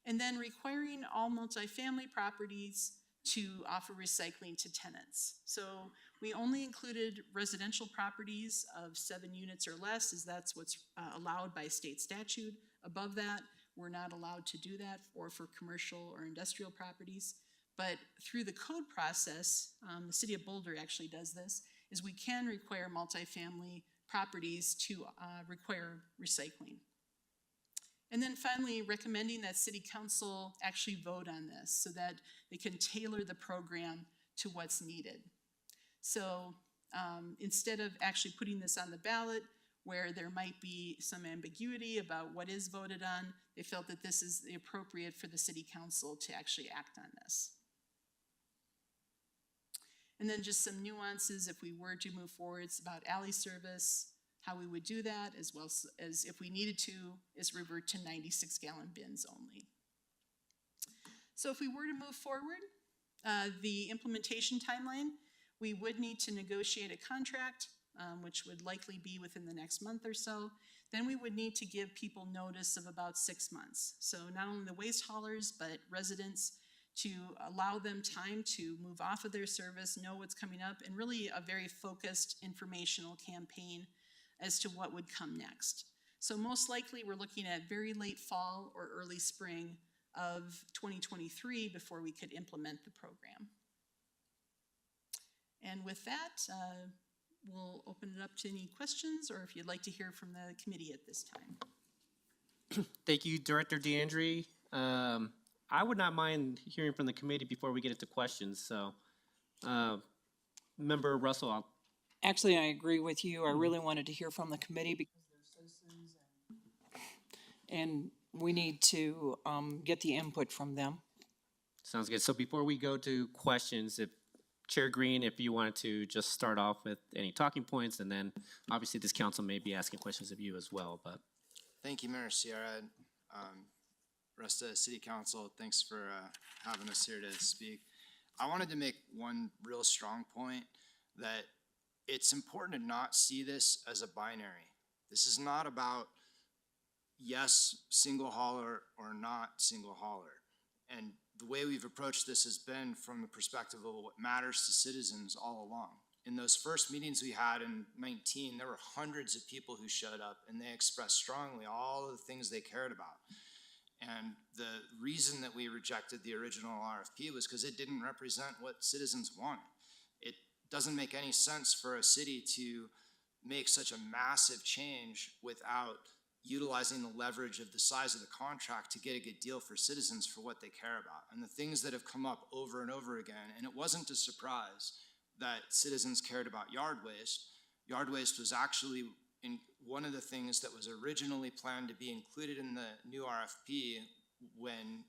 L: And then requiring all multifamily properties to offer recycling to tenants. So we only included residential properties of 7 units or less, as that's what's allowed by state statute. Above that, we're not allowed to do that, or for commercial or industrial properties. But through the code process, the city of Boulder actually does this, is we can require multifamily properties to require recycling. And then finally, recommending that City Council actually vote on this so that they can tailor the program to what's needed. So instead of actually putting this on the ballot, where there might be some ambiguity about what is voted on, they felt that this is appropriate for the City Council to actually act on this. And then just some nuances if we were to move forward. It's about alley service, how we would do that, as well as if we needed to, is revert to 96-gallon bins only. So if we were to move forward, the implementation timeline, we would need to negotiate a contract which would likely be within the next month or so, then we would need to give people notice of about 6 months. So not only the waste haulers, but residents, to allow them time to move off of their service, know what's coming up, and really a very focused informational campaign as to what would come next. So most likely we're looking at very late fall or early spring of 2023 before we could implement the program. And with that, we'll open it up to any questions, or if you'd like to hear from the committee at this time.
A: Thank you, Director DeAndre. I would not mind hearing from the committee before we get into questions, so. Member Russell,
J: Actually, I agree with you. I really wanted to hear from the committee because they're citizens and we need to get the input from them.
A: sounds good. So before we go to questions, if Chair Green, if you wanted to just start off with any talking points, and then obviously this council may be asking questions of you as well, but.
M: Thank you, Mayor C.R.S. Rest of the City Council, thanks for having us here to speak. I wanted to make one real strong point that it's important to not see this as a binary. This is not about yes, single hauler or not single hauler. And the way we've approached this has been from the perspective of what matters to citizens all along. In those first meetings we had in 19, there were hundreds of people who showed up and they expressed strongly all of the things they cared about. And the reason that we rejected the original RFP was because it didn't represent what citizens wanted. It doesn't make any sense for a city to make such a massive change without utilizing the leverage of the size of the contract to get a good deal for citizens for what they care about. And the things that have come up over and over again, and it wasn't a surprise that citizens cared about yard waste. Yard waste was actually in one of the things that was originally planned to be included in the new RFP when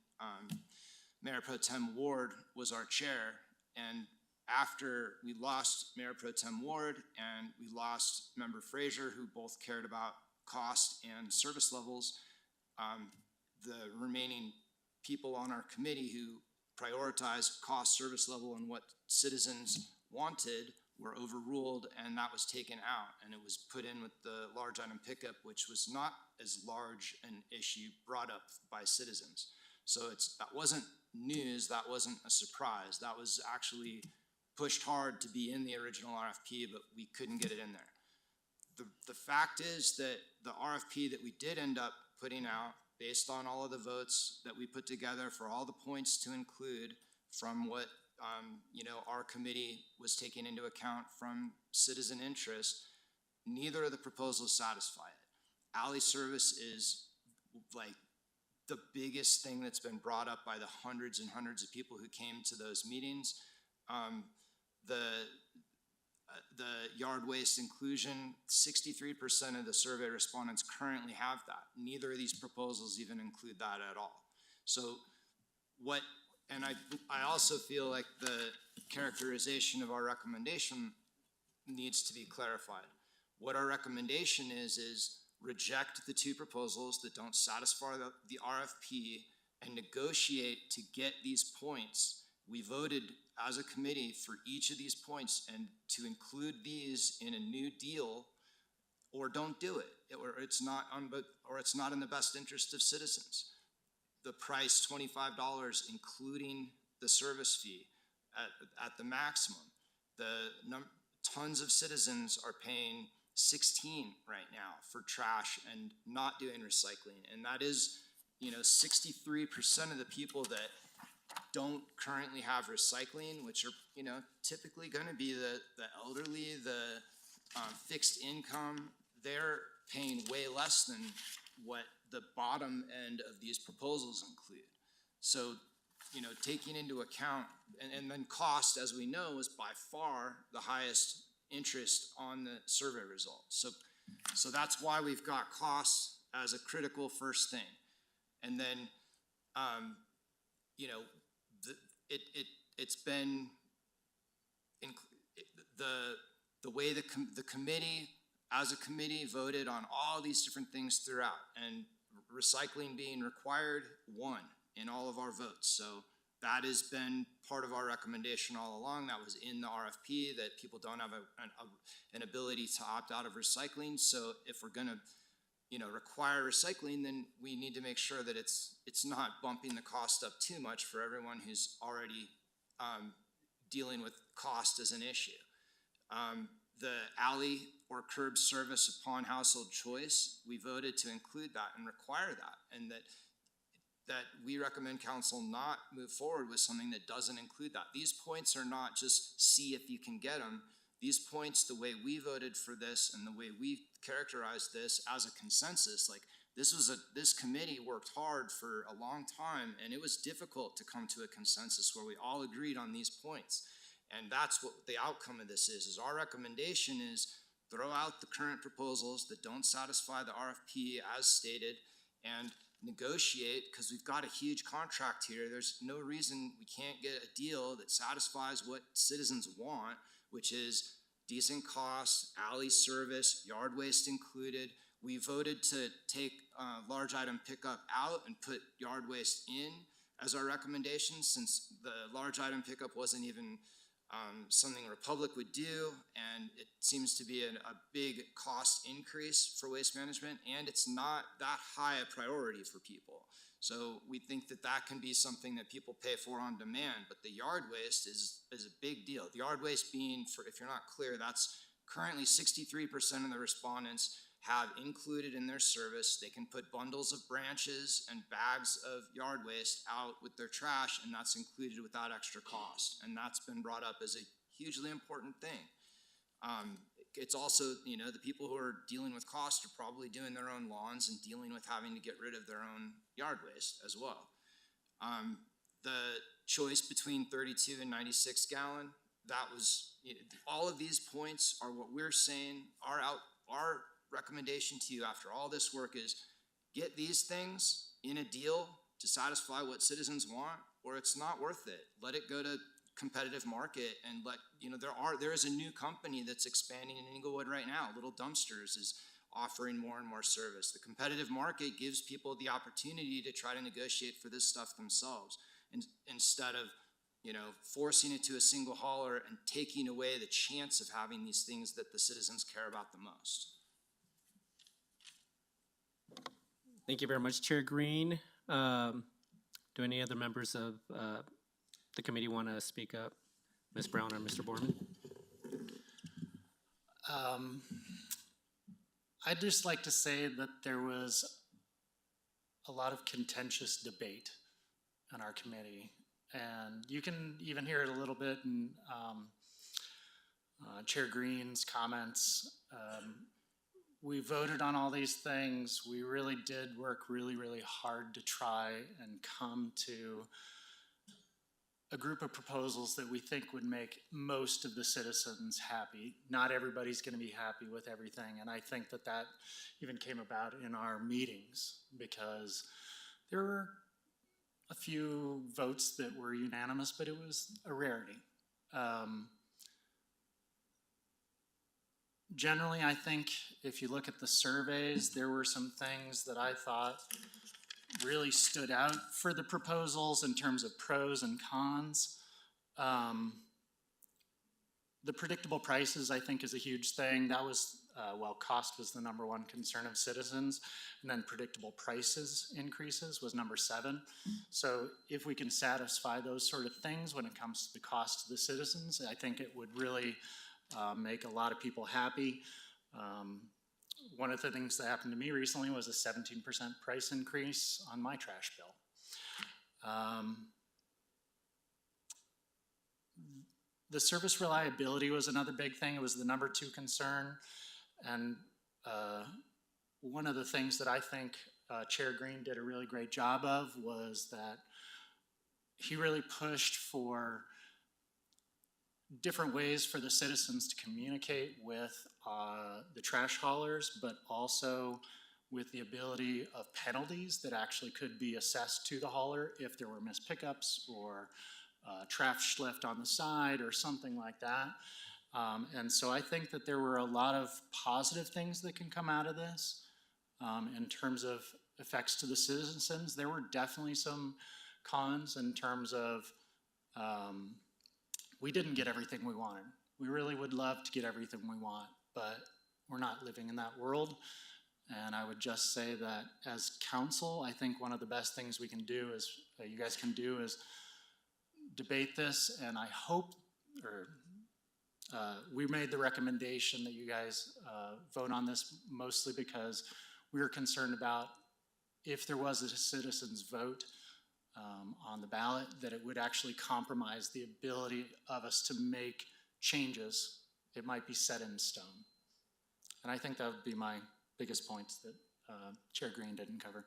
M: Mayor Pro Tem Ward was our chair. And after we lost Mayor Pro Tem Ward and we lost Member Frazier, who both cared about cost and service levels, the remaining people on our committee who prioritized cost, service level, and what citizens wanted were overruled, and that was taken out, and it was put in with the large item pickup, which was not as large an issue brought up by citizens. So that wasn't news, that wasn't a surprise. That was actually pushed hard to be in the original RFP, but we couldn't get it in there. The fact is that the RFP that we did end up putting out, based on all of the votes that we put together for all the points to include from what our committee was taking into account from citizen interest, neither of the proposals satisfy it. Alley service is like the biggest thing that's been brought up by the hundreds and hundreds of people who came to those meetings. The yard waste inclusion, 63% of the survey respondents currently have that. Neither of these proposals even include that at all. So and I also feel like the characterization of our recommendation needs to be clarified. What our recommendation is reject the two proposals that don't satisfy the RFP and negotiate to get these points. We voted as a committee for each of these points and to include these in a new deal, or don't do it, or it's not in the best interest of citizens. The price, $25, including the service fee at the maximum. Tons of citizens are paying $16 right now for trash and not doing recycling. And that is, 63% of the people that don't currently have recycling, which are, typically going to be the elderly, the fixed income, they're paying way less than what the bottom end of these proposals include. So, taking into account, and then cost, as we know, is by far the highest interest on the survey results. So that's why we've got costs as a critical first thing. And then, it's been the way the committee, as a committee, voted on all these different things throughout, and recycling being required won in all of our votes. So That has been part of our recommendation all along. That was in the RFP, that people don't have an ability to opt out of recycling. So if we're gonna, require recycling, then we need to make sure that it's not bumping the cost up too much for everyone who's already dealing with cost as an issue. The alley or curb service upon household choice, we voted to include that and require that, and that we recommend council not move forward with something that doesn't include that. These points are not just see if you can get them. These points, the way we voted for this and the way we characterized this as a consensus, like this committee worked hard for a long time, and it was difficult to come to a consensus where we all agreed on these points. And that's what the outcome of this is our recommendation is throw out the current proposals that don't satisfy the RFP as stated and negotiate, because we've got a huge contract here. There's no reason we can't get a deal that satisfies what citizens want, which is decent costs, alley service, yard waste included. We voted to take large item pickup out and put yard waste in as our recommendation, since the large item pickup wasn't even something Republic would do, and it seems to be a big cost increase for waste management, and it's not that high a priority for people. So we think that that can be something that people pay for on demand, but the yard waste is a big deal. The yard waste being, if you're not clear, that's currently 63% of the respondents have included in their service. They can put bundles of branches and bags of yard waste out with their trash, and that's included without extra cost. And that's been brought up as a hugely important thing. It's also, the people who are dealing with cost are probably doing their own lawns and dealing with having to get rid of their own yard waste as well. The choice between 32 and 96 gallon, that was, all of these points are what we're saying, our recommendation to you after all this work is get these things in a deal to satisfy what citizens want, or it's not worth it. Let it go to competitive market and there is a new company that's expanding in Inglewood right now. Little Dumpsters is offering more and more service. The competitive market gives people the opportunity to try to negotiate for this stuff themselves, and instead of forcing it to a single hauler and taking away the chance of having these things that the citizens care about the most.
A: Thank you very much, Chair Green. Do any other members of the committee want to speak up? Ms. Brown or Mr. Borman?
K: I'd just like to say that there was a lot of contentious debate on our committee, and you can even hear it a little bit in Chair Green's comments. We voted on all these things. We really did work really, really hard to try and come to a group of proposals that we think would make most of the citizens happy. Not everybody's going to be happy with everything, and I think that that even came about in our meetings, because there were a few votes that were unanimous, but it was a rarity. Generally, I think if you look at the surveys, there were some things that I thought really stood out for the proposals in terms of pros and cons. The predictable prices, I think, is a huge thing. That was, cost was the number one concern of citizens, and then predictable prices increases was number 7. So if we can satisfy those sort of things when it comes to the cost to the citizens, I think it would really make a lot of people happy. One of the things that happened to me recently was a 17% price increase on my trash bill. The service reliability was another big thing. It was the number 2 concern. And one of the things that I think Chair Green did a really great job of was that he really pushed for different ways for the citizens to communicate with the trash haulers, but also with the ability of penalties that actually could be assessed to the hauler if there were missed pickups or trash left on the side or something like that. And so I think that there were a lot of positive things that can come out of this in terms of effects to the citizens. There were definitely some
N: cons in terms of we didn't get everything we wanted. We really would love to get everything we want, but we're not living in that world. And I would just say that as council, I think one of the best things we can do is, you guys can do, is debate this. And I hope, we made the recommendation that you guys vote on this mostly because we were concerned about if there was a citizen's vote on the ballot, that it would actually compromise the ability of us to make changes. It might be set in stone. And I think that would be my biggest points that Chair Green didn't cover.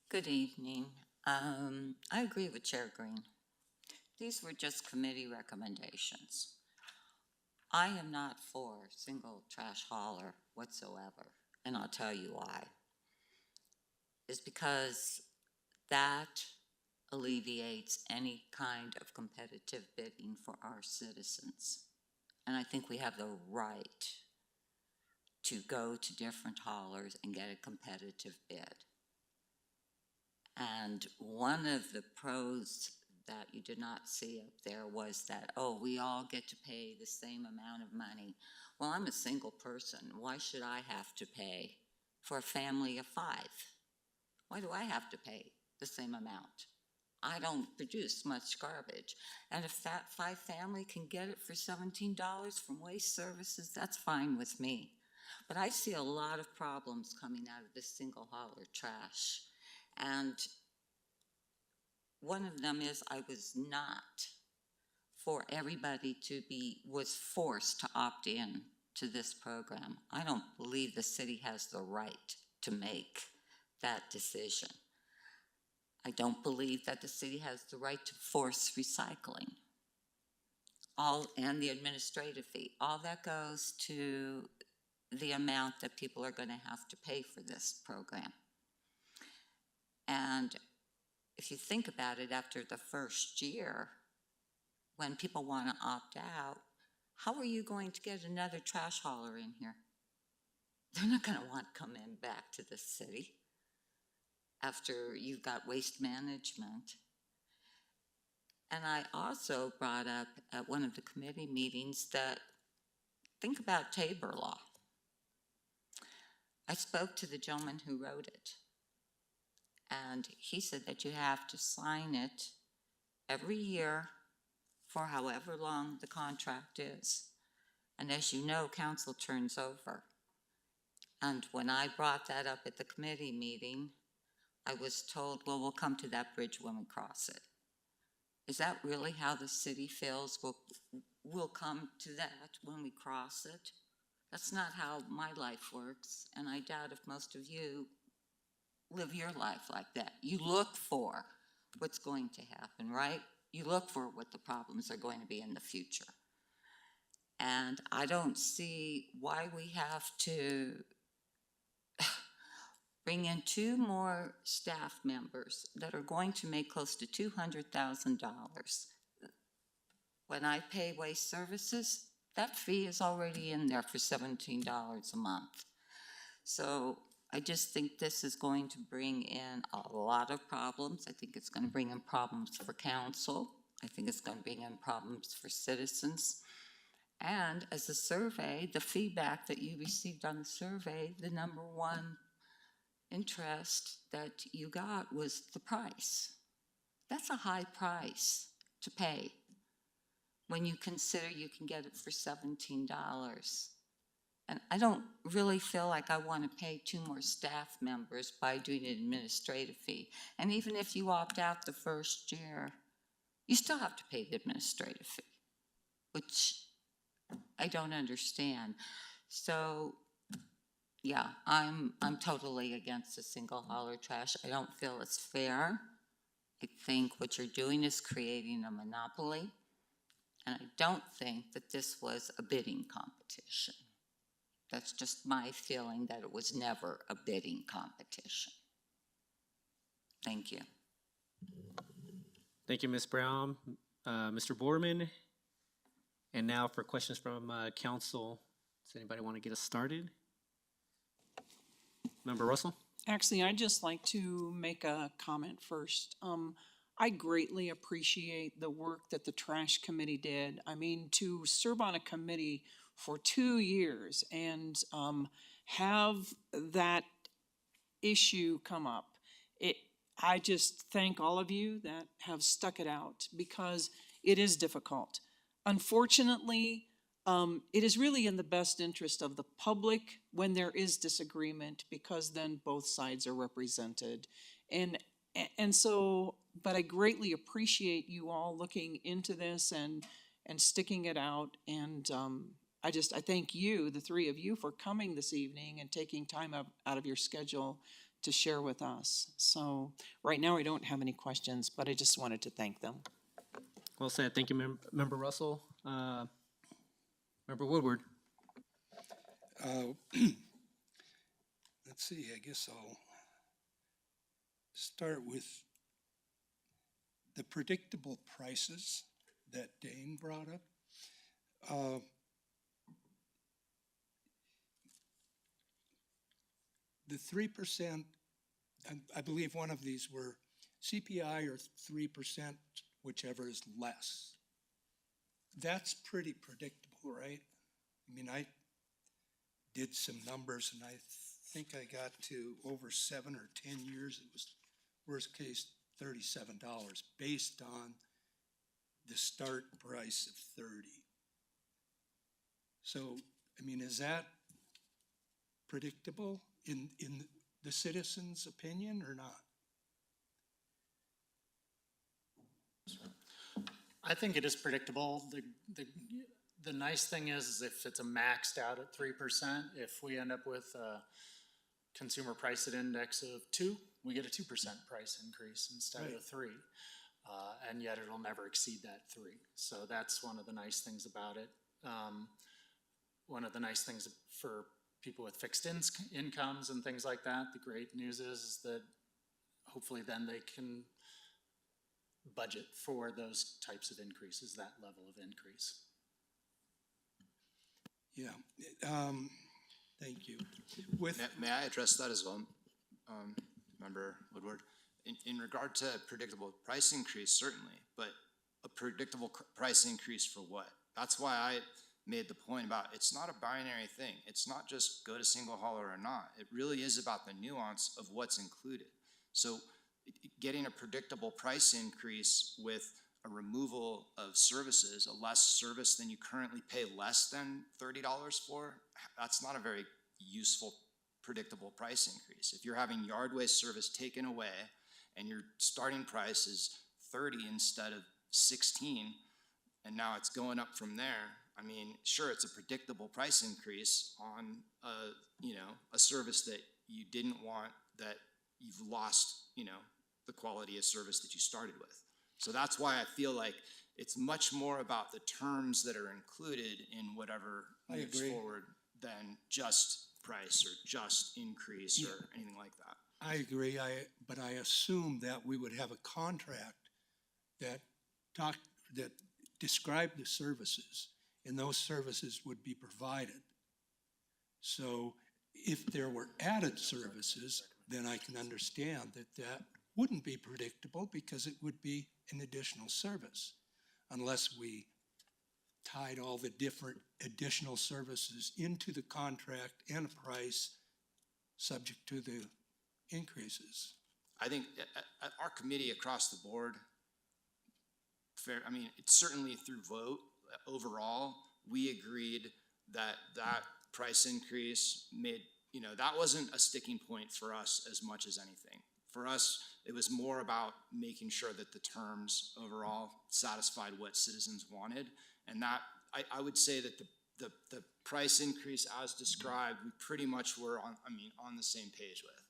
O: Good evening. I agree with Chair Green. These were just committee recommendations. I am not for single trash hauler whatsoever, and I'll tell you why. It's because that alleviates any kind of competitive bidding for our citizens. And I think we have the right to go to different haulers and get a competitive bid. And one of the pros that you did not see up there was that, oh, we all get to pay the same amount of money. Well, I'm a single person. Why should I have to pay for a family of 5? Why do I have to pay the same amount? I don't produce much garbage. And if that 5 family can get it for $17 from Waste Services, that's fine with me. But I see a lot of problems coming out of this single hauler trash. And one of them is I was not for everybody was forced to opt in to this program. I don't believe the city has the right to make that decision. I don't believe that the city has the right to force recycling. And the administrative fee, all that goes to the amount that people are going to have to pay for this program. And if you think about it, after the first year, when people want to opt out, how are you going to get another trash hauler in here? They're not going to want to come in back to the city after you've got waste management. And I also brought up at one of the committee meetings that think about Tabor law. I spoke to the gentleman who wrote it, and he said that you have to sign it every year for however long the contract is. And as you know, council turns over. And when I brought that up at the committee meeting, I was told, well, we'll come to that bridge when we cross it. Is that really how the city feels? We'll come to that when we cross it? That's not how my life works, and I doubt if most of you live your life like that. You look for what's going to happen, right? You look for what the problems are going to be in the future. And I don't see why we have to bring in 2 more staff members that are going to make close to $200,000. When I pay Waste Services, that fee is already in there for $17 a month. So I just think this is going to bring in a lot of problems. I think it's going to bring in problems for council. I think it's going to bring in problems for citizens. And as a survey, the feedback that you received on the survey, the number 1 interest that you got was the price. That's a high price to pay when you consider you can get it for $17. And I don't really feel like I want to pay 2 more staff members by doing an administrative fee. And even if you opt out the first year, you still have to pay the administrative fee, which I don't understand. So yeah, I'm totally against the single hauler trash. I don't feel it's fair. I think what you're doing is creating a monopoly. And I don't think that this was a bidding competition. That's just my feeling, that it was never a bidding competition. Thank you.
A: Thank you, Ms. Brown. Mr. Borman. And now for questions from council. Does anybody want to get us started? Member Russell?
J: Actually, I'd just like to make a comment first. I greatly appreciate the work that the trash committee did. I mean, to serve on a committee for 2 years and have that issue come up. I just thank all of you that have stuck it out because it is difficult. Unfortunately, it is really in the best interest of the public when there is disagreement because then both sides are represented. And so, but I greatly appreciate you all looking into this and sticking it out. And I thank you, the three of you, for coming this evening and taking time out of your schedule to share with us. So right now I don't have any questions, but I just wanted to thank them.
A: Well said. Thank you, Member Russell. Member Woodward?
G: Let's see, I guess I'll start with the predictable prices that Dane brought up. The 3%, I believe one of these were CPI or 3%, whichever is less. That's pretty predictable, right? I mean, I did some numbers and I think I got to over 7 or 10 years. It was worst case $37 based on the start price of 30. So, I mean, is that predictable in the citizens' opinion or not?
N: I think it is predictable. The nice thing is if it's a maxed out at 3%, if we end up with a consumer price index of 2, we get a 2% price increase instead of 3. And yet it'll never exceed that 3. So that's one of the nice things about it. One of the nice things for people with fixed incomes and things like that, the great news is that hopefully then they can budget for those types of increases, that level of increase.
G: Yeah, thank you.
M: May I address that as well, Member Woodward? In regard to predictable price increase, certainly, but a predictable price increase for what? That's why I made the point about it's not a binary thing. It's not just go to single hauler or not. It really is about the nuance of what's included. So getting a predictable price increase with a removal of services, a less service than you currently pay less than $30 for, that's not a very useful, predictable price increase. If you're having yard waste service taken away and your starting price is 30 instead of 16, and now it's going up from there, I mean, sure, it's a predictable price increase on a service that you didn't want, that you've lost, the quality of service that you started with. So that's why I feel like it's much more about the terms that are included in whatever moves forward than just price or just increase or anything like that.
G: I agree, but I assume that we would have a contract that described the services, and those services would be provided. So if there were added services, then I can understand that wouldn't be predictable because it would be an additional service, unless we tied all the different additional services into the contract and a price subject to the increases.
M: I think at our committee across the board, it's certainly through vote, overall, we agreed that price increase that wasn't a sticking point for us as much as anything. For us, it was more about making sure that the terms overall satisfied what citizens wanted. And that, I would say that the price increase as described, we pretty much were on the same page with.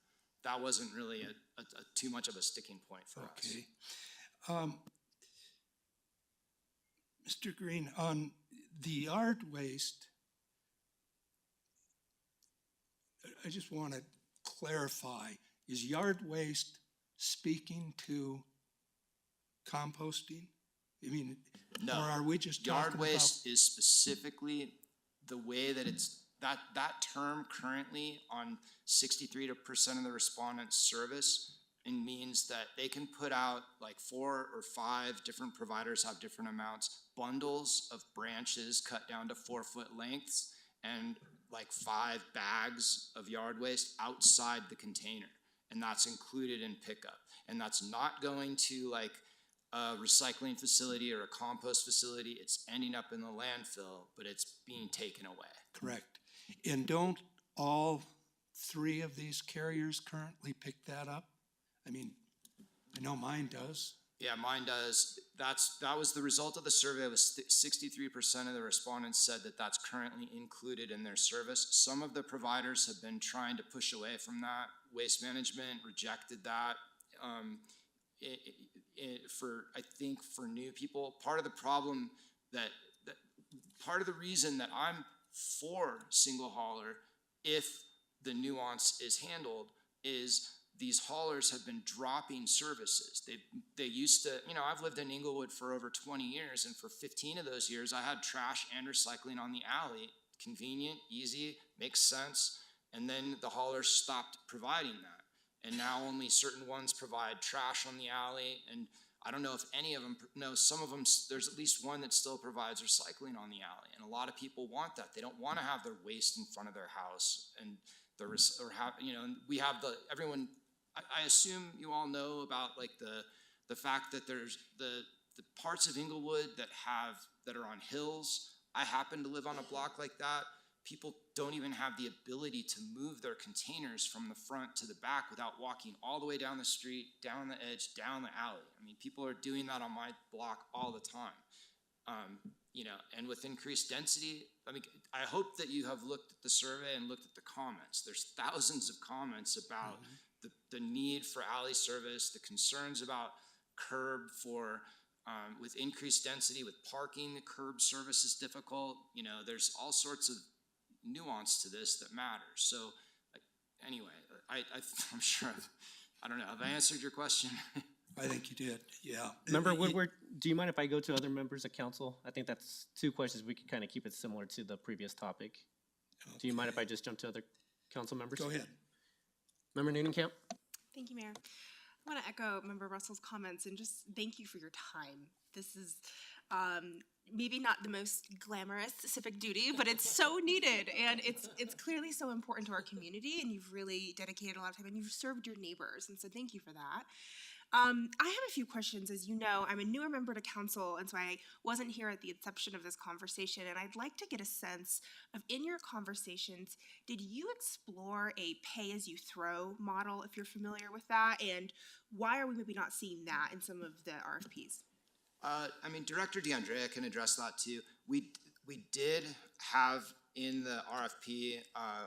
M: That wasn't really a too much of a sticking point for us.
G: Mr. Green, on the yard waste, I just want to clarify, is yard waste speaking to composting? I mean,
M: no.
G: Or are we just talking
M: yard waste is specifically the way that it's that term currently on 63% of the respondents' service, and means that they can put out like 4 or 5 different providers have different amounts, bundles of branches cut down to 4-foot lengths, and like 5 bags of yard waste outside the container. And that's included in pickup. And that's not going to like a recycling facility or a compost facility. It's ending up in the landfill, but it's being taken away.
G: Correct. And don't all 3 of these carriers currently pick that up? I mean, I know mine does.
M: Yeah, mine does. That was the result of the survey. Was 63% of the respondents said that that's currently included in their service. Some of the providers have been trying to push away from that. Waste Management rejected that. I think for new people, part of the problem that part of the reason that I'm for single hauler, if the nuance is handled, is these haulers have been dropping services. They used to, I've lived in Inglewood for over 20 years, and for 15 of those years, I had trash and recycling on the alley. Convenient, easy, makes sense. And then the haulers stopped providing that. And now only certain ones provide trash on the alley. And I don't know if any of them, no, some of them, there's at least one that still provides recycling on the alley. And a lot of people want that. They don't want to have their waste in front of their house. And we have everyone, I assume you all know about like the fact that there's the parts of Inglewood that are on hills. I happen to live on a block like that. People don't even have the ability to move their containers from the front to the back without walking all the way down the street, down the edge, down the alley. I mean, people are doing that on my block all the time. And with increased density, I hope that you have looked at the survey and looked at the comments. There's thousands of comments about the need for alley service, the concerns about curb with increased density, with parking, the curb service is difficult. There's all sorts of nuance to this that matters. So anyway, I'm sure, I don't know, have I answered your question?
G: I think you did, yeah.
A: Member Woodward, do you mind if I go to other members of council? I think that's 2 questions. We can kind of keep it similar to the previous topic. Okay. Do you mind if I just jump to other council members?
G: Go ahead.
A: Member Needham-Camp?
I: Thank you, Mayor. I want to echo Member Russell's comments and just thank you for your time. This is maybe not the most glamorous civic duty, but it's so needed, and it's clearly so important to our community, and you've really dedicated a lot of time, and you've served your neighbors, and so thank you for that. I have a few questions. As you know, I'm a newer member to council, and so I wasn't here at the inception of this conversation, and I'd like to get a sense of, in your conversations, did you explore a pay-as-you-throw model, if you're familiar with that, and why are we maybe not seeing that in some of the RFPs?
M: Director DeAndrea can address that too. We did have in the RFP,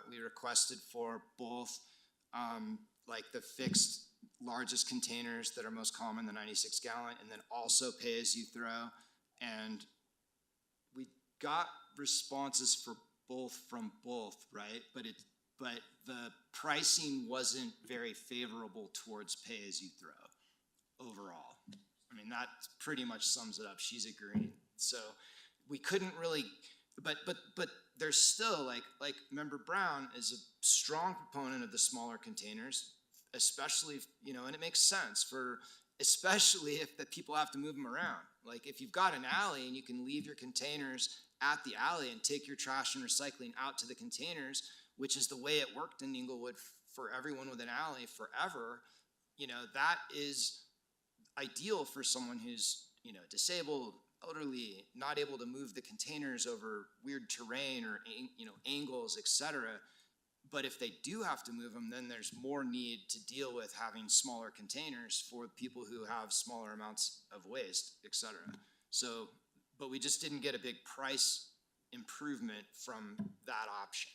M: we requested for both like the fixed largest containers that are most common, the 96 gallon, and then also pay as you throw. And we got responses for from both, right? But the pricing wasn't very favorable towards pay as you throw overall. That pretty much sums it up. She's agreeing. So we couldn't really, but there's still like Member Brown is a strong proponent of the smaller containers, especially if, and it makes sense especially if the people have to move them around. Like if you've got an alley and you can leave your containers at the alley and take your trash and recycling out to the containers, which is the way it worked in Inglewood for everyone with an alley forever, that is ideal for someone who's, disabled, elderly, not able to move the containers over weird terrain or, angles, etc. But if they do have to move them, then there's more need to deal with having smaller containers for people who have smaller amounts of waste, etc. So, but we just didn't get a big price improvement from that option.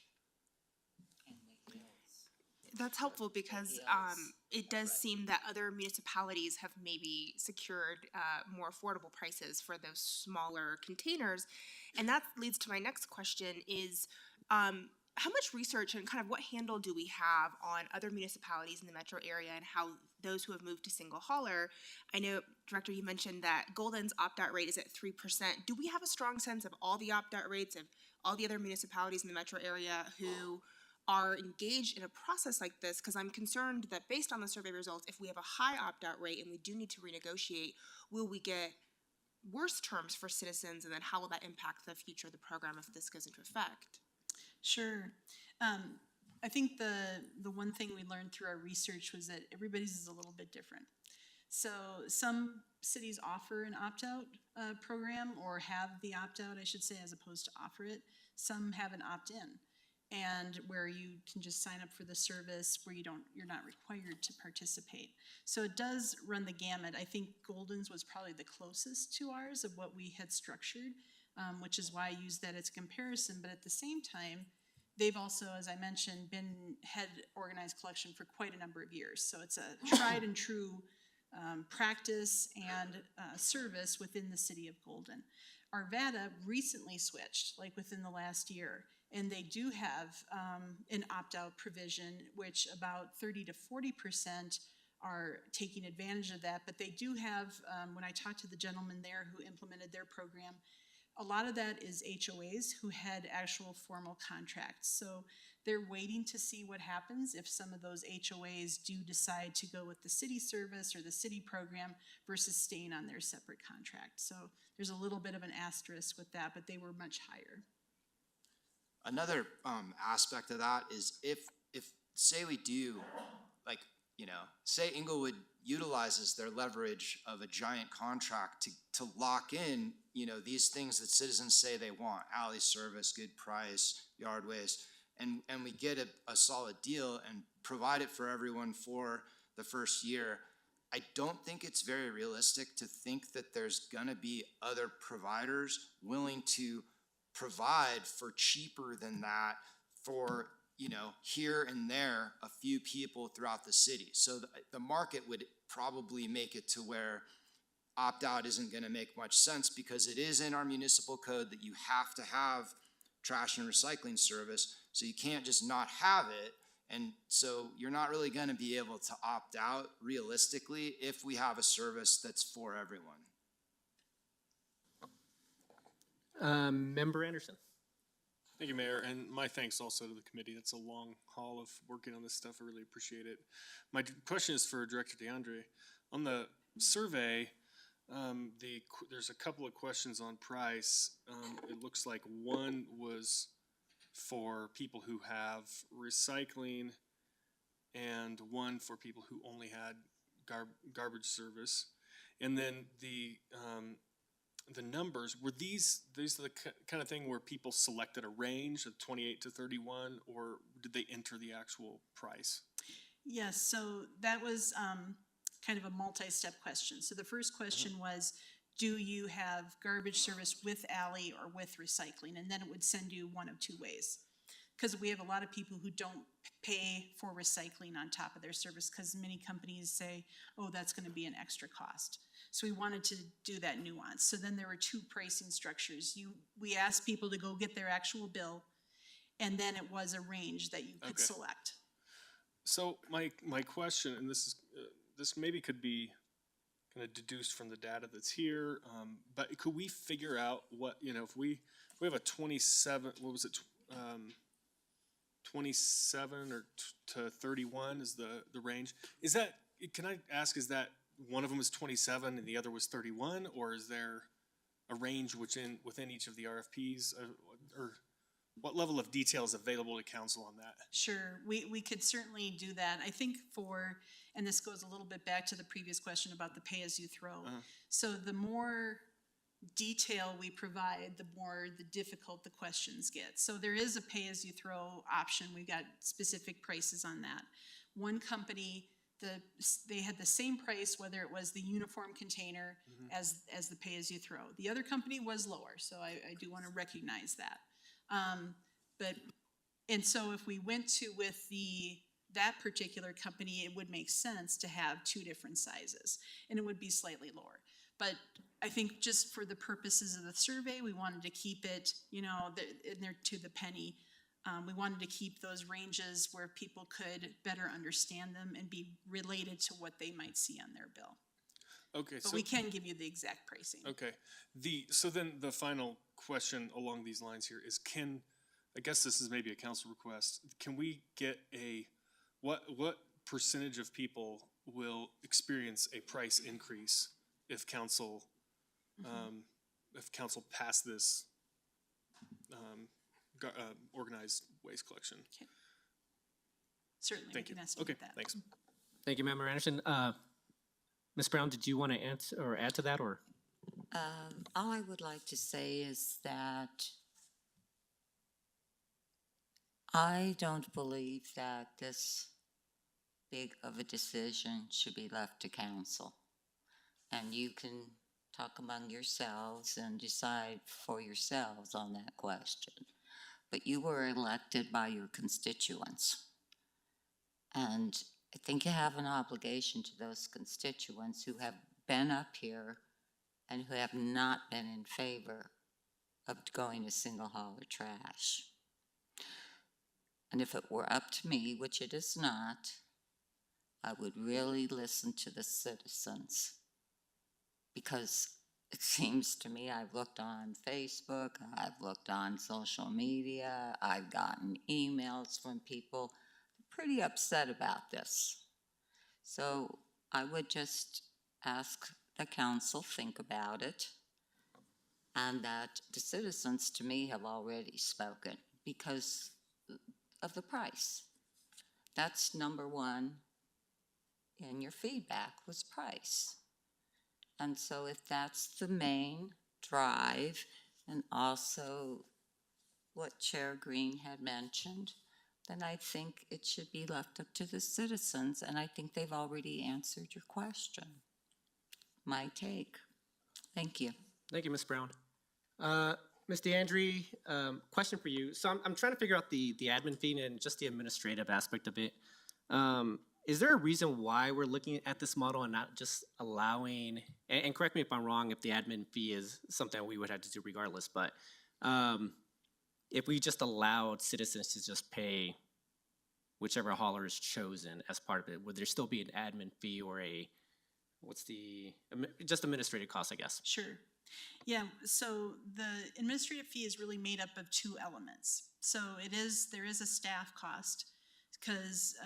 I: That's helpful because it does seem that other municipalities have maybe secured more affordable prices for those smaller containers. And that leads to my next question is, how much research and kind of what handle do we have on other municipalities in the metro area and how those who have moved to single hauler? I know, Director, you mentioned that Golden's opt-out rate is at 3%. Do we have a strong sense of all the opt-out rates of all the other municipalities in the metro area who are engaged in a process like this? Because I'm concerned that based on the survey results, if we have a high opt-out rate and we do need to renegotiate, will we get worse terms for citizens, and then how will that impact the future of the program if this goes into effect?
L: Sure. I think the one thing we learned through our research was that everybody's is a little bit different. So some cities offer an opt-out program, or have the opt-out, I should say, as opposed to offer it. Some have an opt-in, and where you can just sign up for the service where you're not required to participate. So it does run the gamut. I think Golden's was probably the closest to ours of what we had structured, which is why I use that as a comparison. But at the same time, they've also, as I mentioned, had organized collection for quite a number of years. So it's a tried and true practice and service within the city of Golden. Arvada recently switched, like within the last year, and they do have an opt-out provision, which about 30 to 40% are taking advantage of that. But they do have, when I talked to the gentleman there who implemented their program, a lot of that is HOAs who had actual formal contracts. So they're waiting to see what happens if some of those HOAs do decide to go with the city service or the city program versus staying on their separate contract. So there's a little bit of an asterisk with that, but they were much higher.
M: Another aspect of that is if say we do, like, say Inglewood utilizes their leverage of a giant contract to lock in, these things that citizens say they want: alley service, good price, yard waste, and we get a solid deal and provide it for everyone for the first year. I don't think it's very realistic to think that there's gonna be other providers willing to provide for cheaper than that for, here and there, a few people throughout the city. So the market would probably make it to where opt-out isn't going to make much sense, because it is in our municipal code that you have to have trash and recycling service. So you can't just not have it. And so you're not really going to be able to opt out realistically if we have a service that's for everyone.
A: Member Anderson.
H: Thank you, Mayor, and my thanks also to the committee. It's a long haul of working on this stuff. I really appreciate it. My question is for Director DeAndre. On the survey, there's a couple of questions on price. It looks like one was for people who have recycling and one for people who only had garbage service. And then the numbers, were these the kind of thing where people selected a range of 28 to 31, or did they enter the actual price?
L: Yes, so that was kind of a multi-step question. So the first question was, do you have garbage service with alley or with recycling? And then it would send you one of two ways. Because we have a lot of people who don't pay for recycling on top of their service, because many companies say, oh, that's going to be an extra cost. So we wanted to do that nuance. So then there were two pricing structures. We asked people to go get their actual bill, and then it was a range that you could select. So
H: my question, and this maybe could be kind of deduced from the data that's here, but could we figure out what, if we have a 27, what was it, 27 or to 31 is the range? Is that, can I ask, is that one of them is 27 and the other was 31, or is there a range within each of the RFPs, or what level of detail is available to council on that?
L: Sure, we could certainly do that. I think and this goes a little bit back to the previous question about the pay-as-you-throw. So the more detail we provide, the more difficult the questions get. So there is a pay-as-you-throw option. We've got specific prices on that. One company, they had the same price whether it was the uniform container as the pay-as-you-throw. The other company was lower, so I do want to recognize that. And so if we went with that particular company, it would make sense to have two different sizes, and it would be slightly lower. But I think just for the purposes of the survey, we wanted to keep it, in there to the penny. We wanted to keep those ranges where people could better understand them and be related to what they might see on their bill.
H: Okay,
L: But
H: so,
L: we can give you the exact pricing.
H: okay. So then the final question along these lines here is I guess this is maybe a council request, can we get what percentage of people will experience a price increase if council, pass this, organized waste collection?
L: Certainly, we
H: Thank
L: can
H: you.
L: estimate
H: Okay,
L: that.
H: thanks.
A: Thank you, Member Anderson. Ms. Brown, did you want to answer or add to that, or?
O: All I would like to say is that I don't believe that this big of a decision should be left to council. And you can talk among yourselves and decide for yourselves on that question. But you were elected by your constituents. And I think you have an obligation to those constituents who have been up here and who have not been in favor of going to single hauler trash. And if it were up to me, which it is not, I would really listen to the citizens. Because it seems to me, I've looked on Facebook, I've looked on social media, I've gotten emails from people pretty upset about this. So I would just ask the council think about it, and that the citizens to me have already spoken because of the price. That's number one in your feedback was price. And so if that's the main drive, and also what Chair Green had mentioned, then I think it should be left up to the citizens, and I think they've already answered your question. My take. Thank you.
A: Thank you, Ms. Brown. Ms. DeAndre, question for you. So I'm trying to figure out the admin fee and just the administrative aspect of it. Is there a reason why we're looking at this model and not just allowing, and correct me if I'm wrong, if the admin fee is something we would have to do regardless, but if we just allowed citizens to just pay whichever hauler is chosen as part of it, would there still be an admin fee or just administrative costs, I guess?
L: Sure. Yeah, so the administrative fee is really made up of two elements. So there is a staff cost, because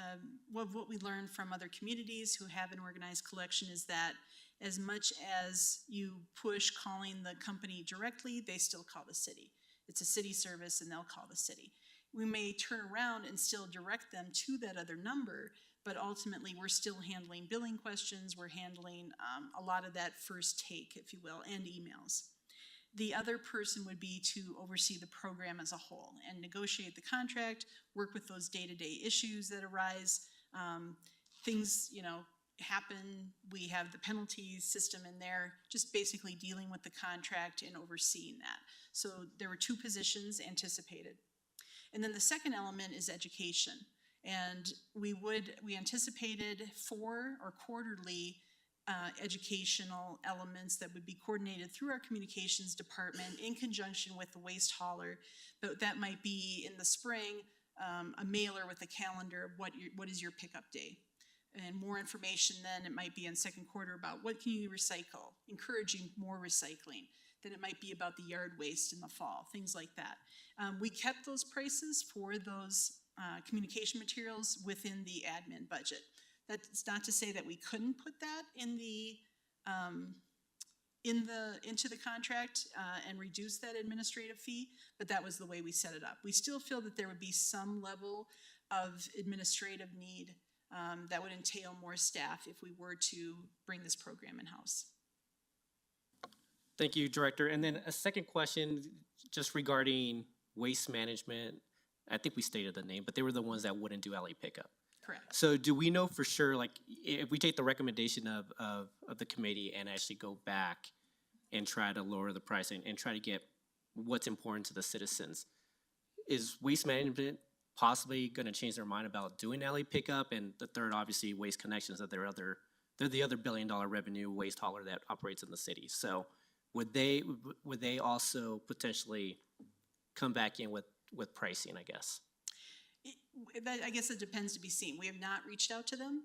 L: what we learned from other communities who have an organized collection is that as much as you push calling the company directly, they still call the city. It's a city service and they'll call the city. We may turn around and still direct them to that other number, but ultimately we're still handling billing questions, we're handling a lot of that first take, if you will, and emails. The other person would be to oversee the program as a whole and negotiate the contract, work with those day-to-day issues that arise. Things, happen, we have the penalty system in there, just basically dealing with the contract and overseeing that. So there were two positions anticipated. And then the second element is education. And we anticipated 4 or quarterly educational elements that would be coordinated through our communications department in conjunction with the waste hauler. But that might be in the spring, a mailer with a calendar of what is your pickup day. And more information then, it might be in second quarter about what can you recycle, encouraging more recycling. Then it might be about the yard waste in the fall, things like that. We kept those prices for those communication materials within the admin budget. That's not to say that we couldn't put that into the contract and reduce that administrative fee, but that was the way we set it up. We still feel that there would be some level of administrative need that would entail more staff if we were to bring this program in-house.
A: Thank you, Director. And then a second question, just regarding waste management. I think we stated the name, but they were the ones that wouldn't do alley pickup.
L: Correct.
A: So do we know for sure, like, if we take the recommendation of the committee and actually go back and try to lower the pricing and try to get what's important to the citizens, is waste management possibly going to change their mind about doing alley pickup? And the third, obviously, Waste Connections, that they're the other $1 billion revenue waste hauler that operates in the city. So would they also potentially come back in with pricing, I guess?
L: that, I guess it depends to be seen. We have not reached out to them.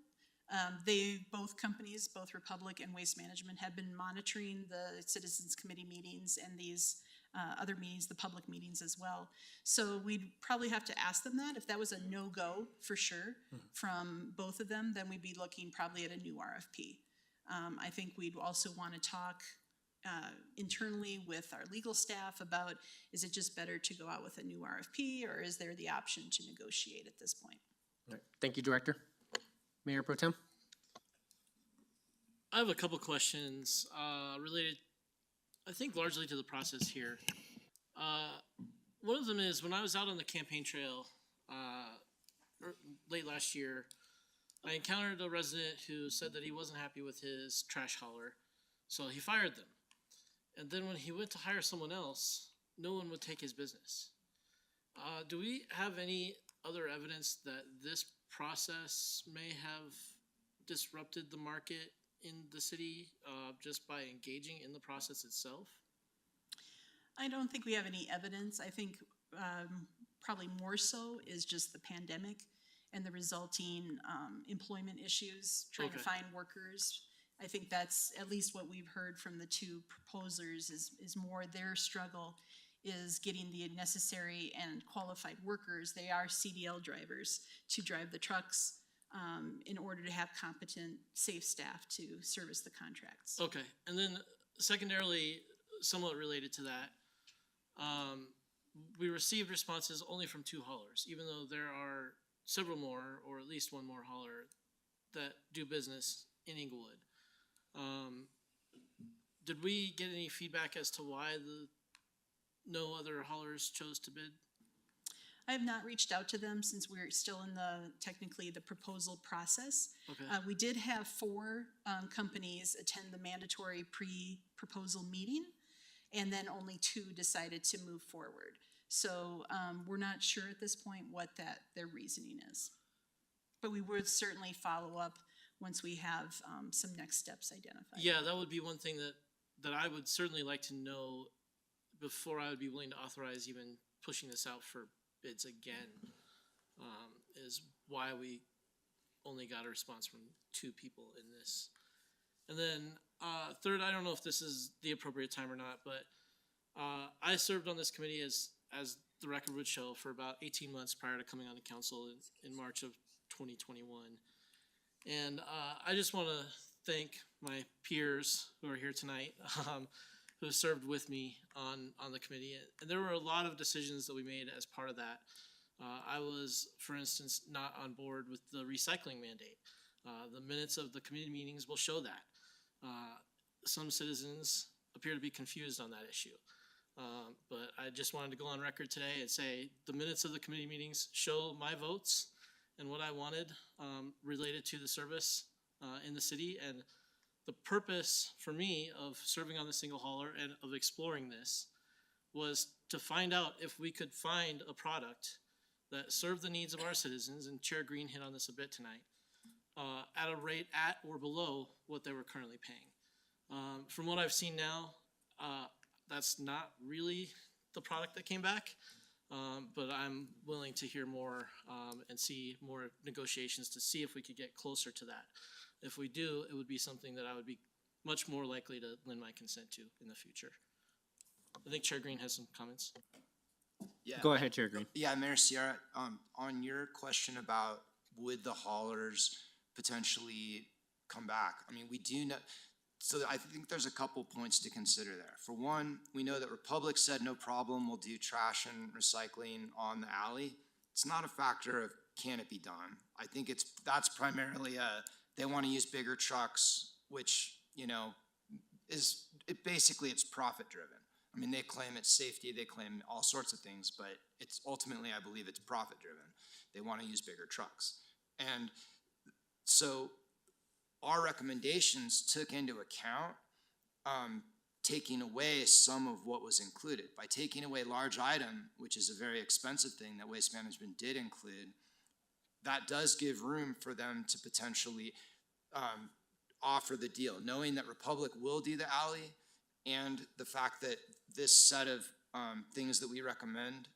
L: Both companies, both Republic and Waste Management, have been monitoring the Citizens Committee meetings and these other meetings, the public meetings as well. So we'd probably have to ask them that. If that was a no-go for sure from both of them, then we'd be looking probably at a new RFP. I think we'd also want to talk internally with our legal staff about, is it just better to go out with a new RFP, or is there the option to negotiate at this point?
A: All right. Thank you, Director. Mayor Pro Tem?
K: I have a couple questions related, I think, largely to the process here. One of them is, when I was out on the campaign trail late last year, I encountered a resident who said that he wasn't happy with his trash hauler, so he fired them. And then when he went to hire someone else, no one would take his business. Do we have any other evidence that this process may have disrupted the market in the city just by engaging in the process itself?
L: I don't think we have any evidence. I think probably more so is just the pandemic and the resulting employment issues, trying to find workers. I think that's at least what we've heard from the two proposers is more their struggle is getting the necessary and qualified workers. They are CDL drivers to drive the trucks in order to have competent, safe staff to service the contracts.
K: Okay, and then secondarily, somewhat related to that, we received responses only from 2 haulers, even though there are several more, or at least one more hauler that do business in Inglewood. Did we get any feedback as to why no other haulers chose to bid?
L: I have not reached out to them since we're still in technically the proposal process.
K: Okay.
L: We did have 4 companies attend the mandatory pre-proposal meeting, and then only 2 decided to move forward. So we're not sure at this point what their reasoning is. But we would certainly follow up once we have some next steps identified.
K: Yeah, that would be one thing that I would certainly like to know before I would be willing to authorize even pushing this out for bids again, is why we only got a response from 2 people in this. And then third, I don't know if this is the appropriate time or not, but I served on this committee as the record would show for about 18 months prior to coming on the council in March of 2021. And I just want to thank my peers who are here tonight, who served with me on the committee. And there were a lot of decisions that we made as part of that. I was, for instance, not on board with the recycling mandate. The minutes of the committee meetings will show that. Some citizens appear to be confused on that issue. But I just wanted to go on record today and say the minutes of the committee meetings show my votes and what I wanted related to the service in the city. And the purpose for me of serving on the single hauler and of exploring this was to find out if we could find a product that served the needs of our citizens, and Chair Green hit on this a bit tonight, at a rate at or below what they were currently paying. From what I've seen now, that's not really the product that came back, but I'm willing to hear more and see more negotiations to see if we could get closer to that. If we do, it would be something that I would be much more likely to lend my consent to in the future. I think Chair Green has some comments.
M: Yeah.
A: Go ahead, Chair Green.
M: Yeah, Mayor C.R., on your question about would the haulers potentially come back? I mean, we do know, so I think there's a couple points to consider there. For one, we know that Republic said no problem, we'll do trash and recycling on the alley. It's not a factor of can it be done. I think that's primarily they want to use bigger trucks, which, you know, basically it's profit driven. I mean, they claim it's safety, they claim all sorts of things, but it's ultimately, I believe it's profit driven. They want to use bigger trucks. And so our recommendations took into account taking away some of what was included. By taking away large item, which is a very expensive thing that Waste Management did include, that does give room for them to potentially offer the deal, knowing that Republic will do the alley, and the fact that this set of things that we recommend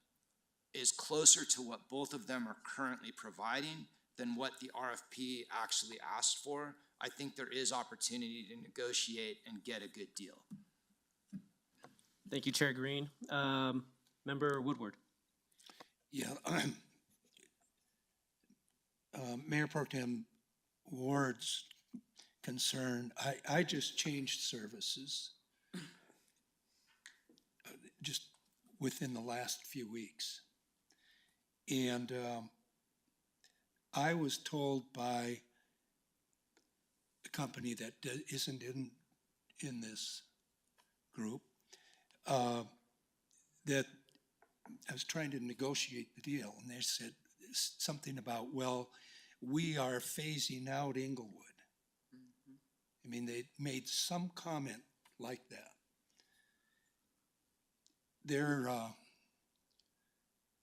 M: is closer to what both of them are currently providing than what the RFP actually asked for, I think there is opportunity to negotiate and get a good deal.
A: Thank you, Chair Green. Member Woodward.
G: Yeah. Mayor Pro Tem Ward's concern, I just changed services just within the last few weeks. And I was told by a company that isn't in this group that I was trying to negotiate the deal, and they said something about, well, we are phasing out Inglewood. I mean, they made some comment like that.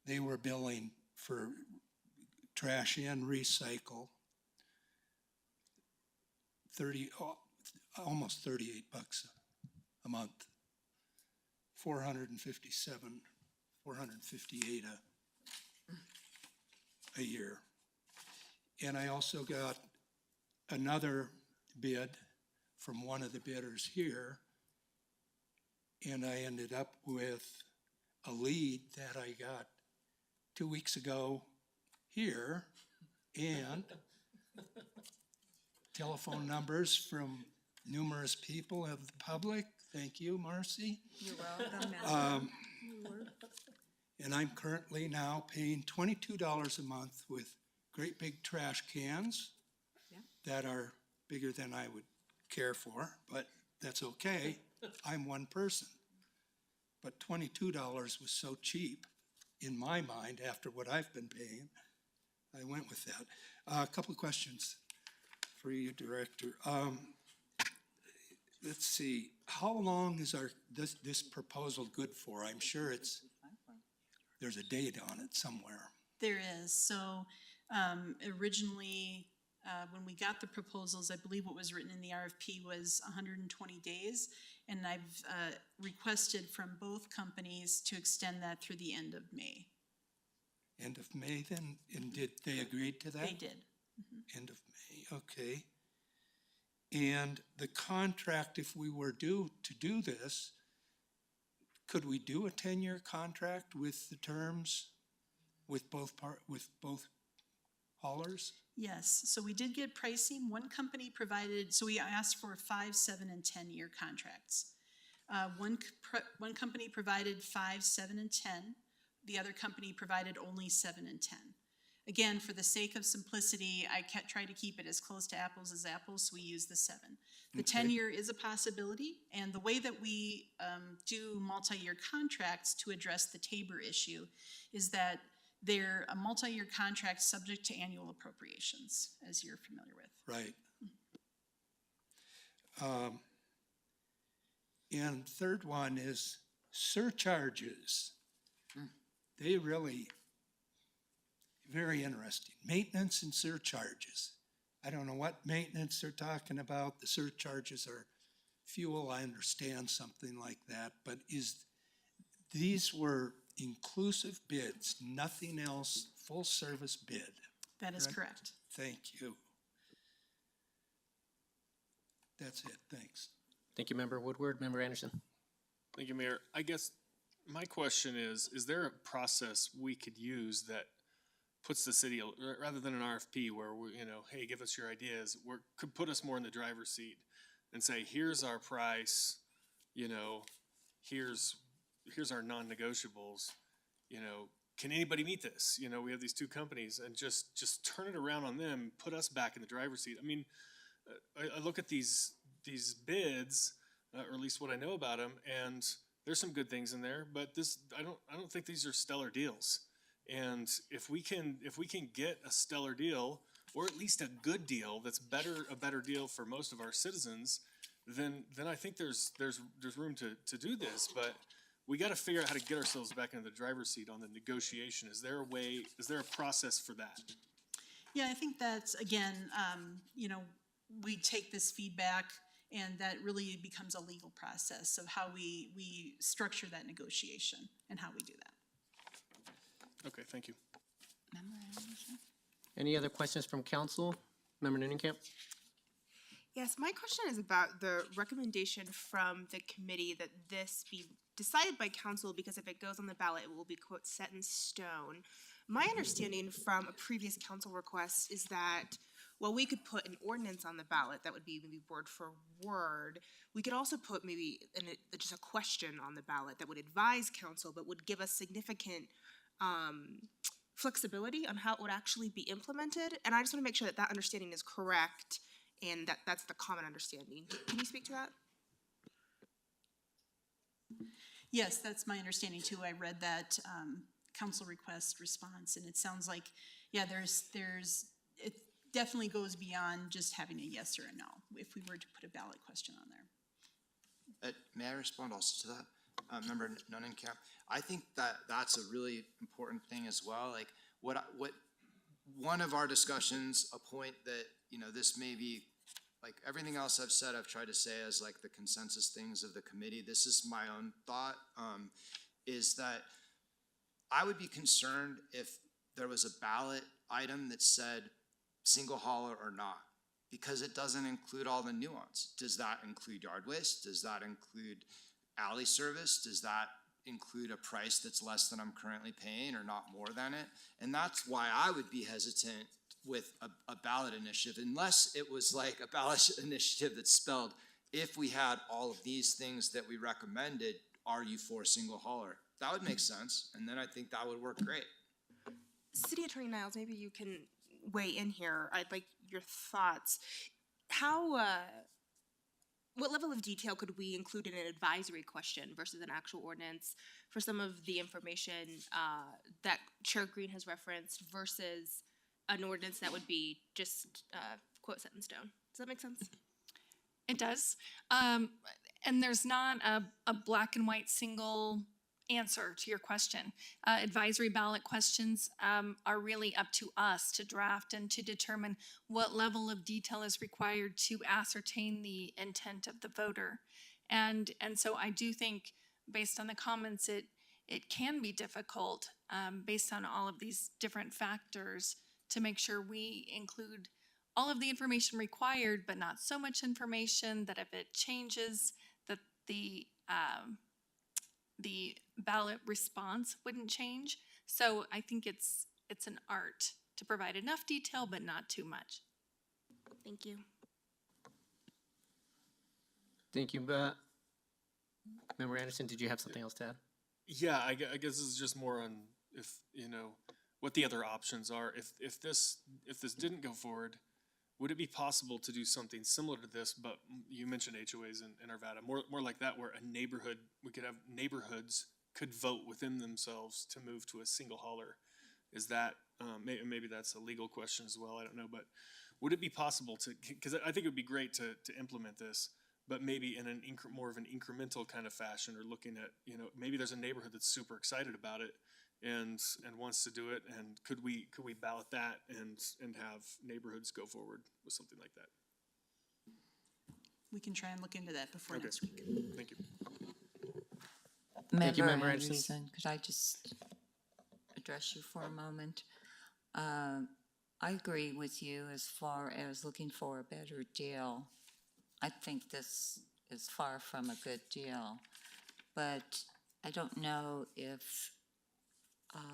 G: They were billing for trash and recycle almost $38 a month, 457, 458 a year. And I also got another bid from one of the bidders here, and I ended up with a lead that I got 2 weeks ago here, and telephone numbers from numerous people of the public. Thank you, Marcy.
O: You're welcome.
G: And I'm currently now paying $22 a month with great big trash cans that are bigger than I would care for, but that's okay. I'm one person. But $22 was so cheap in my mind after what I've been paying. I went with that. A couple of questions for you, Director. Let's see, how long is this proposal good for? I'm sure there's a date on it somewhere.
L: There is. So originally, when we got the proposals, I believe what was written in the RFP was 120 days. And I've requested from both companies to extend that through the end of May.
G: End of May then? And did they agree to that?
L: They did. Mm-hmm.
G: End of May, okay. And the contract, if we were to do this, could we do a 10-year contract with the terms with both haulers?
L: Yes, so we did get pricing. One company provided, so we asked for 5, 7, and 10-year contracts. One company provided 5, 7, and 10. The other company provided only 7 and 10. Again, for the sake of simplicity, I try to keep it as close to apples as apples, so we use the 7. The 10-year is a possibility, and the way that we do multi-year contracts to address the Tabor issue is that they're a multi-year contract subject to annual appropriations, as you're familiar with.
G: Right. And third one is surcharges. They really, very interesting. Maintenance and surcharges. I don't know what maintenance they're talking about. The surcharges are fuel, I understand something like that, but these were inclusive bids, nothing else, full service bid.
L: That is correct.
G: Thank you. That's it, thanks.
A: Thank you, Member Woodward. Member Anderson.
H: Thank you, Mayor. I guess my question is there a process we could use that puts the city, rather than an RFP where we, hey, give us your ideas, could put us more in the driver's seat and say, here's our price, here's our non-negotiables, can anybody meet this? We have these two companies, and just turn it around on them, put us back in the driver's seat. I mean, I look at these bids, or at least what I know about them, and there's some good things in there, but I don't think these are stellar deals. And if we can get a stellar deal, or at least a good deal that's a better deal for most of our citizens, then I think there's room to do this. But we got to figure out how to get ourselves back into the driver's seat on the negotiation. Is there a process for that?
L: Yeah, I think that's, again, we take this feedback, and that really becomes a legal process of how we structure that negotiation and how we do that.
H: Okay, thank you.
A: Any other questions from council? Member Nunnenkamp?
I: Yes, my question is about the recommendation from the committee that this be decided by council because if it goes on the ballot, it will be, quote, set in stone. My understanding from a previous council request is that while we could put an ordinance on the ballot that would be maybe word for word, we could also put maybe just a question on the ballot that would advise council but would give us significant flexibility on how it would actually be implemented. And I just want to make sure that that understanding is correct and that that's the common understanding. Can you speak to that?
L: Yes, that's my understanding too. I read that council request response, and it sounds like, yeah, it definitely goes beyond just having a yes or a no, if we were to put a ballot question on there.
M: May I respond also to that? Member Nunnenkamp, I think that that's a really important thing as well. Like what one of our discussions, a point that, you know, this may be, like everything else I've said, I've tried to say as like the consensus things of the committee. This is my own thought, is that I would be concerned if there was a ballot item that said single hauler or not, because it doesn't include all the nuance. Does that include yard waste? Does that include alley service? Does that include a price that's less than I'm currently paying or not more than it? And that's why I would be hesitant with a ballot initiative, unless it was like a ballot initiative that spelled, if we had all of these things that we recommended, are you for single hauler? That would make sense, and then I think that would work great.
I: City Attorney Niles, maybe you can weigh in here. I'd like your thoughts. How, what level of detail could we include in an advisory question versus an actual ordinance for some of the information that Chair Green has referenced versus an ordinance that would be just, quote, set in stone? Does that make sense?
B: It does. And there's not a black and white single answer to your question. Advisory ballot questions are really up to us to draft and to determine what level of detail is required to ascertain the intent of the voter. And so I do think, based on the comments, it can be difficult based on all of these different factors to make sure we include all of the information required, but not so much information that if it changes, that the ballot response wouldn't change. So I think it's an art to provide enough detail, but not too much.
I: Thank you.
A: Thank you. Member Anderson, did you have something else to add?
H: Yeah, I guess this is just more on if, you know, what the other options are. If this didn't go forward, would it be possible to do something similar to this, but you mentioned HOAs in Arvada, more like that, where we could have neighborhoods could vote within themselves to move to a single hauler? Is that, maybe that's a legal question as well, I don't know, but would it be possible to, because I think it would be great to implement this, but maybe in more of an incremental kind of fashion, or looking at, you know, maybe there's a neighborhood that's super excited about it and wants to do it, and could we ballot that and have neighborhoods go forward with something like that?
L: We can try and look into that before next week.
H: Thank you.
A: Thank you,
O: Member
A: Member
O: Anderson, could I just address you for a moment? I agree with you as far as looking for a better deal. I think this is far from a good deal, but I don't know if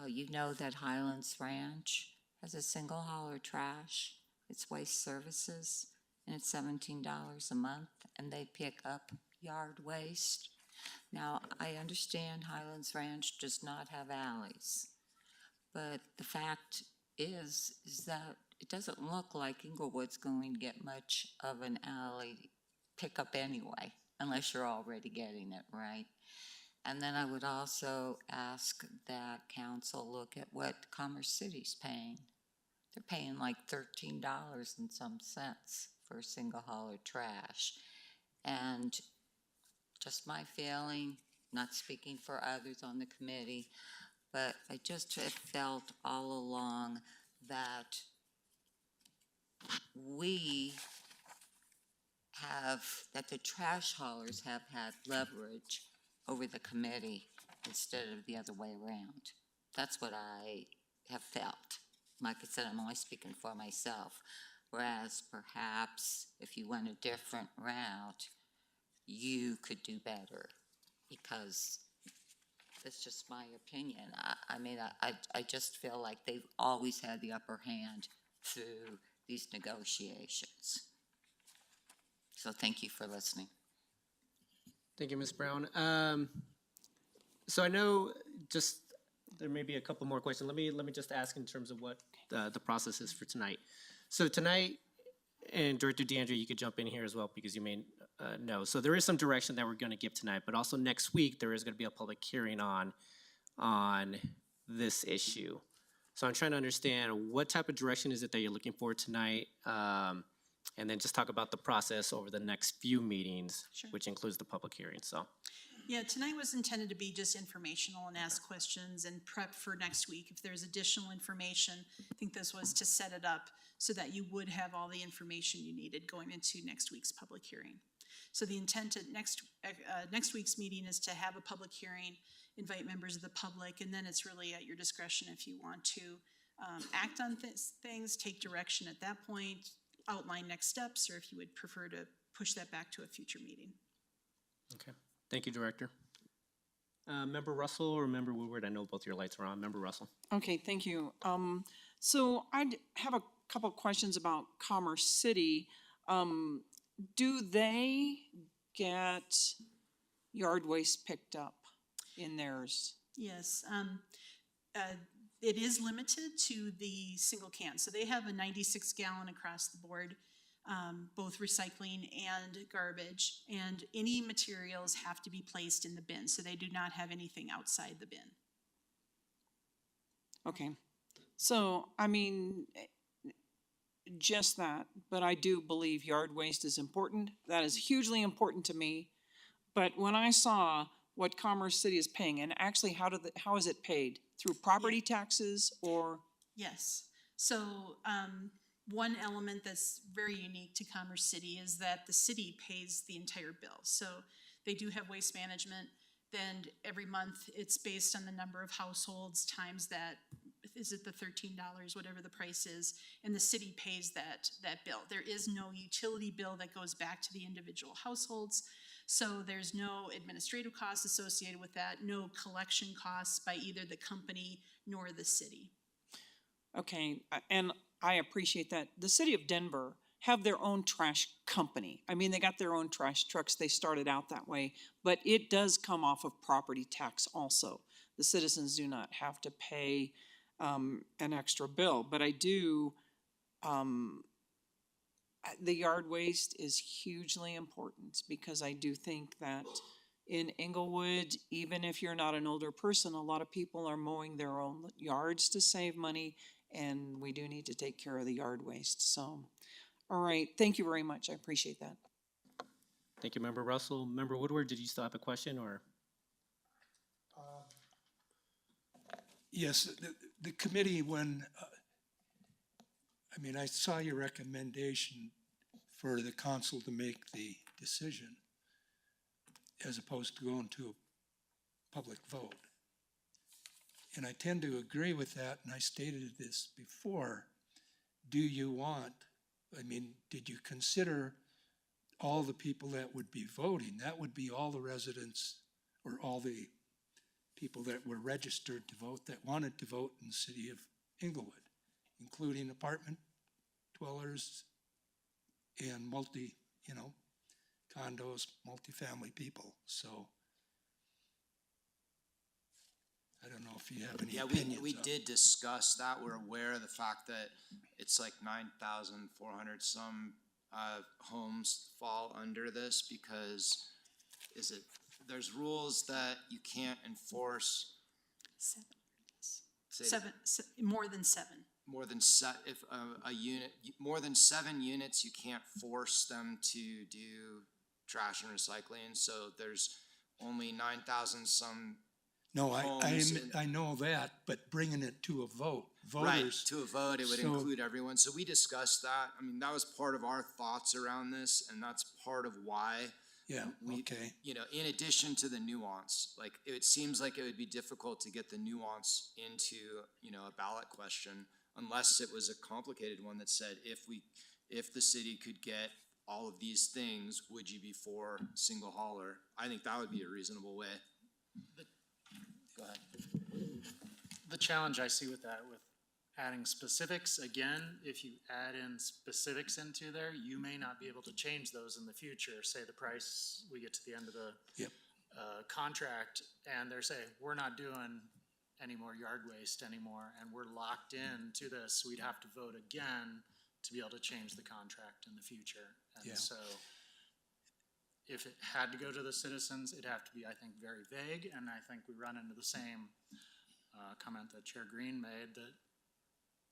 O: you know that Highlands Ranch has a single hauler trash. It's waste services, and it's $17 a month, and they pick up yard waste. Now, I understand Highlands Ranch does not have alleys, but the fact is that it doesn't look like Inglewood's going to get much of an alley pickup anyway, unless you're already getting it, right? And then I would also ask that council look at what Commerce City's paying. They're paying like $13 and some cents for single hauler trash. And just my feeling, not speaking for others on the committee, but I just have felt all along that that the trash haulers have had leverage over the committee instead of the other way around. That's what I have felt. Like I said, I'm only speaking for myself. Whereas perhaps if you went a different route, you could do better, because that's just my opinion. I mean, I just feel like they've always had the upper hand through these negotiations. So thank you for listening.
A: Thank you, Ms. Brown. So I know there may be a couple more questions. Let me just ask in terms of what the process is for tonight. So tonight, and Director DeAndre, you could jump in here as well because you may know. So there is some direction that we're going to give tonight, but also next week there is going to be a public hearing on this issue. So I'm trying to understand what type of direction is it that you're looking for tonight, and then just talk about the process over the next few meetings,
L: Sure.
A: which includes the public hearing. So.
L: Yeah, tonight was intended to be just informational and ask questions and prep for next week. If there's additional information, I think this was to set it up so that you would have all the information you needed going into next week's public hearing. So the intent at next week's meeting is to have a public hearing, invite members of the public, and then it's really at your discretion if you want to act on things, take direction at that point, outline next steps, or if you would prefer to push that back to a future meeting.
A: Okay. Thank you, Director. Member Russell or Member Woodward? I know both your lights are on. Member Russell.
J: Okay, thank you. So I have a couple questions about Commerce City. Do they get yard waste picked up in theirs?
L: Yes, it is limited to the single can. So they have a 96 gallon across the board, both recycling and garbage, and any materials have to be placed in the bin. So they do not have anything outside the bin.
J: Okay, so I mean, just that, but I do believe yard waste is important. That is hugely important to me. But when I saw what Commerce City is paying, and actually how is it paid? Through property taxes or?
L: Yes. So one element that's very unique to Commerce City is that the city pays the entire bill. So they do have waste management. Then every month it's based on the number of households times that, is it the $13, whatever the price is, and the city pays that bill. There is no utility bill that goes back to the individual households. So there's no administrative costs associated with that, no collection costs by either the company nor the city.
J: Okay, and I appreciate that. The city of Denver have their own trash company. I mean, they got their own trash trucks. They started out that way, but it does come off of property tax also. The citizens do not have to pay an extra bill, but I do, the yard waste is hugely important because I do think that in Inglewood, even if you're not an older person, a lot of people are mowing their own yards to save money, and we do need to take care of the yard waste. So, all right, thank you very much. I appreciate that.
A: Thank you, Member Russell. Member Woodward, did you still have a question or?
G: Yes, the committee, when, I mean, I saw your recommendation for the council to make the decision as opposed to going to a public vote. And I tend to agree with that, and I stated this before. Do you want, I mean, did you consider all the people that would be voting? That would be all the residents or all the people that were registered to vote that wanted to vote in the city of Inglewood, including apartment dwellers and condos, multifamily people. So I don't know if you have any opinions.
M: We did discuss that. We're aware of the fact that it's like 9,400 some homes fall under this because there's rules that you can't enforce.
L: More than seven.
M: More than if a unit, more than 7 units, you can't force them to do trash and recycling. So there's only 9,000 some.
G: No,
M: homes
G: I know that, but bringing it to a vote,
M: right,
G: voters.
M: to a vote, it would include everyone. So we discussed that. I mean, that was part of our thoughts around this, and that's part of why
G: Yeah,
M: We-
G: okay.
M: You know, in addition to the nuance, like, it seems like it would be difficult to get the nuance into, you know, a ballot question unless it was a complicated one that said, if the city could get all of these things, would you be for single hauler? I think that would be a reasonable way. Go ahead.
N: The challenge I see with that, with adding specifics, again, if you add in specifics into there, you may not be able to change those in the future. Say the price, we get to the end of the
G: Yep.
N: contract, and they're saying, we're not doing any more yard waste anymore, and we're locked in to this. We'd have to vote again to be able to change the contract in the future.
G: Yeah.
N: And so if it had to go to the citizens, it'd have to be, I think, very vague, and I think we run into the same comment that Chair Green made, that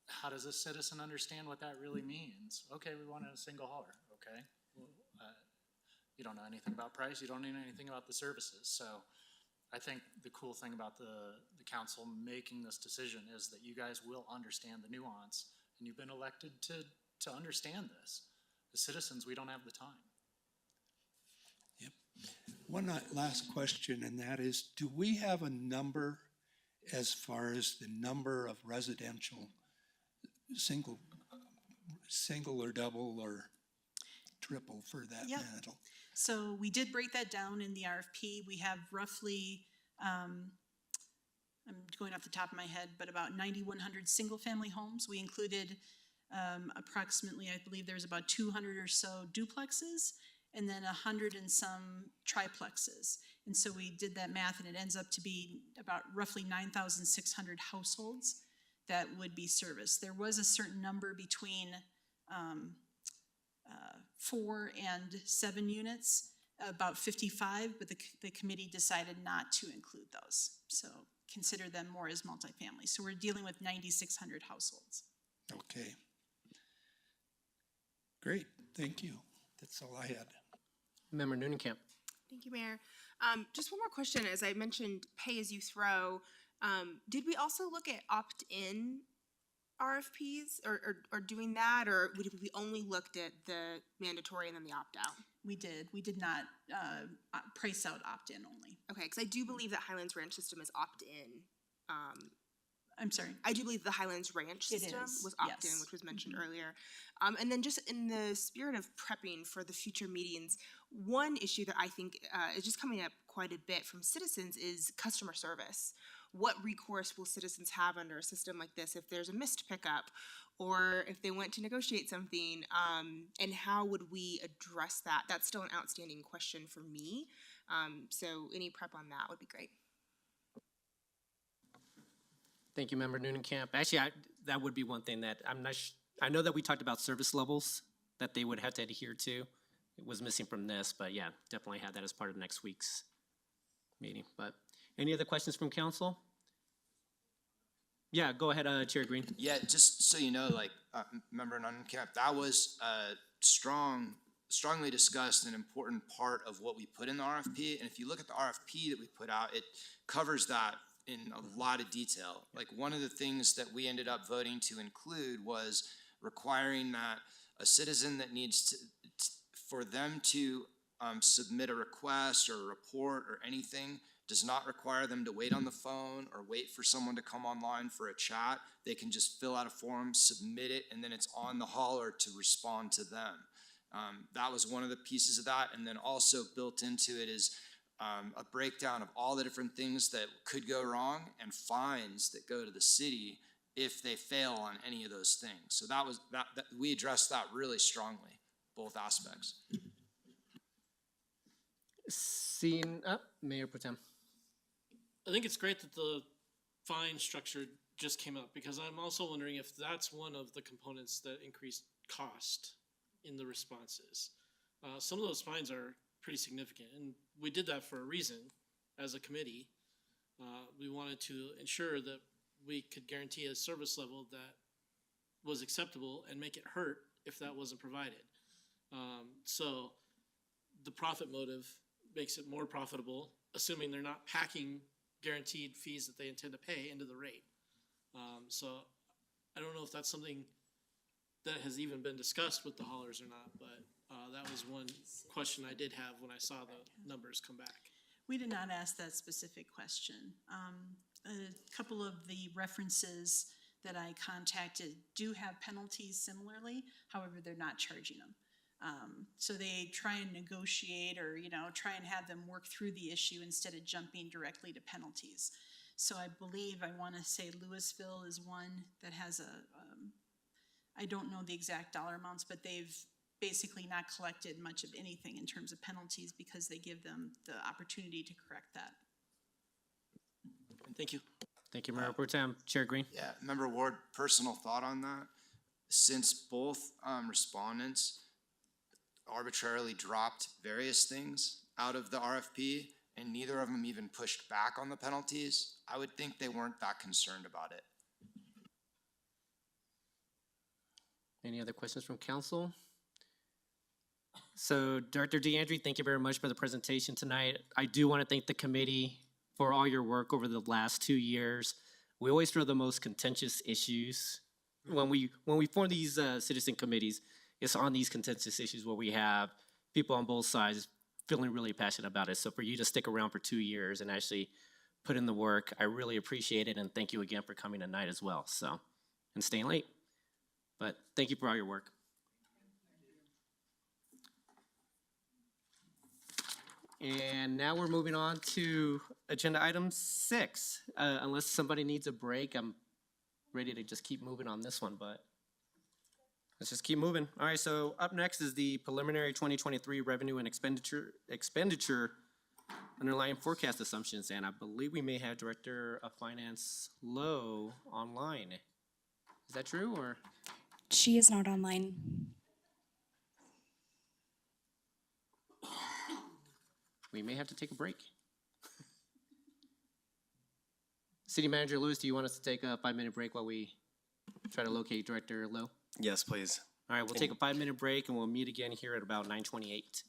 N: how does a citizen understand what that really means? Okay, we want a single hauler, okay? Well, you don't know anything about price, you don't know anything about the services. So I think the cool thing about the council making this decision is that you guys will understand the nuance, and you've been elected to understand this. The citizens, we don't have the time.
G: Yep. One last question, and that is, do we have a number as far as the number of residential, single or double or triple for that
L: Yep.
G: matter?
L: So we did break that down in the RFP. We have roughly, I'm going off the top of my head, but about 9,100 single-family homes. We included approximately, I believe there's about 200 or so duplexes, and then 100 and some triplexes. And so we did that math, and it ends up to be about roughly 9,600 households that would be serviced. There was a certain number between 4 and 7 units, about 55, but the committee decided not to include those. So consider them more as multifamily. So we're dealing with 9,600 households.
G: Okay. Great, thank you. That's all I had.
A: Member Noonan-Camp.
I: Thank you, Mayor. Just one more question. As I mentioned, pay as you throw. Did we also look at opt-in RFPs or doing that, or we only looked at the mandatory and then the opt-out?
L: We did. We did not price out opt-in only.
I: Okay, because I do believe that Highlands Ranch system is opt-in.
L: I'm sorry.
I: I do believe the Highlands Ranch
L: It
I: system
L: is,
I: was opt-in,
L: yes.
I: which was mentioned earlier. And then just in the spirit of prepping for the future meetings, one issue that I think is just coming up quite a bit from citizens is customer service. What recourse will citizens have under a system like this if there's a missed pickup or if they want to negotiate something, and how would we address that? That's still an outstanding question for me. So any prep on that would be great.
A: Thank you, Member Noonan-Camp. Actually, that would be one thing that I'm not, I know that we talked about service levels that they would have to adhere to. It was missing from this, but yeah, definitely have that as part of next week's meeting. But any other questions from council? Yeah, go ahead, Chair Green.
M: Yeah, just so you know, like, Member Nunncamp, that was strongly discussed, an important part of what we put in the RFP. And if you look at the RFP that we put out, it covers that in a lot of detail. Like, one of the things that we ended up voting to include was requiring that a citizen that needs for them to submit a request or a report or anything does not require them to wait on the phone or wait for someone to come online for a chat. They can just fill out a form, submit it, and then it's on the hauler to respond to them. That was one of the pieces of that. And then also built into it is a breakdown of all the different things that could go wrong and fines that go to the city if they fail on any of those things. So that was that we addressed that really strongly, both aspects.
A: Seeing Mayor Protem.
K: I think it's great that the fine structure just came up, because I'm also wondering if that's one of the components that increased cost in the responses. Some of those fines are pretty significant, and we did that for a reason as a committee. We wanted to ensure that we could guarantee a service level that was acceptable and make it hurt if that wasn't provided. So the profit motive makes it more profitable, assuming they're not packing guaranteed fees that they intend to pay into the rate. So I don't know if that's something that has even been discussed with the haulers or not, but That was one question I did have when I saw the numbers come back.
L: We did not ask that specific question. A couple of the references that I contacted do have penalties similarly, however, they're not charging them. So they try and negotiate or, try and have them work through the issue instead of jumping directly to penalties. So I believe, I want to say Louisville is one that has I don't know the exact dollar amounts, but they've basically not collected much of anything in terms of penalties because they give them the opportunity to correct that.
K: Thank you.
A: Thank you, Mayor Pro Tem. Chair Green?
M: Yeah, Member Ward, personal thought on that. Since both respondents arbitrarily dropped various things out of the RFP, and neither of them even pushed back on the penalties, I would think they weren't that concerned about it.
A: Any other questions from council? So Director DeAndre, thank you very much for the presentation tonight. I do want to thank the committee for all your work over the last 2 years. We always throw the most contentious issues. When we form these citizen committees, it's on these contentious issues where we have people on both sides feeling really passionate about it. So for you to stick around for 2 years and actually put in the work, I really appreciate it, and thank you again for coming tonight as well, so, and staying late. But thank you for all your work. And now we're moving on to agenda item 6. Unless somebody needs a break, I'm ready to just keep moving on this one, but let's just keep moving. All right, so up next is the preliminary 2023 revenue and expenditure underlying forecast assumptions, and I believe we may have Director of Finance Loh online. Is that true, or?
P: She is not online.
A: We may have to take a break. City Manager Lewis, do you want us to take a 5-minute break while we try to locate Director Loh?
Q: Yes, please.
A: All right, we'll take a 5-minute break and we'll meet again here at about 9:28.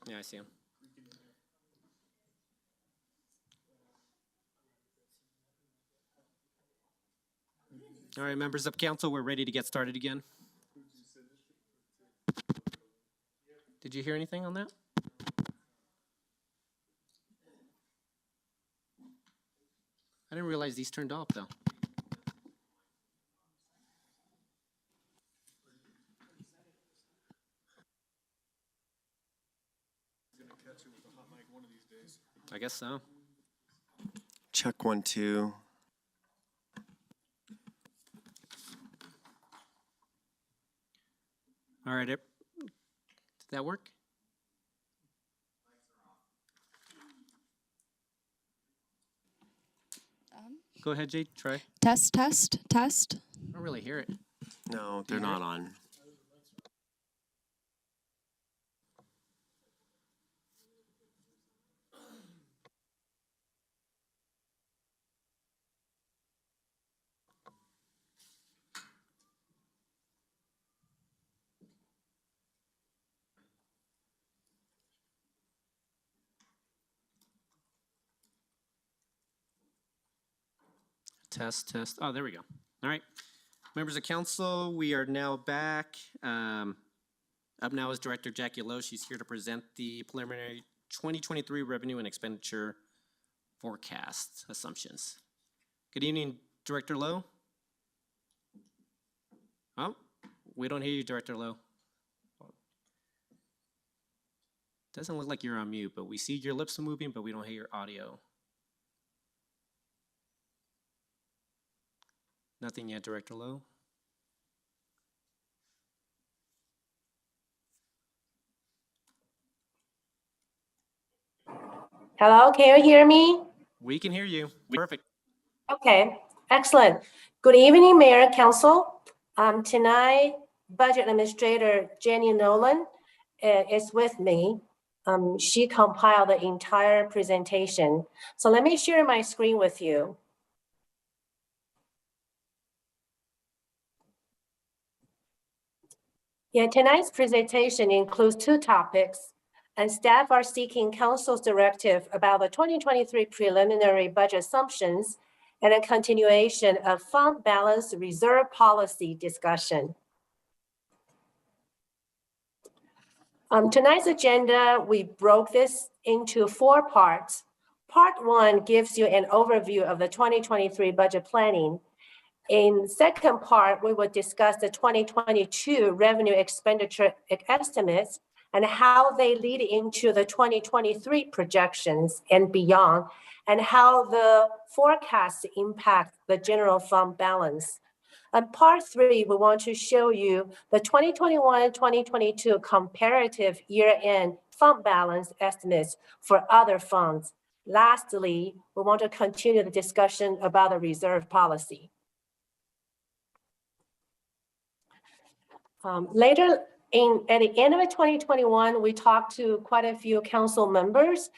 A: Yeah, I see him. All right, members of council, we're ready to get started again. Did you hear anything on that? I didn't realize these turned off though. I guess so.
Q: Check 1, 2.
A: All right, did that work? Go ahead, Jade, try.
P: Test, test, test.
A: I don't really hear it.
Q: No, they're not on.
A: Test, test. Oh, there we go. All right. Members of council, we are now back. Up now is Director Jackie Loh. She's here to present the preliminary 2023 revenue and expenditure forecast assumptions. Good evening, Director Loh. Oh, we don't hear you, Director Loh. Doesn't look like you're on mute, but we see your lips moving, but we don't hear your audio. Nothing yet, Director Loh.
R: Hello, can you hear me?
A: We can hear you. Perfect.
R: Okay, excellent. Good evening, Mayor, Council. Tonight, Budget Administrator Jenny Nolan is with me. She compiled the entire presentation. So let me share my screen with you. Yeah, tonight's presentation includes 2 topics, and staff are seeking council's directive about the 2023 preliminary budget assumptions and a continuation of fund balance reserve policy discussion. Tonight's agenda, we broke this into 4 parts. Part 1 gives you an overview of the 2023 budget planning. In second part, we will discuss the 2022 revenue expenditure estimates and how they lead into the 2023 projections and beyond, and how the forecasts impact the general fund balance. And part 3, we want to show you the 2021-2022 comparative year-end fund balance estimates for other funds. Lastly, we want to continue the discussion about the reserve policy. Later, at the end of 2021, we talked to quite a few council members.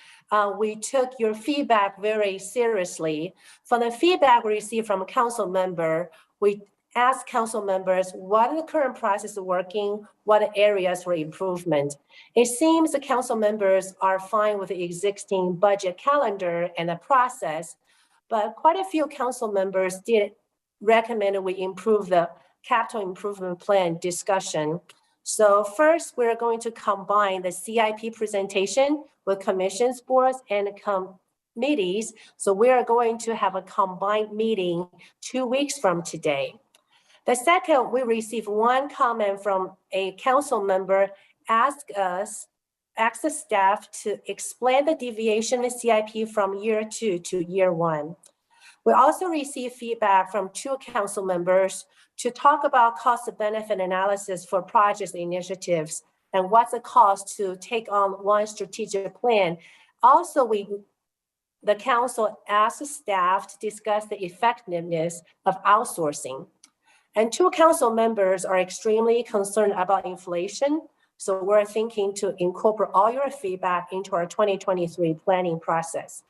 R: We took your feedback very seriously. From the feedback we received from a council member, we asked council members what are the current processes working, what areas for improvement. It seems the council members are fine with the existing budget calendar and the process, but quite a few council members did recommend we improve the capital improvement plan discussion. So first, we're going to combine the CIP presentation with commissions, boards, and committees. So we are going to have a combined meeting 2 weeks from today. The second, we received 1 comment from a council member, asked the staff to explain the deviation in CIP from year 2 to year 1. We also received feedback from 2 council members to talk about cost benefit analysis for projects and initiatives and what's the cost to take on one strategic plan. Also, the council asked the staff to discuss the effectiveness of outsourcing. And 2 council members are extremely concerned about inflation. So we're thinking to incorporate all your feedback into our 2023 planning process.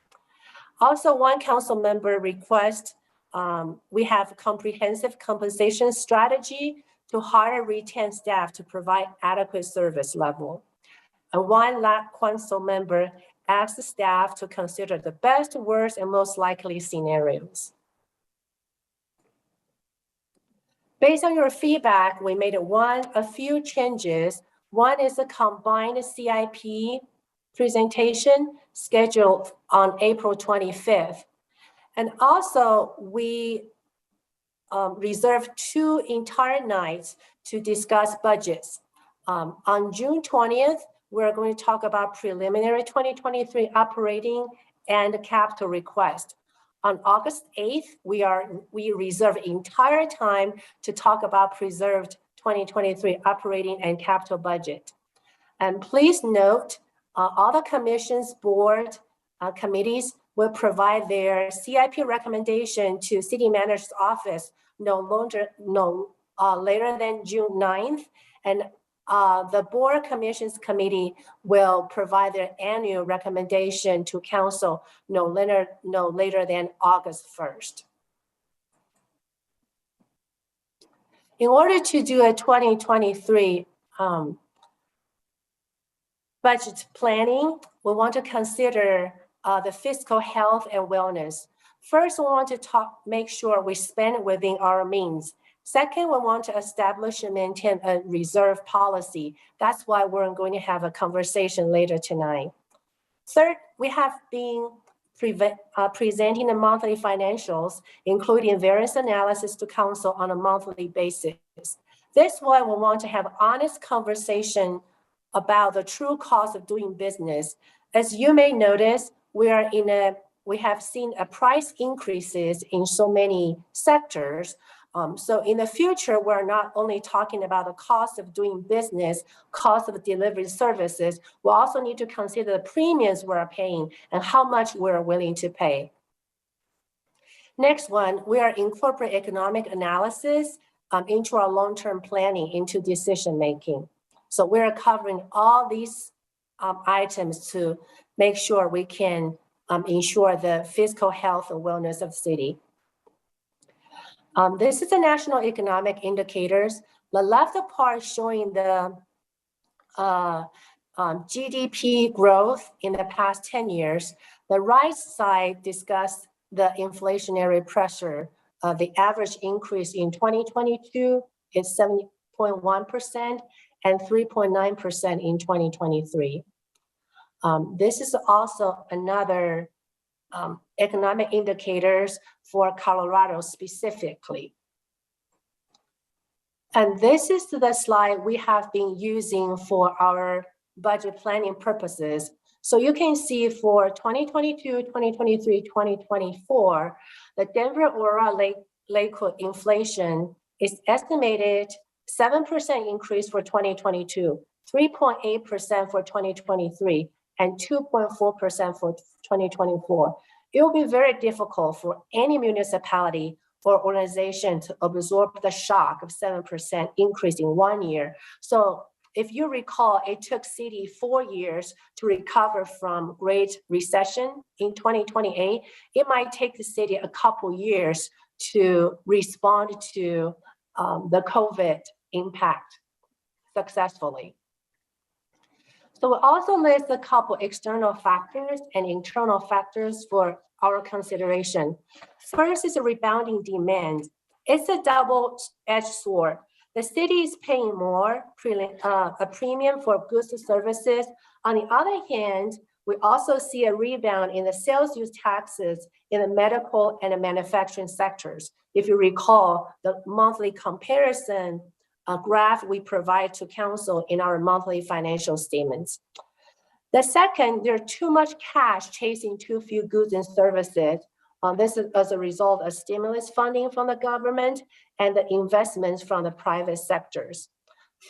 R: Also, 1 council member requests we have a comprehensive compensation strategy to hire and retain staff to provide adequate service level. and one council member asks the staff to consider the best, worst, and most likely scenarios. Based on your feedback, we made a few changes. One is a combined CIP presentation scheduled on April 25th. And also, we reserved 2 entire nights to discuss budgets. On June 20th, we're going to talk about preliminary 2023 operating and capital request. On August 8th, we reserve entire time to talk about preserved 2023 operating and capital budget. And please note, all the commissions, board, committees will provide their CIP recommendation to city manager's office no later than June 9th. And the board commissions committee will provide their annual recommendation to council no later than August 1st. In order to do a 2023 budget planning, we want to consider the fiscal health and wellness. First, we want to make sure we spend within our means. Second, we want to establish and maintain a reserve policy. That's why we're going to have a conversation later tonight. Third, we have been presenting the monthly financials, including variance analysis to council on a monthly basis. This why we want to have honest conversation about the true cost of doing business. As you may notice, we have seen a price increases in so many sectors. So in the future, we're not only talking about the cost of doing business, cost of delivery services, we also need to consider the premiums we're paying and how much we're willing to pay. Next one, we are incorporating economic analysis into our long-term planning, into decision-making. So we're covering all these items to make sure we can ensure the fiscal health and wellness of the city. This is the national economic indicators. The left part showing the GDP growth in the past 10 years. The right side discuss the inflationary pressure. The average increase in 2022 is 7.1% and 3.9% in 2023. This is also another economic indicators for Colorado specifically. And this is the slide we have been using for our budget planning purposes. So you can see for 2022, 2023, 2024, the Denver Aurora Lakewood inflation is estimated 7% increase for 2022, 3.8% for 2023, and 2.4% for 2024. It will be very difficult for any municipality or organization to absorb the shock of 7% increase in 1 year. So if you recall, it took city 4 years to recover from Great Recession in 2028. It might take the city a couple years to respond to the COVID impact successfully. So we also list a couple external factors and internal factors for our consideration. First is a rebounding demand. It's a double-edged sword. The city is paying more, a premium for goods and services. On the other hand, we also see a rebound in the sales use taxes in the medical and the manufacturing sectors. If you recall, the monthly comparison graph we provide to council in our monthly financial statements. The second, there's too much cash chasing too few goods and services. This is as a result of stimulus funding from the government and the investments from the private sectors.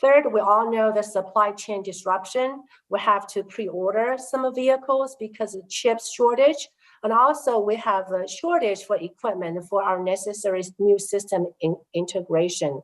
R: Third, we all know the supply chain disruption. We have to pre-order some vehicles because of chip shortage. And also we have a shortage for equipment for our necessary new system integration.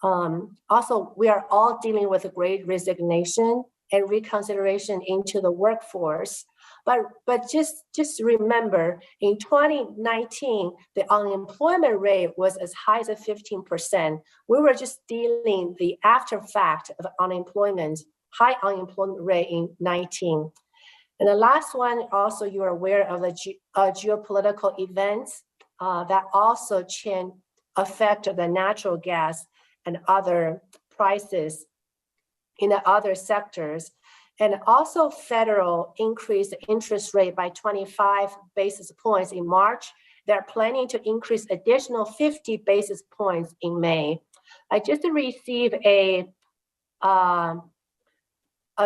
R: Also, we are all dealing with a great resignation and reconsideration into the workforce. But just remember, in 2019, the unemployment rate was as high as 15%. We were just dealing the after fact of unemployment, high unemployment rate in 19. And the last one, also you're aware of the geopolitical events that also can affect the natural gas and other prices in the other sectors. And also federal increased the interest rate by 25 basis points in March. They're planning to increase additional 50 basis points in May. I just received a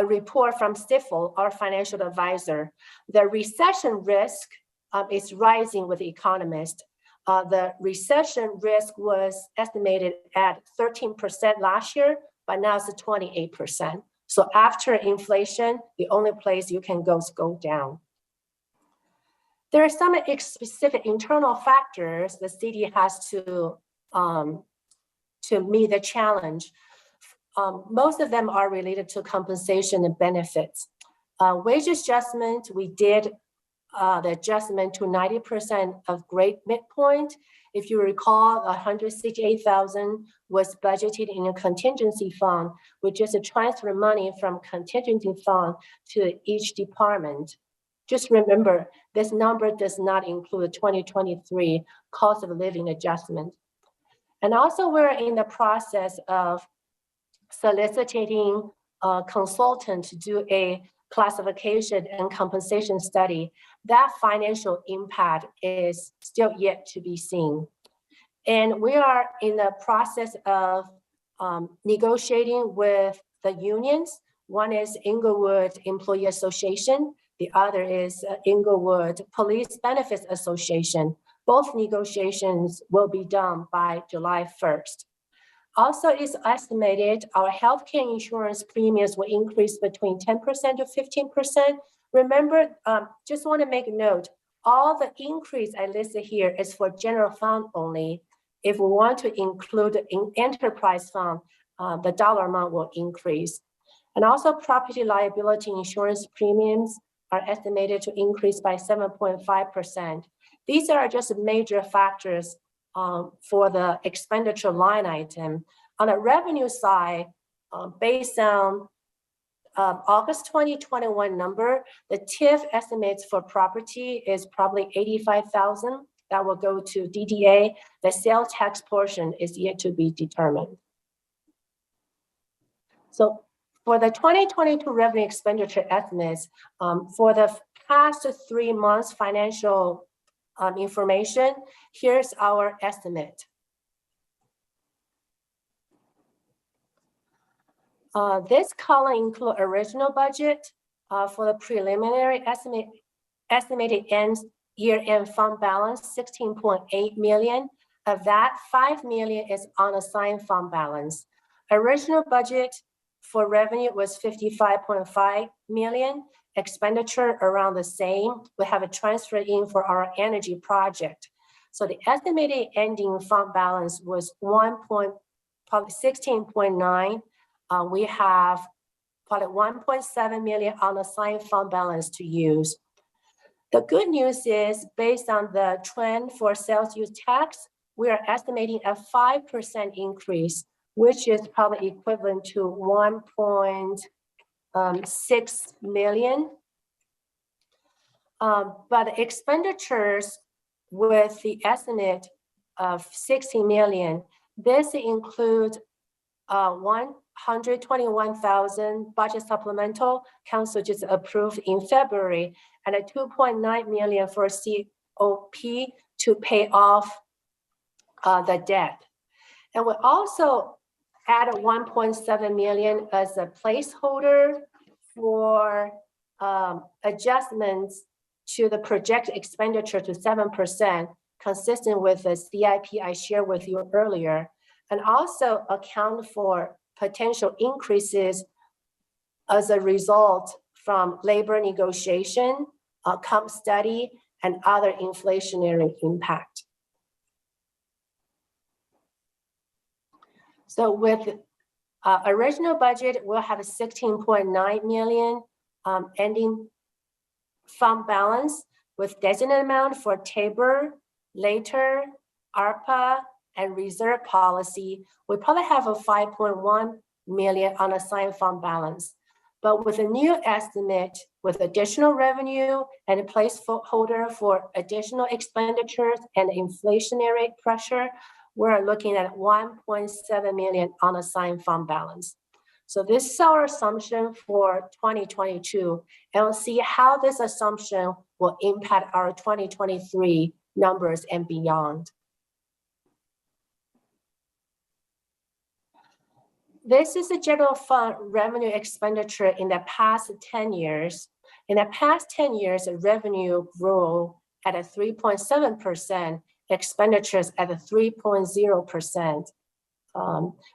R: report from Stifel, our financial advisor. The recession risk is rising with economists. The recession risk was estimated at 13% last year, but now it's 28%. So after inflation, the only place you can go is go down. There are some specific internal factors the city has to meet the challenge. Most of them are related to compensation and benefits. Wage adjustment, we did the adjustment to 90% of grade midpoint. If you recall, 168,000 was budgeted in a contingency fund, which is a transfer money from contingency fund to each department. Just remember, this number does not include 2023 cost of living adjustment. And also we're in the process of soliciting a consultant to do a classification and compensation study. That financial impact is still yet to be seen. And we are in the process of negotiating with the unions. One is Inglewood Employee Association. The other is Inglewood Police Benefits Association. Both negotiations will be done by July 1st. Also, it's estimated our healthcare insurance premiums will increase between 10% to 15%. Remember, just want to make a note, all the increase I listed here is for general fund only. If we want to include in enterprise fund, the dollar amount will increase. And also property liability insurance premiums are estimated to increase by 7.5%. These are just major factors for the expenditure line item. On the revenue side, based on August 2021 number, the TIF estimates for property is probably 85,000. That will go to DDA. The sales tax portion is yet to be determined. So for the 2022 revenue expenditure estimates, for the past 3 months financial information, here's our estimate. This column includes original budget for the preliminary estimate, estimated year-end fund balance, 16.8 million. Of that, 5 million is unassigned fund balance. Original budget for revenue was 55.5 million. Expenditure around the same. We have a transfer in for our energy project. So the estimated ending fund balance was 16.9. We have probably 1.7 million unassigned fund balance to use. The good news is based on the trend for sales use tax, we are estimating a 5% increase, which is probably equivalent to 1.6 million. But expenditures with the estimate of 60 million, this includes 121,000 budget supplemental council just approved in February, and a 2.9 million for COP to pay off the debt. And we also added 1.7 million as a placeholder for adjustments to the projected expenditure to 7%, consistent with the CIP I shared with you earlier, and also account for potential increases as a result from labor negotiation, comp study, and other inflationary impact. So with original budget, we'll have a 16.9 million ending fund balance with designated amount for TABOR, later, ARPA, and reserve policy. We probably have a 5.1 million unassigned fund balance. But with a new estimate, with additional revenue and a placeholder for additional expenditures and inflationary pressure, we're looking at 1.7 million unassigned fund balance. So this is our assumption for 2022, and we'll see how this assumption will impact our 2023 numbers and beyond. This is the general fund revenue expenditure in the past 10 years. In the past 10 years, the revenue grew at a 3.7%, expenditures at a 3.0%.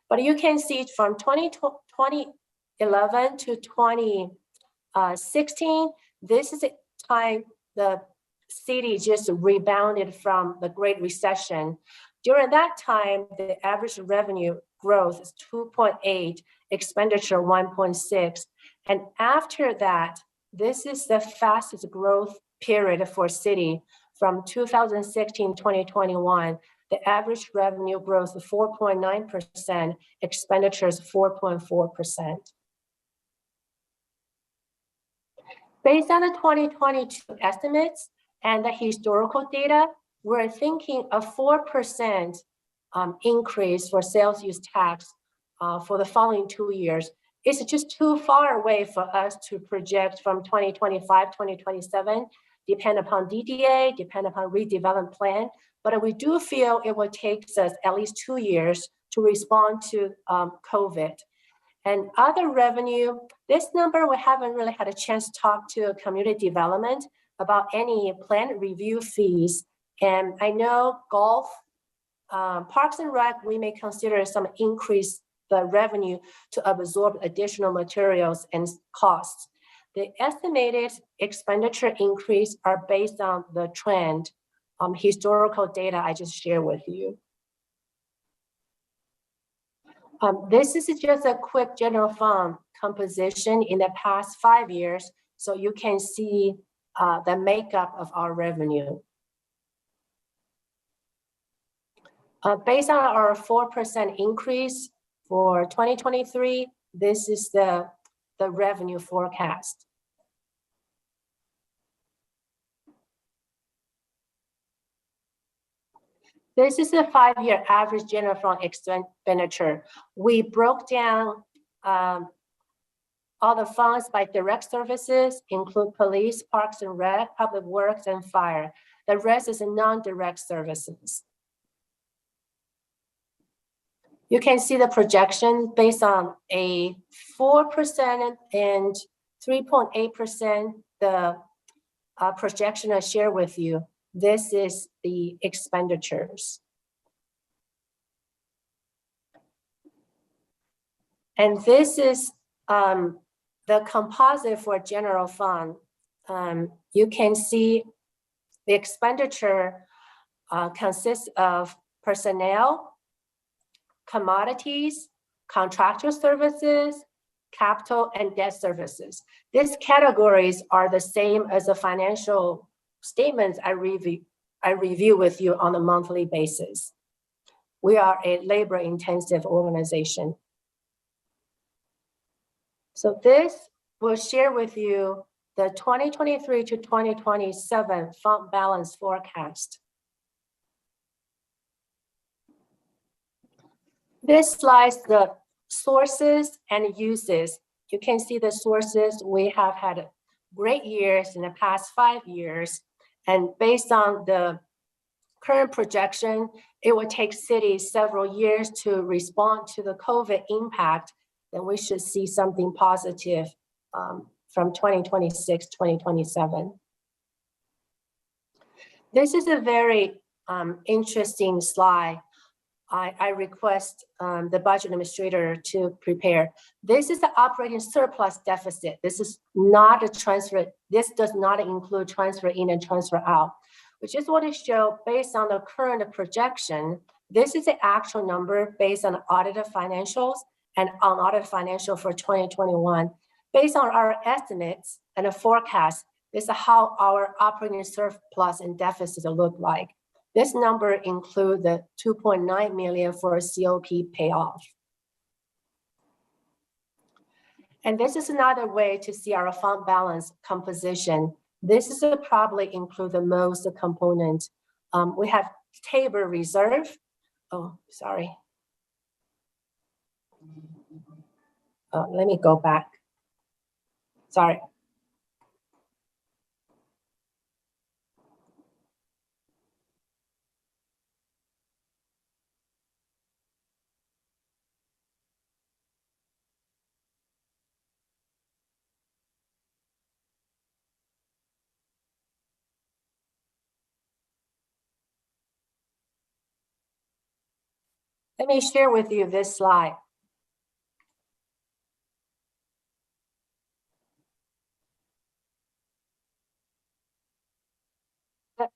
R: But you can see from 2011 to 2016, this is the time the city just rebounded from the Great Recession. During that time, the average revenue growth is 2.8, expenditure 1.6. And after that, this is the fastest growth period for city from 2016-2021. The average revenue growth is 4.9%, expenditures 4.4%. Based on the 2022 estimates and the historical data, we're thinking a 4% increase for sales use tax for the following 2 years. It's just too far away for us to project from 2025, 2027, depend upon DDA, depend upon redevelopment plan. But we do feel it will take us at least 2 years to respond to COVID. And other revenue, this number, we haven't really had a chance to talk to community development about any plan review fees. And I know golf, Parks and Rec, we may consider some increase the revenue to absorb additional materials and costs. The estimated expenditure increase are based on the trend, historical data I just shared with you. This is just a quick general fund composition in the past 5 years, so you can see the makeup of our revenue. Based on our 4% increase for 2023, this is the revenue forecast. This is a 5-year average general fund expenditure. We broke down all the funds by direct services, include police, parks and rec, public works, and fire. The rest is non-direct services. You can see the projection based on a 4% and 3.8%, the projection I share with you. This is the expenditures. And this is the composite for general fund. You can see the expenditure consists of personnel, commodities, contractual services, capital, and debt services. These categories are the same as the financial statements I review with you on a monthly basis. We are a labor-intensive organization. So this will share with you the 2023 to 2027 fund balance forecast. This slides the sources and uses. You can see the sources. We have had great years in the past 5 years. And based on the current projection, it will take cities several years to respond to the COVID impact. Then we should see something positive from 2026, 2027. This is a very interesting slide. I request the budget administrator to prepare. This is the operating surplus deficit. This is not a transfer. This does not include transfer in and transfer out. We just want to show based on the current projection, this is the actual number based on audited financials and unaudited financial for 2021. Based on our estimates and a forecast, this is how our operating surplus and deficit look like. This number includes the 2.9 million for COP payoff. And this is another way to see our fund balance composition. This is probably include the most component. We have table reserve. Oh, sorry. Let me go back. Sorry. Let me share with you this slide. The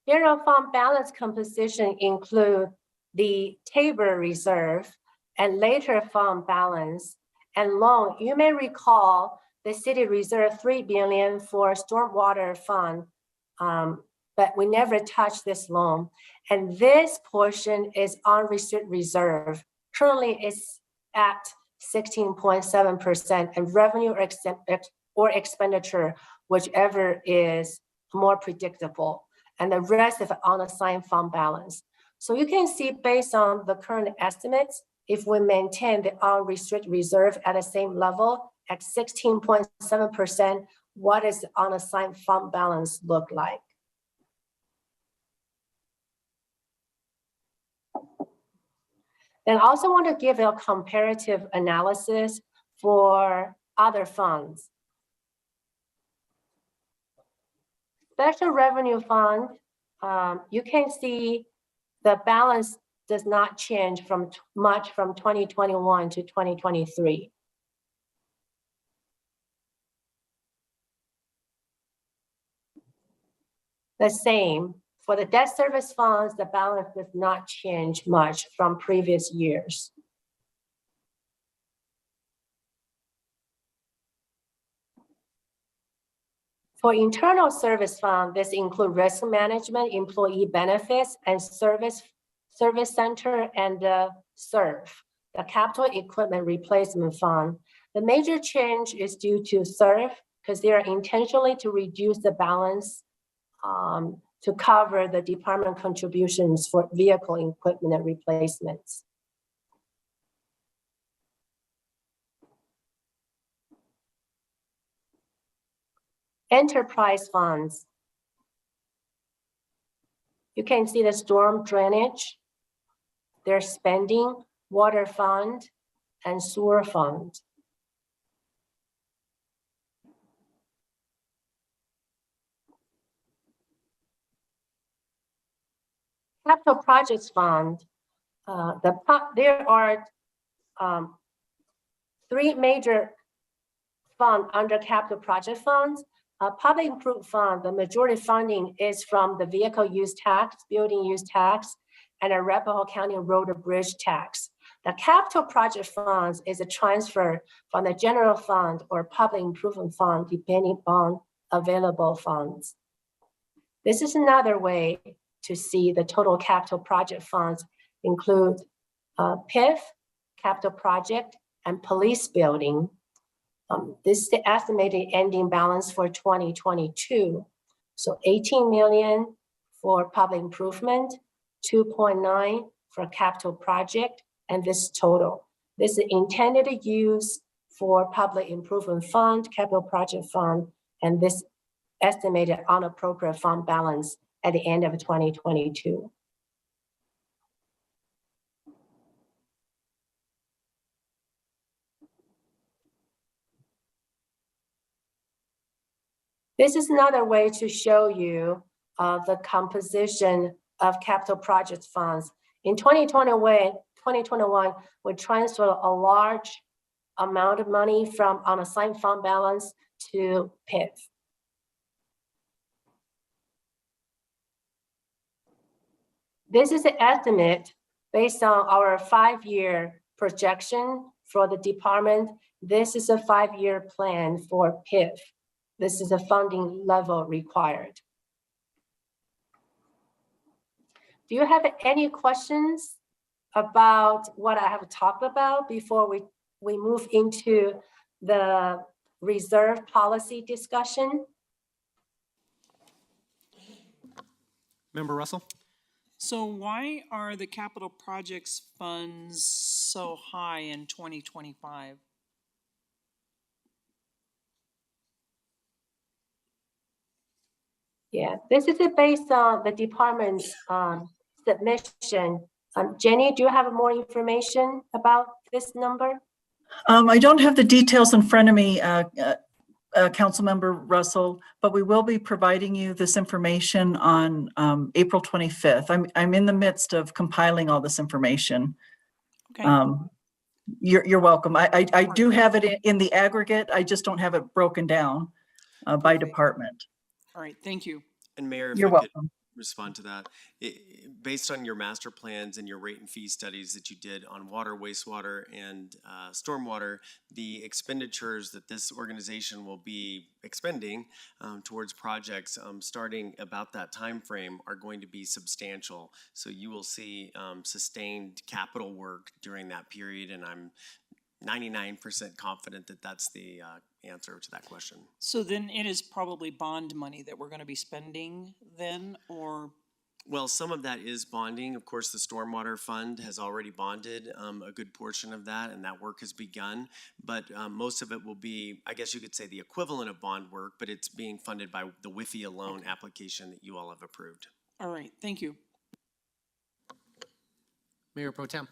R: general fund balance composition include the table reserve and later fund balance and loan. You may recall the city reserved $3 billion for stormwater fund, but we never touched this loan. And this portion is unrestricted reserve. Currently, it's at 16.7%, and revenue or expenditure, whichever is more predictable, and the rest of unassigned fund balance. So you can see based on the current estimates, if we maintain the unrestricted reserve at the same level at 16.7%, what does the unassigned fund balance look like? Then I also want to give a comparative analysis for other funds. Special revenue fund, you can see the balance does not change much from 2021 to 2023. The same. For the debt service funds, the balance does not change much from previous years. For internal service fund, this includes risk management, employee benefits, and service center and SERF, the capital equipment replacement fund. The major change is due to SERF because they are intentionally to reduce the balance to cover the department contributions for vehicle equipment and replacements. Enterprise funds. You can see the storm drainage, their spending, water fund, and sewer fund. Capital Projects Fund, there are three major funds under Capital Project Funds. Public Improvement Fund, the majority funding is from the vehicle use tax, building use tax, and Arapahoe County Road and Bridge tax. The Capital Project Funds is a transfer from the general fund or public improvement fund, depending on available funds. This is another way to see the total capital project funds include PIF, capital project, and police building. This is the estimated ending balance for 2022. So 18 million for public improvement, 2.9 for capital project, and this total. This is intended use for public improvement fund, capital project fund, and this estimated unappropriate fund balance at the end of 2022. This is another way to show you the composition of capital project funds. In 2021, we transferred a large amount of money from unassigned fund balance to PIF. This is the estimate based on our 5-year projection for the department. This is a 5-year plan for PIF. This is a funding level required. Do you have any questions about what I have talked about before we move into the reserve policy discussion.
A: Member Russell?
J: So why are the capital projects funds so high in 2025?
R: Yeah, this is based on the department's submission. Jenny, do you have more information about this number?
S: I don't have the details in front of me, Councilmember Russell, but we will be providing you this information on April 25th. I'm in the midst of compiling all this information.
J: Okay.
S: You're welcome. I do have it in the aggregate. I just don't have it broken down by department.
J: All right, thank you.
Q: And Mayor, if
S: You're
Q: I could
S: welcome.
Q: respond to that, based on your master plans and your rate and fee studies that you did on water, wastewater, and stormwater, the expenditures that this organization will be expending towards projects starting about that time frame are going to be substantial. So you will see sustained capital work during that period, and I'm 99% confident that that's the answer to that question.
J: So then it is probably bond money that we're gonna be spending then, or?
Q: Well, some of that is bonding. Of course, the Stormwater Fund has already bonded a good portion of that, and that work has begun. But most of it will be, I guess you could say, the equivalent of bond work, but it's being funded by the WIFIA loan application that you all have approved.
J: All right, thank you.
A: Mayor Pro Tem?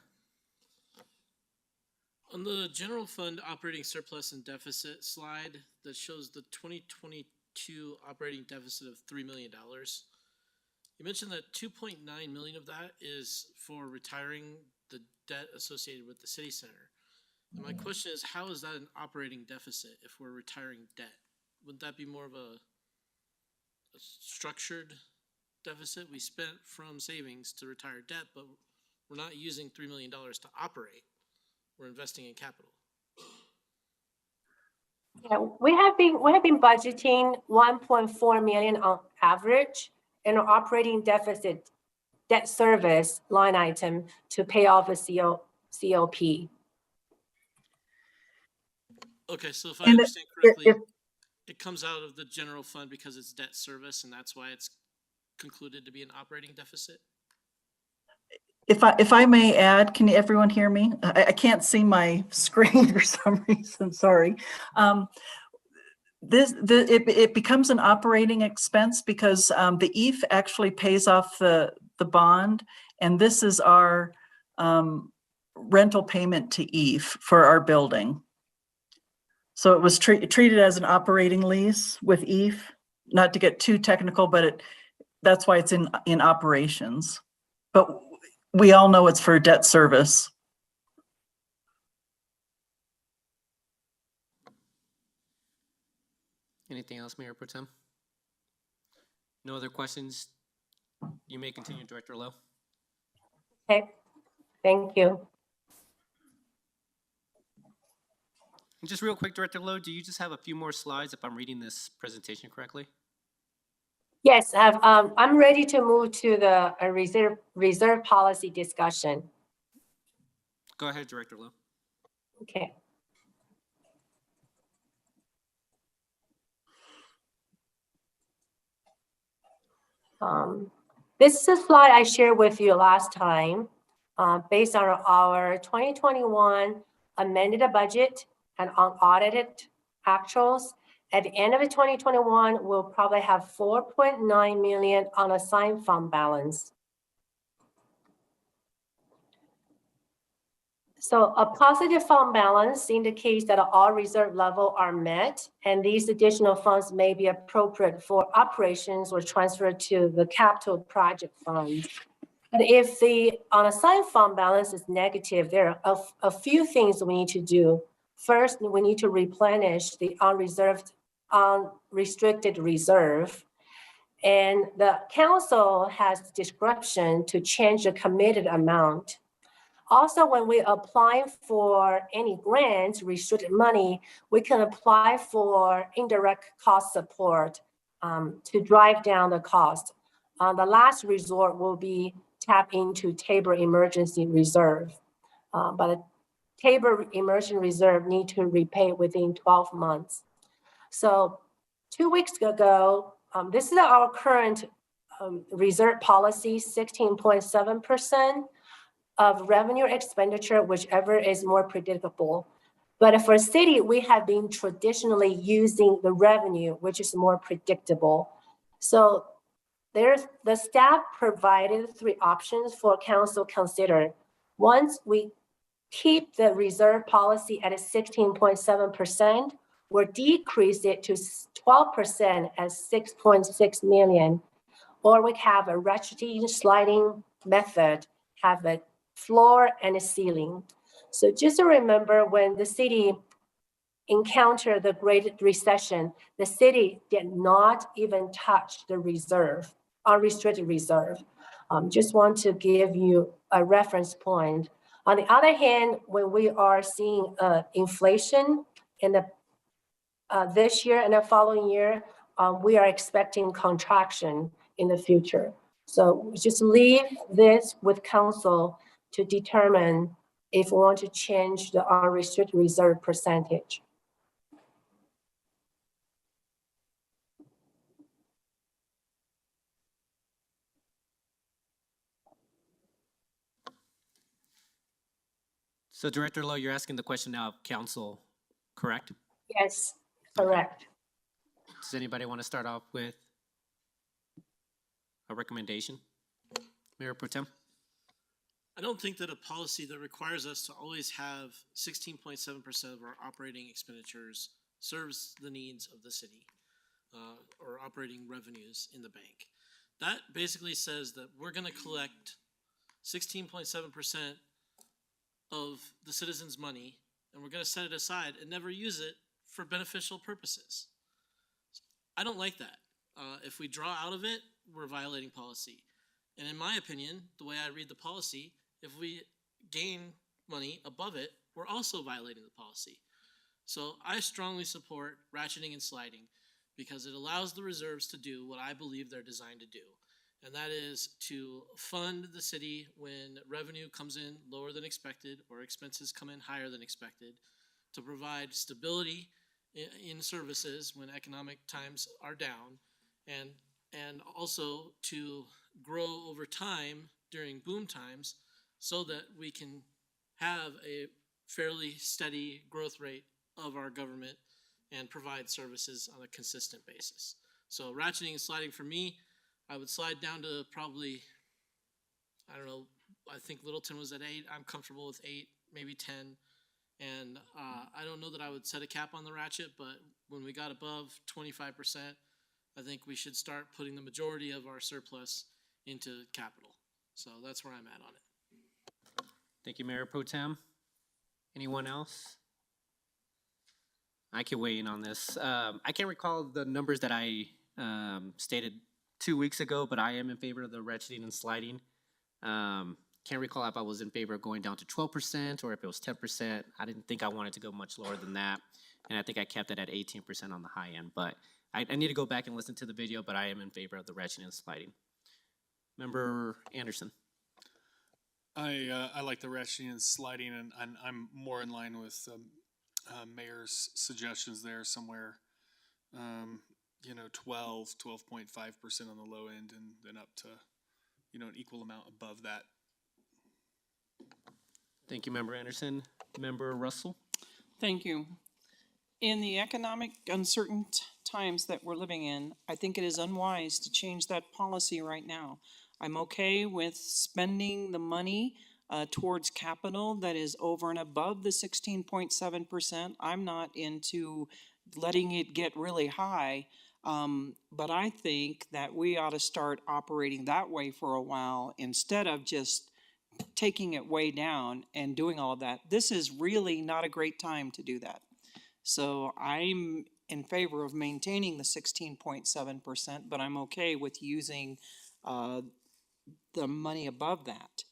K: On the general fund operating surplus and deficit slide that shows the 2022 operating deficit of $3 million, you mentioned that 2.9 million of that is for retiring the debt associated with the city center. And my question is, how is that an operating deficit if we're retiring debt? Wouldn't that be more of a structured deficit? We spent from savings to retire debt, but we're not using $3 million to operate. We're investing in capital.
R: Yeah, we have been budgeting 1.4 million on average in our operating deficit debt service line item to pay off a COP.
K: Okay, so if I
S: And
K: understand correctly, it comes out of the general fund because it's debt service, and that's why it's concluded to be an operating deficit?
S: If I may add, can everyone hear me? I can't see my screen for some reason, sorry. It becomes an operating expense because the EAF actually pays off the bond, and this is our rental payment to EAF for our building. So it was treated as an operating lease with EAF, not to get too technical, but that's why it's in operations. But we all know it's for debt service.
A: Anything else, Mayor Pro Tem? No other questions? You may continue, Director Loh.
R: Okay, thank you.
A: And just real quick, Director Loh, do you just have a few more slides if I'm reading this presentation correctly?
R: Yes, I'm ready to move to the reserve policy discussion.
A: Go ahead, Director Loh.
R: Okay. This is a slide I shared with you last time, based on our 2021 amended budget and unaudited actuals. At the end of 2021, we'll probably have 4.9 million unassigned fund balance. So a positive fund balance indicates that all reserve levels are met, and these additional funds may be appropriate for operations or transferred to the capital project fund. But if the unassigned fund balance is negative, there are a few things we need to do. First, we need to replenish the unrestricted reserve. And the council has discretion to change the committed amount. Also, when we apply for any grants, restricted money, we can apply for indirect cost support to drive down the cost. The last resort will be tap into Tabor Emergency Reserve. But table immersion reserve need to repay within 12 months. So 2 weeks ago, this is our current reserve policy, 16.7% of revenue expenditure, whichever is more predictable. But for city, we have been traditionally using the revenue, which is more predictable. So the staff provided 3 options for council consider. Once we keep the reserve policy at a 16.7%, or decrease it to 12% at 6.6 million, or we have a ratcheting sliding method, have a floor and a ceiling. So just to remember, when the city encountered the Great Recession, the city did not even touch the reserve, unrestricted reserve. Just want to give you a reference point. On the other hand, when we are seeing inflation in the this year and the following year, we are expecting contraction in the future. So just leave this with council to determine if we want to change the unrestricted reserve percentage.
A: So Director Loh, you're asking the question now of council, correct?
R: Yes, correct.
A: Does anybody want to start off with a recommendation? Mayor Pro Tem?
K: I don't think that a policy that requires us to always have 16.7% of our operating expenditures serves the needs of the city or operating revenues in the bank. That basically says that we're going to collect 16.7% of the citizens' money and we're going to set it aside and never use it for beneficial purposes. I don't like that. If we draw out of it, we're violating policy. And in my opinion, the way I read the policy, if we gain money above it, we're also violating the policy. So I strongly support ratcheting and sliding because it allows the reserves to do what I believe they're designed to do. And that is to fund the city when revenue comes in lower than expected or expenses come in higher than expected, to provide stability in services when economic times are down, and also to grow over time during boom times so that we can have a fairly steady growth rate of our government and provide services on a consistent basis. So ratcheting and sliding for me, I would slide down to probably, I don't know, I think Littleton was at 8. I'm comfortable with 8, maybe 10. And I don't know that I would set a cap on the ratchet, but when we got above 25%, I think we should start putting the majority of our surplus into capital. So that's where I'm at on it.
A: Thank you, Mayor Pro Tem. Anyone else? I can weigh in on this. I can't recall the numbers that I stated 2 weeks ago, but I am in favor of the ratcheting and sliding. Can't recall if I was in favor of going down to 12% or if it was 10%. I didn't think I wanted to go much lower than that. And I think I kept it at 18% on the high end. But I need to go back and listen to the video, but I am in favor of the ratcheting and sliding. Member Anderson.
H: I like the ratcheting and sliding, and I'm more in line with Mayor's suggestions there, somewhere, 12.5% on the low end, and then up to, an equal amount above that.
A: Thank you, Member Anderson. Member Russell?
J: Thank you. In the economic uncertain times that we're living in, I think it is unwise to change that policy right now. I'm okay with spending the money towards capital that is over and above the 16.7%. I'm not into letting it get really high, but I think that we ought to start operating that way for a while instead of just taking it way down and doing all of that. This is really not a great time to do that. So I'm in favor of maintaining the 16.7%, but I'm okay with using the money above that.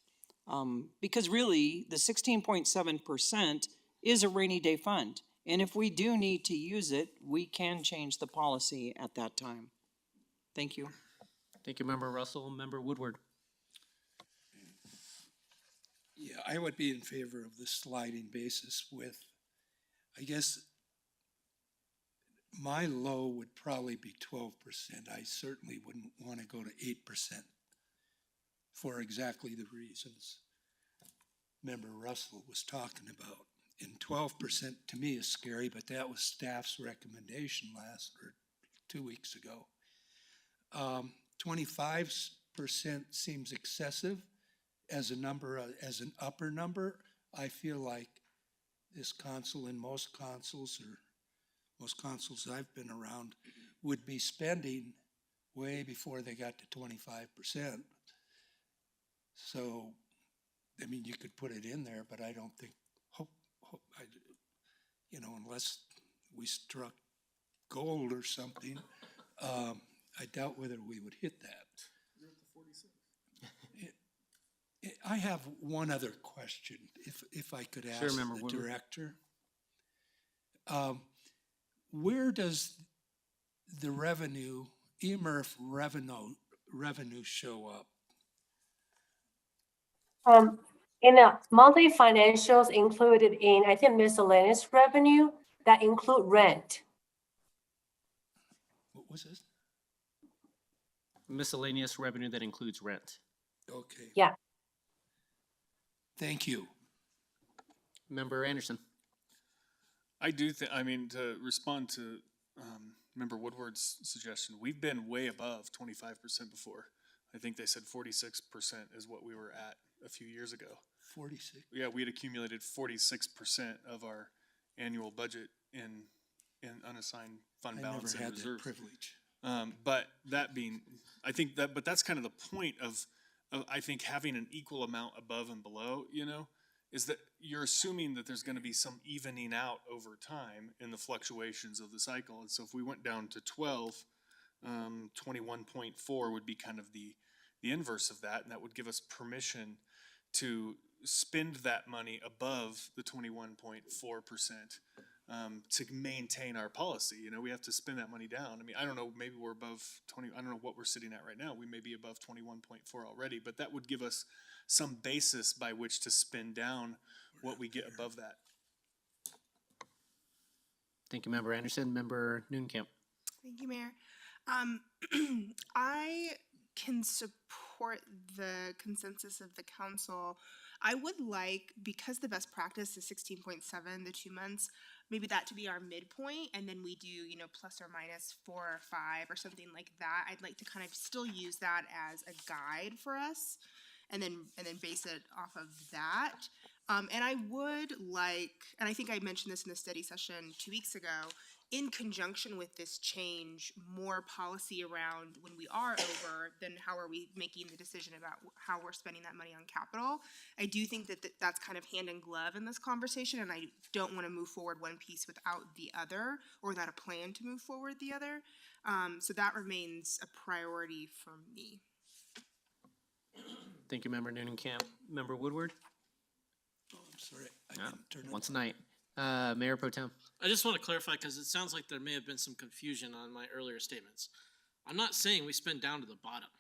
J: Because really, the 16.7% is a rainy day fund. And if we do need to use it, we can change the policy at that time. Thank you.
A: Thank you, Member Russell. Member Woodward.
G: Yeah, I would be in favor of the sliding basis with, I guess, my low would probably be 12%. I certainly wouldn't want to go to 8% for exactly the reasons Member Russell was talking about. And 12% to me is scary, but that was staff's recommendation 2 weeks ago. 25% seems excessive as a number, as an upper number. I feel like this council and most councils I've been around would be spending way before they got to 25%. So, I mean, you could put it in there, but I don't think, unless we struck gold or something, I doubt whether we would hit that.
C: You're at the 46.
G: I have one other question, if I could ask
A: Sure, Member
G: the
A: Woodward.
G: director. Where does the revenue, EMRF revenue show up?
R: In the monthly financials included in, I think, miscellaneous revenue that include rent.
G: What was this?
A: Miscellaneous revenue that includes rent.
G: Okay.
R: Yeah.
G: Thank you.
A: Member Anderson.
H: I do think, I mean, to respond to Member Woodward's suggestion, we've been way above 25% before. I think they said 46% is what we were at a few years ago.
G: 46.
H: Yeah, we had accumulated 46% of our annual budget in unassigned fund
G: I
H: balance
G: never
H: and
G: had that
H: reserves.
G: privilege.
H: But that being, I think that, but that's kind of the point of I think having an equal amount above and below, is that you're assuming that there's going to be some evening out over time in the fluctuations of the cycle. And so if we went down to 12, 21.4 would be kind of the inverse of that. And that would give us permission to spend that money above the 21.4%. To maintain our policy, we have to spend that money down. I mean, I don't know, maybe we're above 20, I don't know what we're sitting at right now. We may be above 21.4 already, but that would give us some basis by which to spend down what we get above that.
A: Thank you, Member Anderson. Member Noonkamp.
I: Thank you, Mayor. I can support the consensus of the council. I would like, because the best practice is 16.7, the 2 months, maybe that to be our midpoint, and then we do, plus or minus 4 or 5 or something like that. I'd like to kind of still use that as a guide for us, and then base it off of that. And I would like, and I think I mentioned this in the study session 2 weeks ago, in conjunction with this change, more policy around when we are over, then how are we making the decision about how we're spending that money on capital. I do think that that's kind of hand in glove in this conversation, and I don't want to move forward one piece without the other, or without a plan to move forward the other. So that remains a priority for me.
A: Thank you, Member Noonkamp. Member Woodward.
G: Oh, I'm sorry. I didn't turn it
A: Once a
G: on.
A: night. Mayor Pro Tem.
K: I just want to clarify, because it sounds like there may have been some confusion on my earlier statements. I'm not saying we spend down to the bottom.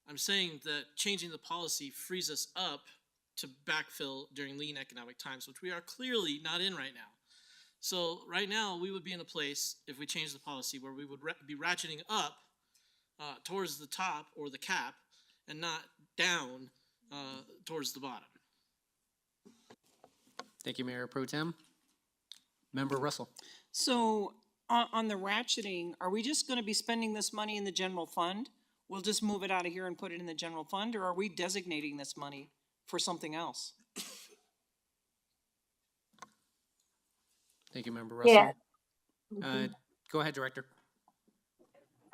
K: I'm saying that changing the policy frees us up to backfill during lean economic times, which we are clearly not in right now. So right now, we would be in a place, if we change the policy, where we would be ratcheting up towards the top or the cap, and not down towards the bottom.
A: Thank you, Mayor Pro Tem. Member Russell.
J: So on the ratcheting, are we just gonna be spending this money in the general fund? We'll just move it out of here and put it in the general fund, or are we designating this money for something else?
A: Thank you, Member Russell.
R: Yeah.
A: Go ahead, Director.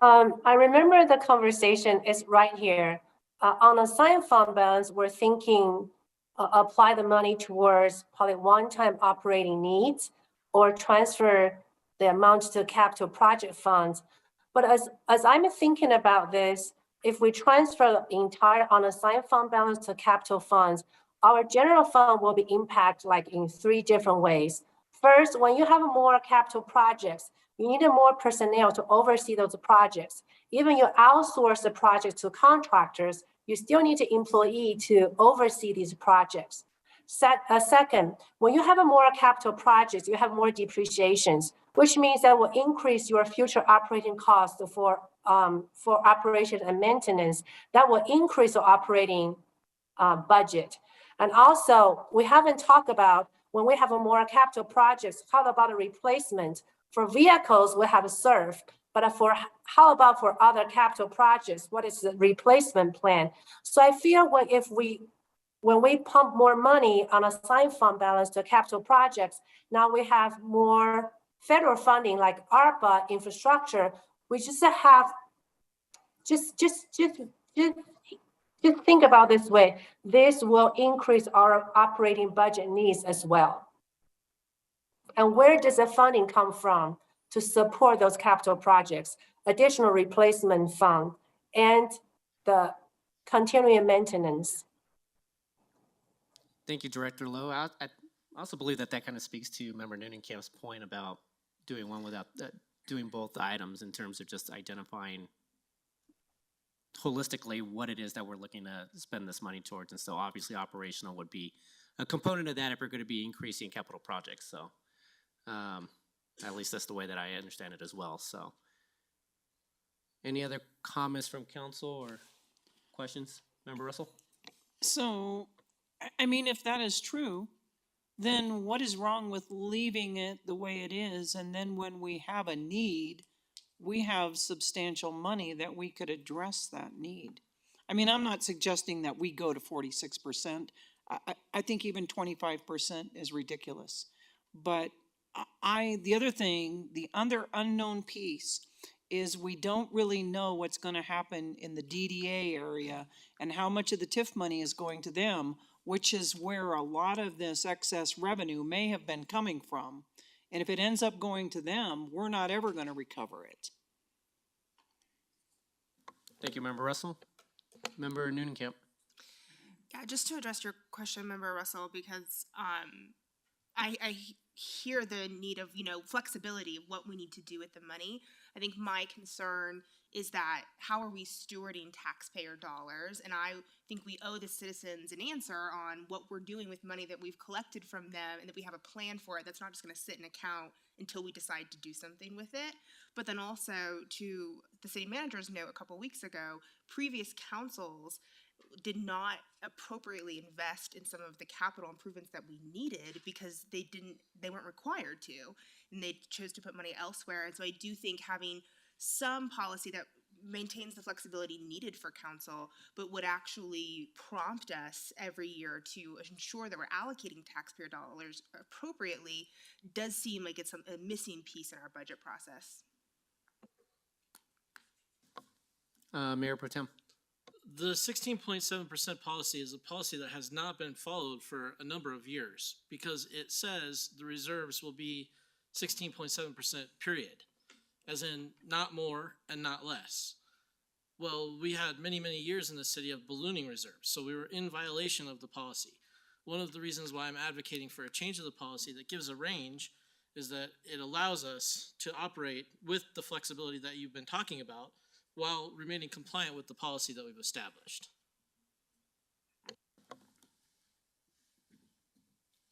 R: I remember the conversation is right here. On assigned fund balance, we're thinking apply the money towards probably one-time operating needs or transfer the amount to capital project funds. But as I'm thinking about this, if we transfer the entire unassigned fund balance to capital funds, our general fund will be impacted like in 3 different ways. First, when you have more capital projects, you need more personnel to oversee those projects. Even you outsource the project to contractors, you still need an employee to oversee these projects. Second, when you have a more capital projects, you have more depreciations, which means that will increase your future operating costs for operation and maintenance. That will increase your operating budget. And also, we haven't talked about when we have a more capital projects, how about a replacement? For vehicles, we have a SURF, but how about for other capital projects? What is the replacement plan? So I feel when we pump more money on a assigned fund balance to capital projects, now we have more federal funding like ARPA infrastructure. We just have, just think about this way. This will increase our operating budget needs as well. And where does the funding come from to support those capital projects? Additional replacement fund and the continuing maintenance.
A: Thank you, Director Loh. I also believe that kind of speaks to Member Noonenkamp's point about doing one without doing both items in terms of just identifying holistically what it is that we're looking to spend this money towards. And so obviously operational would be a component of that if we're going to be increasing capital projects. So at least that's the way that I understand it as well. So any other comments from council or questions? Member Russell?
J: So, I mean, if that is true, then what is wrong with leaving it the way it is? And then when we have a need, we have substantial money that we could address that need. I mean, I'm not suggesting that we go to 46%. I think even 25% is ridiculous. But the other thing, the other unknown piece is we don't really know what's going to happen in the DDA area and how much of the TIF money is going to them, which is where a lot of this excess revenue may have been coming from. And if it ends up going to them, we're not ever going to recover it.
A: Thank you, Member Russell. Member Noonenkamp.
I: Yeah, just to address your question, Member Russell, because I hear the need of, flexibility of what we need to do with the money. I think my concern is that how are we stewarding taxpayer dollars? And I think we owe the citizens an answer on what we're doing with money that we've collected from them and that we have a plan for it that's not just going to sit in account until we decide to do something with it. But then also, to the city manager's note a couple weeks ago, previous councils did not appropriately invest in some of the capital improvements that we needed because they weren't required to, and they chose to put money elsewhere. And so I do think having some policy that maintains the flexibility needed for council, but would actually prompt us every year to ensure that we're allocating taxpayer dollars appropriately does seem like it's a missing piece in our budget process.
A: Mayor Pro Tem.
K: The 16.7% policy is a policy that has not been followed for a number of years because it says the reserves will be 16.7% period, as in not more and not less. Well, we had many, many years in the city of ballooning reserves, so we were in violation of the policy. One of the reasons why I'm advocating for a change of the policy that gives a range is that it allows us to operate with the flexibility that you've been talking about while remaining compliant with the policy that we've established.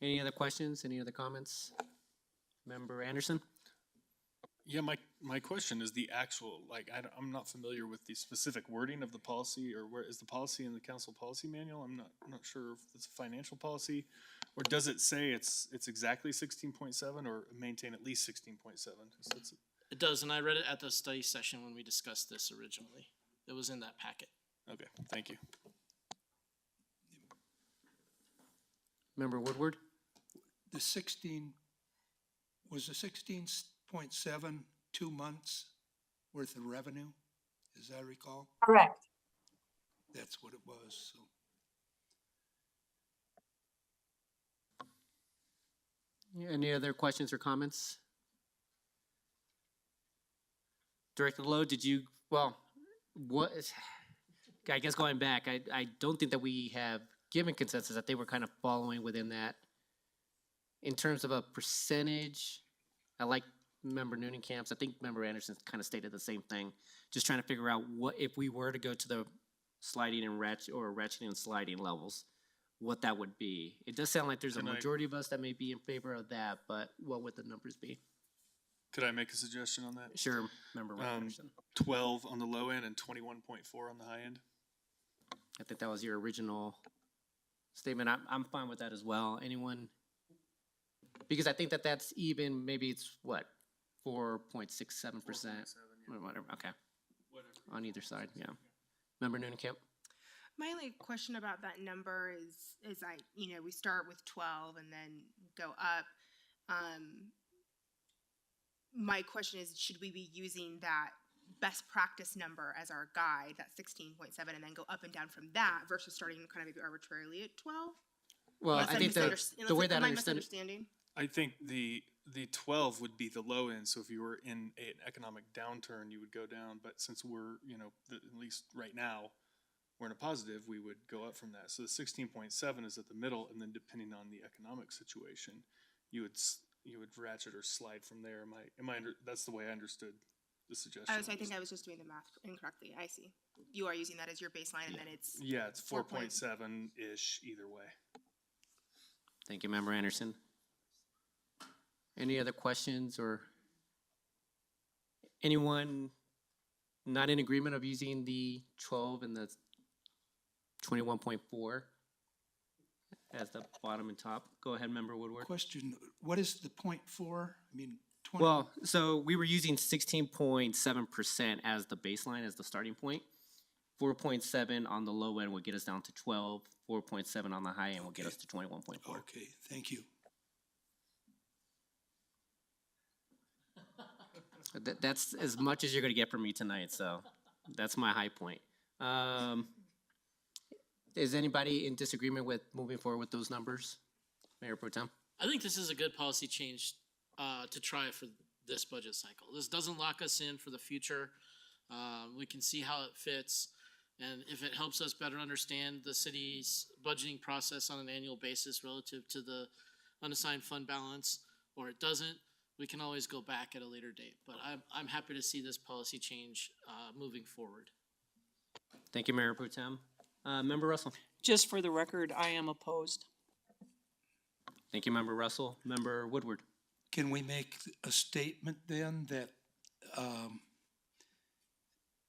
A: Any other questions? Any other comments? Member Anderson?
H: Yeah, my question is the actual, I'm not familiar with the specific wording of the policy, or where is the policy in the council policy manual? I'm not sure if it's a financial policy, or does it say it's exactly 16.7 or maintain at least 16.7?
K: It does, and I read it at the study session when we discussed this originally. It was in that packet.
H: Okay, thank you.
A: Member Woodward?
G: Was the 16.7 2 months worth of revenue, as I recall?
R: Correct.
G: That's what it was, so.
A: Any other questions or comments? Director Loh, I guess going back, I don't think that we have given consensus that they were kind of following within that. In terms of a percentage, I like Member Noonenkamp's. I think Member Anderson kind of stated the same thing. Just trying to figure out what if we were to go to the sliding and ratcheting and sliding levels, what that would be. It does sound like there's a
H: Can I-
A: majority of us that may be in favor of that, but what would the numbers be?
H: Could I make a suggestion on that?
A: Sure, Member Anderson.
H: 12 on the low end and 21.4 on the high end.
A: I think that was your original statement. I'm fine with that as well. Anyone? Because I think that that's even, maybe it's what, 4.67%? Whatever, okay. On either side, yeah. Member Noonan-Kemp?
I: My only question about that number is we start with 12 and then go up. My question is, should we be using that best practice number as our guide, that 16.7, and then go up and down from that versus starting kind of maybe arbitrarily at 12?
A: Well, I think the way that
I: Am I
A: I understand it,
I: misunderstanding?
H: I think the 12 would be the low end, so if you were in an economic downturn, you would go down, but since we're, at least right now, we're in a positive, we would go up from that. So the 16.7 is at the middle, and then depending on the economic situation, you would ratchet or slide from there. That's the way I understood the suggestion.
I: I think I was just doing the math incorrectly. I see. You are using that as your baseline, and then it's
H: Yeah, it's 4.7-ish either way.
A: thank you, Member Anderson. Any other questions or anyone not in agreement of using the 12 and the 21.4 as the bottom and top? Go ahead, Member Woodward.
G: Question, what is the 0.4? I mean, 20.
A: Well, so we were using 16.7% as the baseline, as the starting point. 4.7 on the low end would get us down to 12. 4.7 on the high end will get us to 21.4.
G: Okay, thank you.
A: That's as much as you're gonna get from me tonight, so that's my high point. Is anybody in disagreement with moving forward with those numbers? Mayor Pro Tem?
K: I think this is a good policy change to try for this budget cycle. This doesn't lock us in for the future. We can see how it fits, and if it helps us better understand the city's budgeting process on an annual basis relative to the unassigned fund balance, or it doesn't, we can always go back at a later date. But I'm happy to see this policy change moving forward.
A: Thank you, Mayor Pro Tem. Member Russell?
J: Just for the record, I am opposed.
A: Thank you, Member Russell. Member Woodward?
G: Can we make a statement then that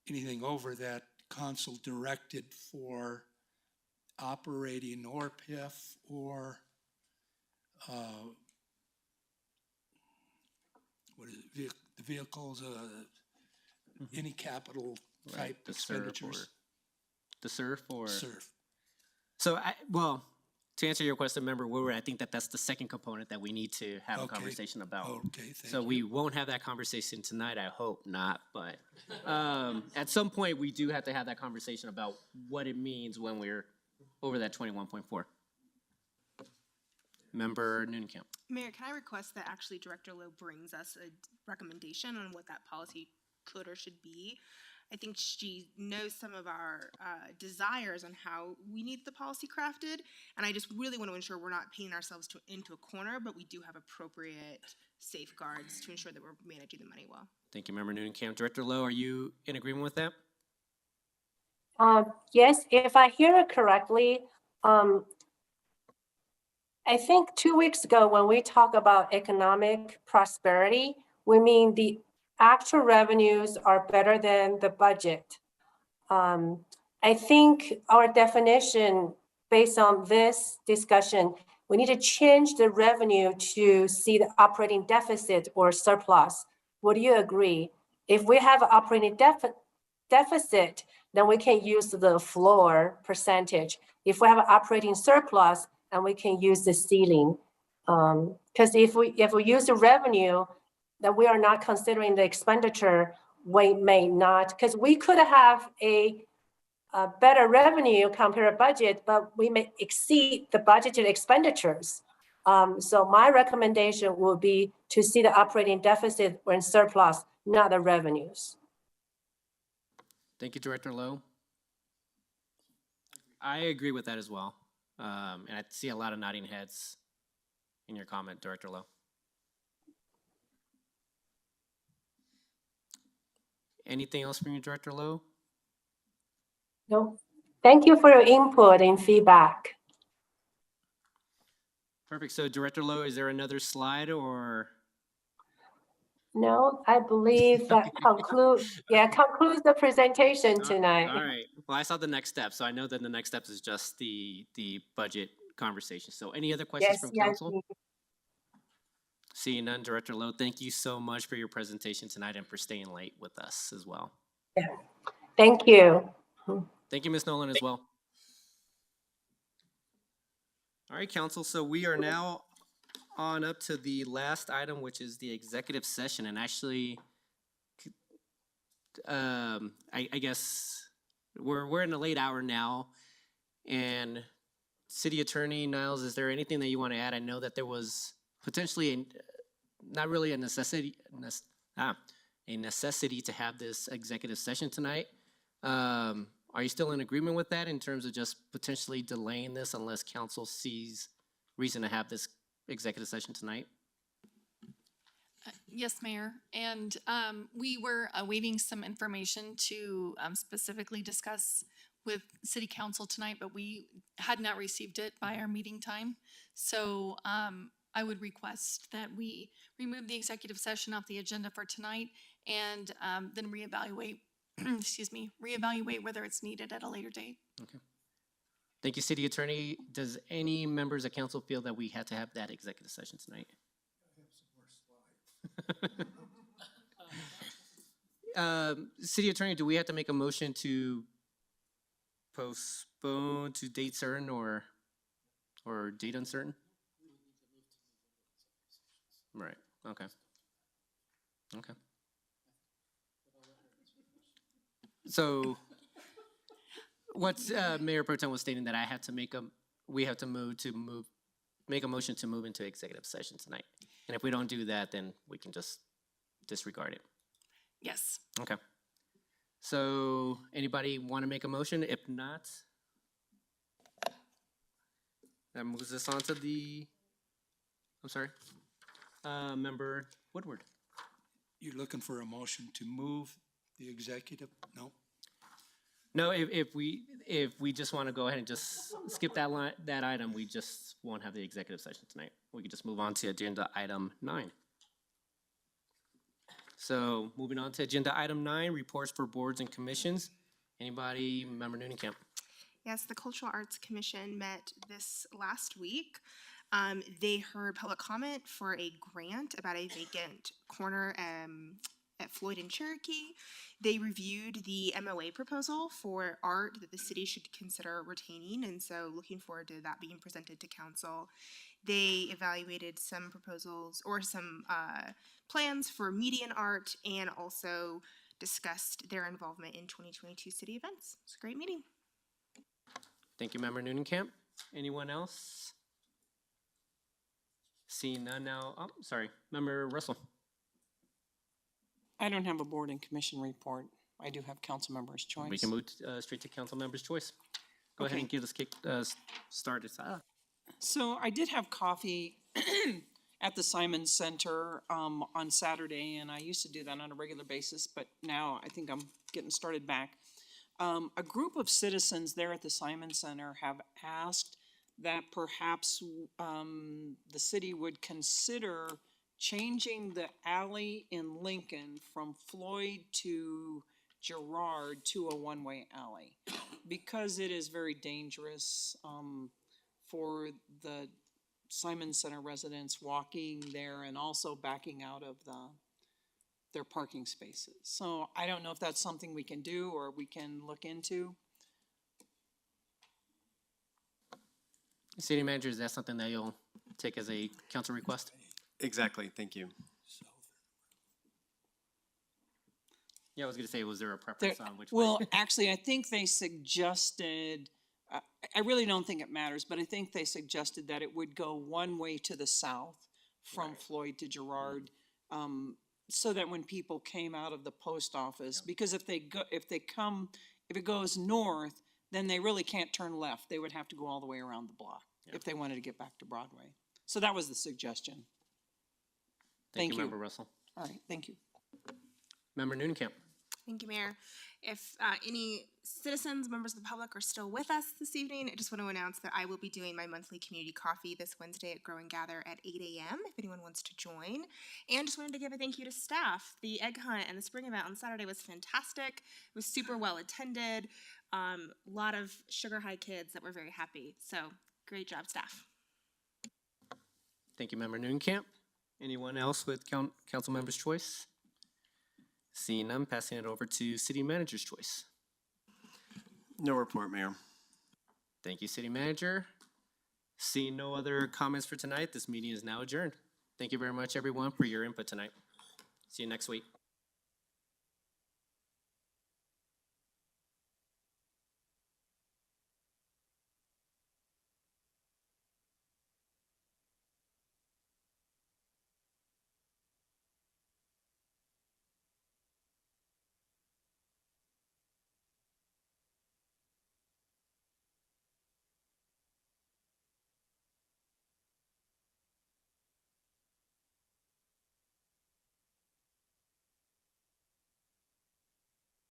G: anything over that council directed for operating or PIF or what is it, the vehicles, any capital type expenditures?
A: The SURF or?
G: SURF.
A: So, to answer your question, Member Woodward, I think that that's the second component that we need to have a conversation about.
G: Okay, thank
A: So
G: you.
A: we won't have that conversation tonight, I hope not, but at some point, we do have to have that conversation about what it means when we're over that 21.4. Member Noonan-Kemp?
I: Mayor, can I request that actually Director Loh brings us a recommendation on what that policy could or should be? I think she knows some of our desires on how we need the policy crafted, and I just really want to ensure we're not painting ourselves into a corner, but we do have appropriate safeguards to ensure that we're managing the money well.
A: Thank you, Member Noonan-Kemp. Director Loh, are you in agreement with that?
R: Yes, if I hear it correctly, I think 2 weeks ago when we talk about economic prosperity, we mean the actual revenues are better than the budget. I think our definition based on this discussion, we need to change the revenue to see the operating deficit or surplus. Would you agree? If we have an operating deficit, then we can use the floor percentage. If we have an operating surplus, and we can use the ceiling. Because if we use the revenue, that we are not considering the expenditure, we may not, because we could have a better revenue compared to budget, but we may exceed the budgeted expenditures. So my recommendation would be to see the operating deficit or in surplus, not the revenues.
A: Thank you, Director Loh. I agree with that as well. And I see a lot of nodding heads in your comment, Director Loh. Anything else from you, Director Loh?
R: No. Thank you for your input and feedback.
A: Perfect. So Director Loh, is there another slide or?
R: No, I believe that concludes the presentation tonight.
A: All right. Well, I saw the next step, so I know that the next step is just the budget conversation. So any other questions from council? Seeing none, Director Loh, thank you so much for your presentation tonight and for staying late with us as well.
R: Yeah. Thank you.
A: Thank you, Ms. Nolan, as well. All right, council, so we are now on up to the last item, which is the executive session. And actually, I guess we're in a late hour now. And City Attorney Niles, is there anything that you want to add? I know that there was potentially not really a necessity to have this executive session tonight. Are you still in agreement with that in terms of just potentially delaying this unless council sees reason to have this executive session tonight?
B: Yes, Mayor. And we were awaiting some information to specifically discuss with City Council tonight, but we had not received it by our meeting time. So I would request that we remove the executive session off the agenda for tonight and then reevaluate reevaluate whether it's needed at a later date.
A: Okay. Thank you, City Attorney. Does any members of council feel that we had to have that executive session tonight? City Attorney, do we have to make a motion to postpone to date certain or date uncertain? Right. Okay. Okay. So, what's Mayor Pro Tem was stating that I had to make we have to make a motion to move into executive session tonight. And if we don't do that, then we can just disregard it.
B: Yes.
A: Okay. So, anybody want to make a motion? If not, that moves us on to Member Woodward.
G: You're looking for a motion to move the executive? No?
A: No, if we just want to go ahead and just skip that item, we just won't have the executive session tonight. We could just move on to agenda item 9. So moving on to agenda item 9, reports for boards and commissions. Anybody, Member Noonekamp?
I: Yes, the Cultural Arts Commission met this last week. They heard public comment for a grant about a vacant corner at Floyd and Cherokee. They reviewed the MOA proposal for art that the city should consider retaining, and so looking forward to that being presented to council. They evaluated some proposals or some plans for median art and also discussed their involvement in 2022 city events. It's a great meeting.
A: Thank you, Member Noonekamp. Anyone else? Seeing none now. Oh, sorry. Member Russell.
J: I don't have a board and commission report. I do have council members' choice.
A: We can move straight to council members' choice. Go ahead and give us started.
J: So I did have coffee at the Simon Center on Saturday, and I used to do that on a regular basis, but now I think I'm getting started back. A group of citizens there at the Simon Center have asked that perhaps the city would consider changing the alley in Lincoln from Floyd to Girard to a one-way alley because it is very dangerous for the Simon Center residents walking there and also backing out of their parking spaces. So I don't know if that's something we can do or we can look into.
A: City Manager, is that something that you'll take as a council request?
Q: Exactly, thank you.
A: Yeah, I was going to say, was there a preference on which way?
J: Well, actually, I think they suggested, I really don't think it matters, but I think they suggested that it would go one way to the south from Floyd to Girard, so that when people came out of the post office, because if it goes north, then they really can't turn left. They would have to go all the way around the block if they wanted to get back to Broadway. So that was the suggestion.
A: Thank you, Member Russell.
J: All right, thank you.
A: Member Noonekamp.
I: Thank you, Mayor. If any citizens, members of the public are still with us this evening, I just want to announce that I will be doing my monthly community coffee this Wednesday at Grow and Gather at 8 a.m. if anyone wants to join. And just wanted to give a thank you to staff. The egg hunt and the spring event on Saturday was fantastic. It was super well attended. A lot of sugar high kids that were very happy. So great job, staff.
A: Thank you, Member Noonkamp. Anyone else with council member's choice? Seeing none, passing it over to City Manager's choice.
Q: No report, Mayor.
A: Thank you, City Manager. Seeing no other comments for tonight, this meeting is now adjourned. Thank you very much, everyone, for your input tonight. See you next week.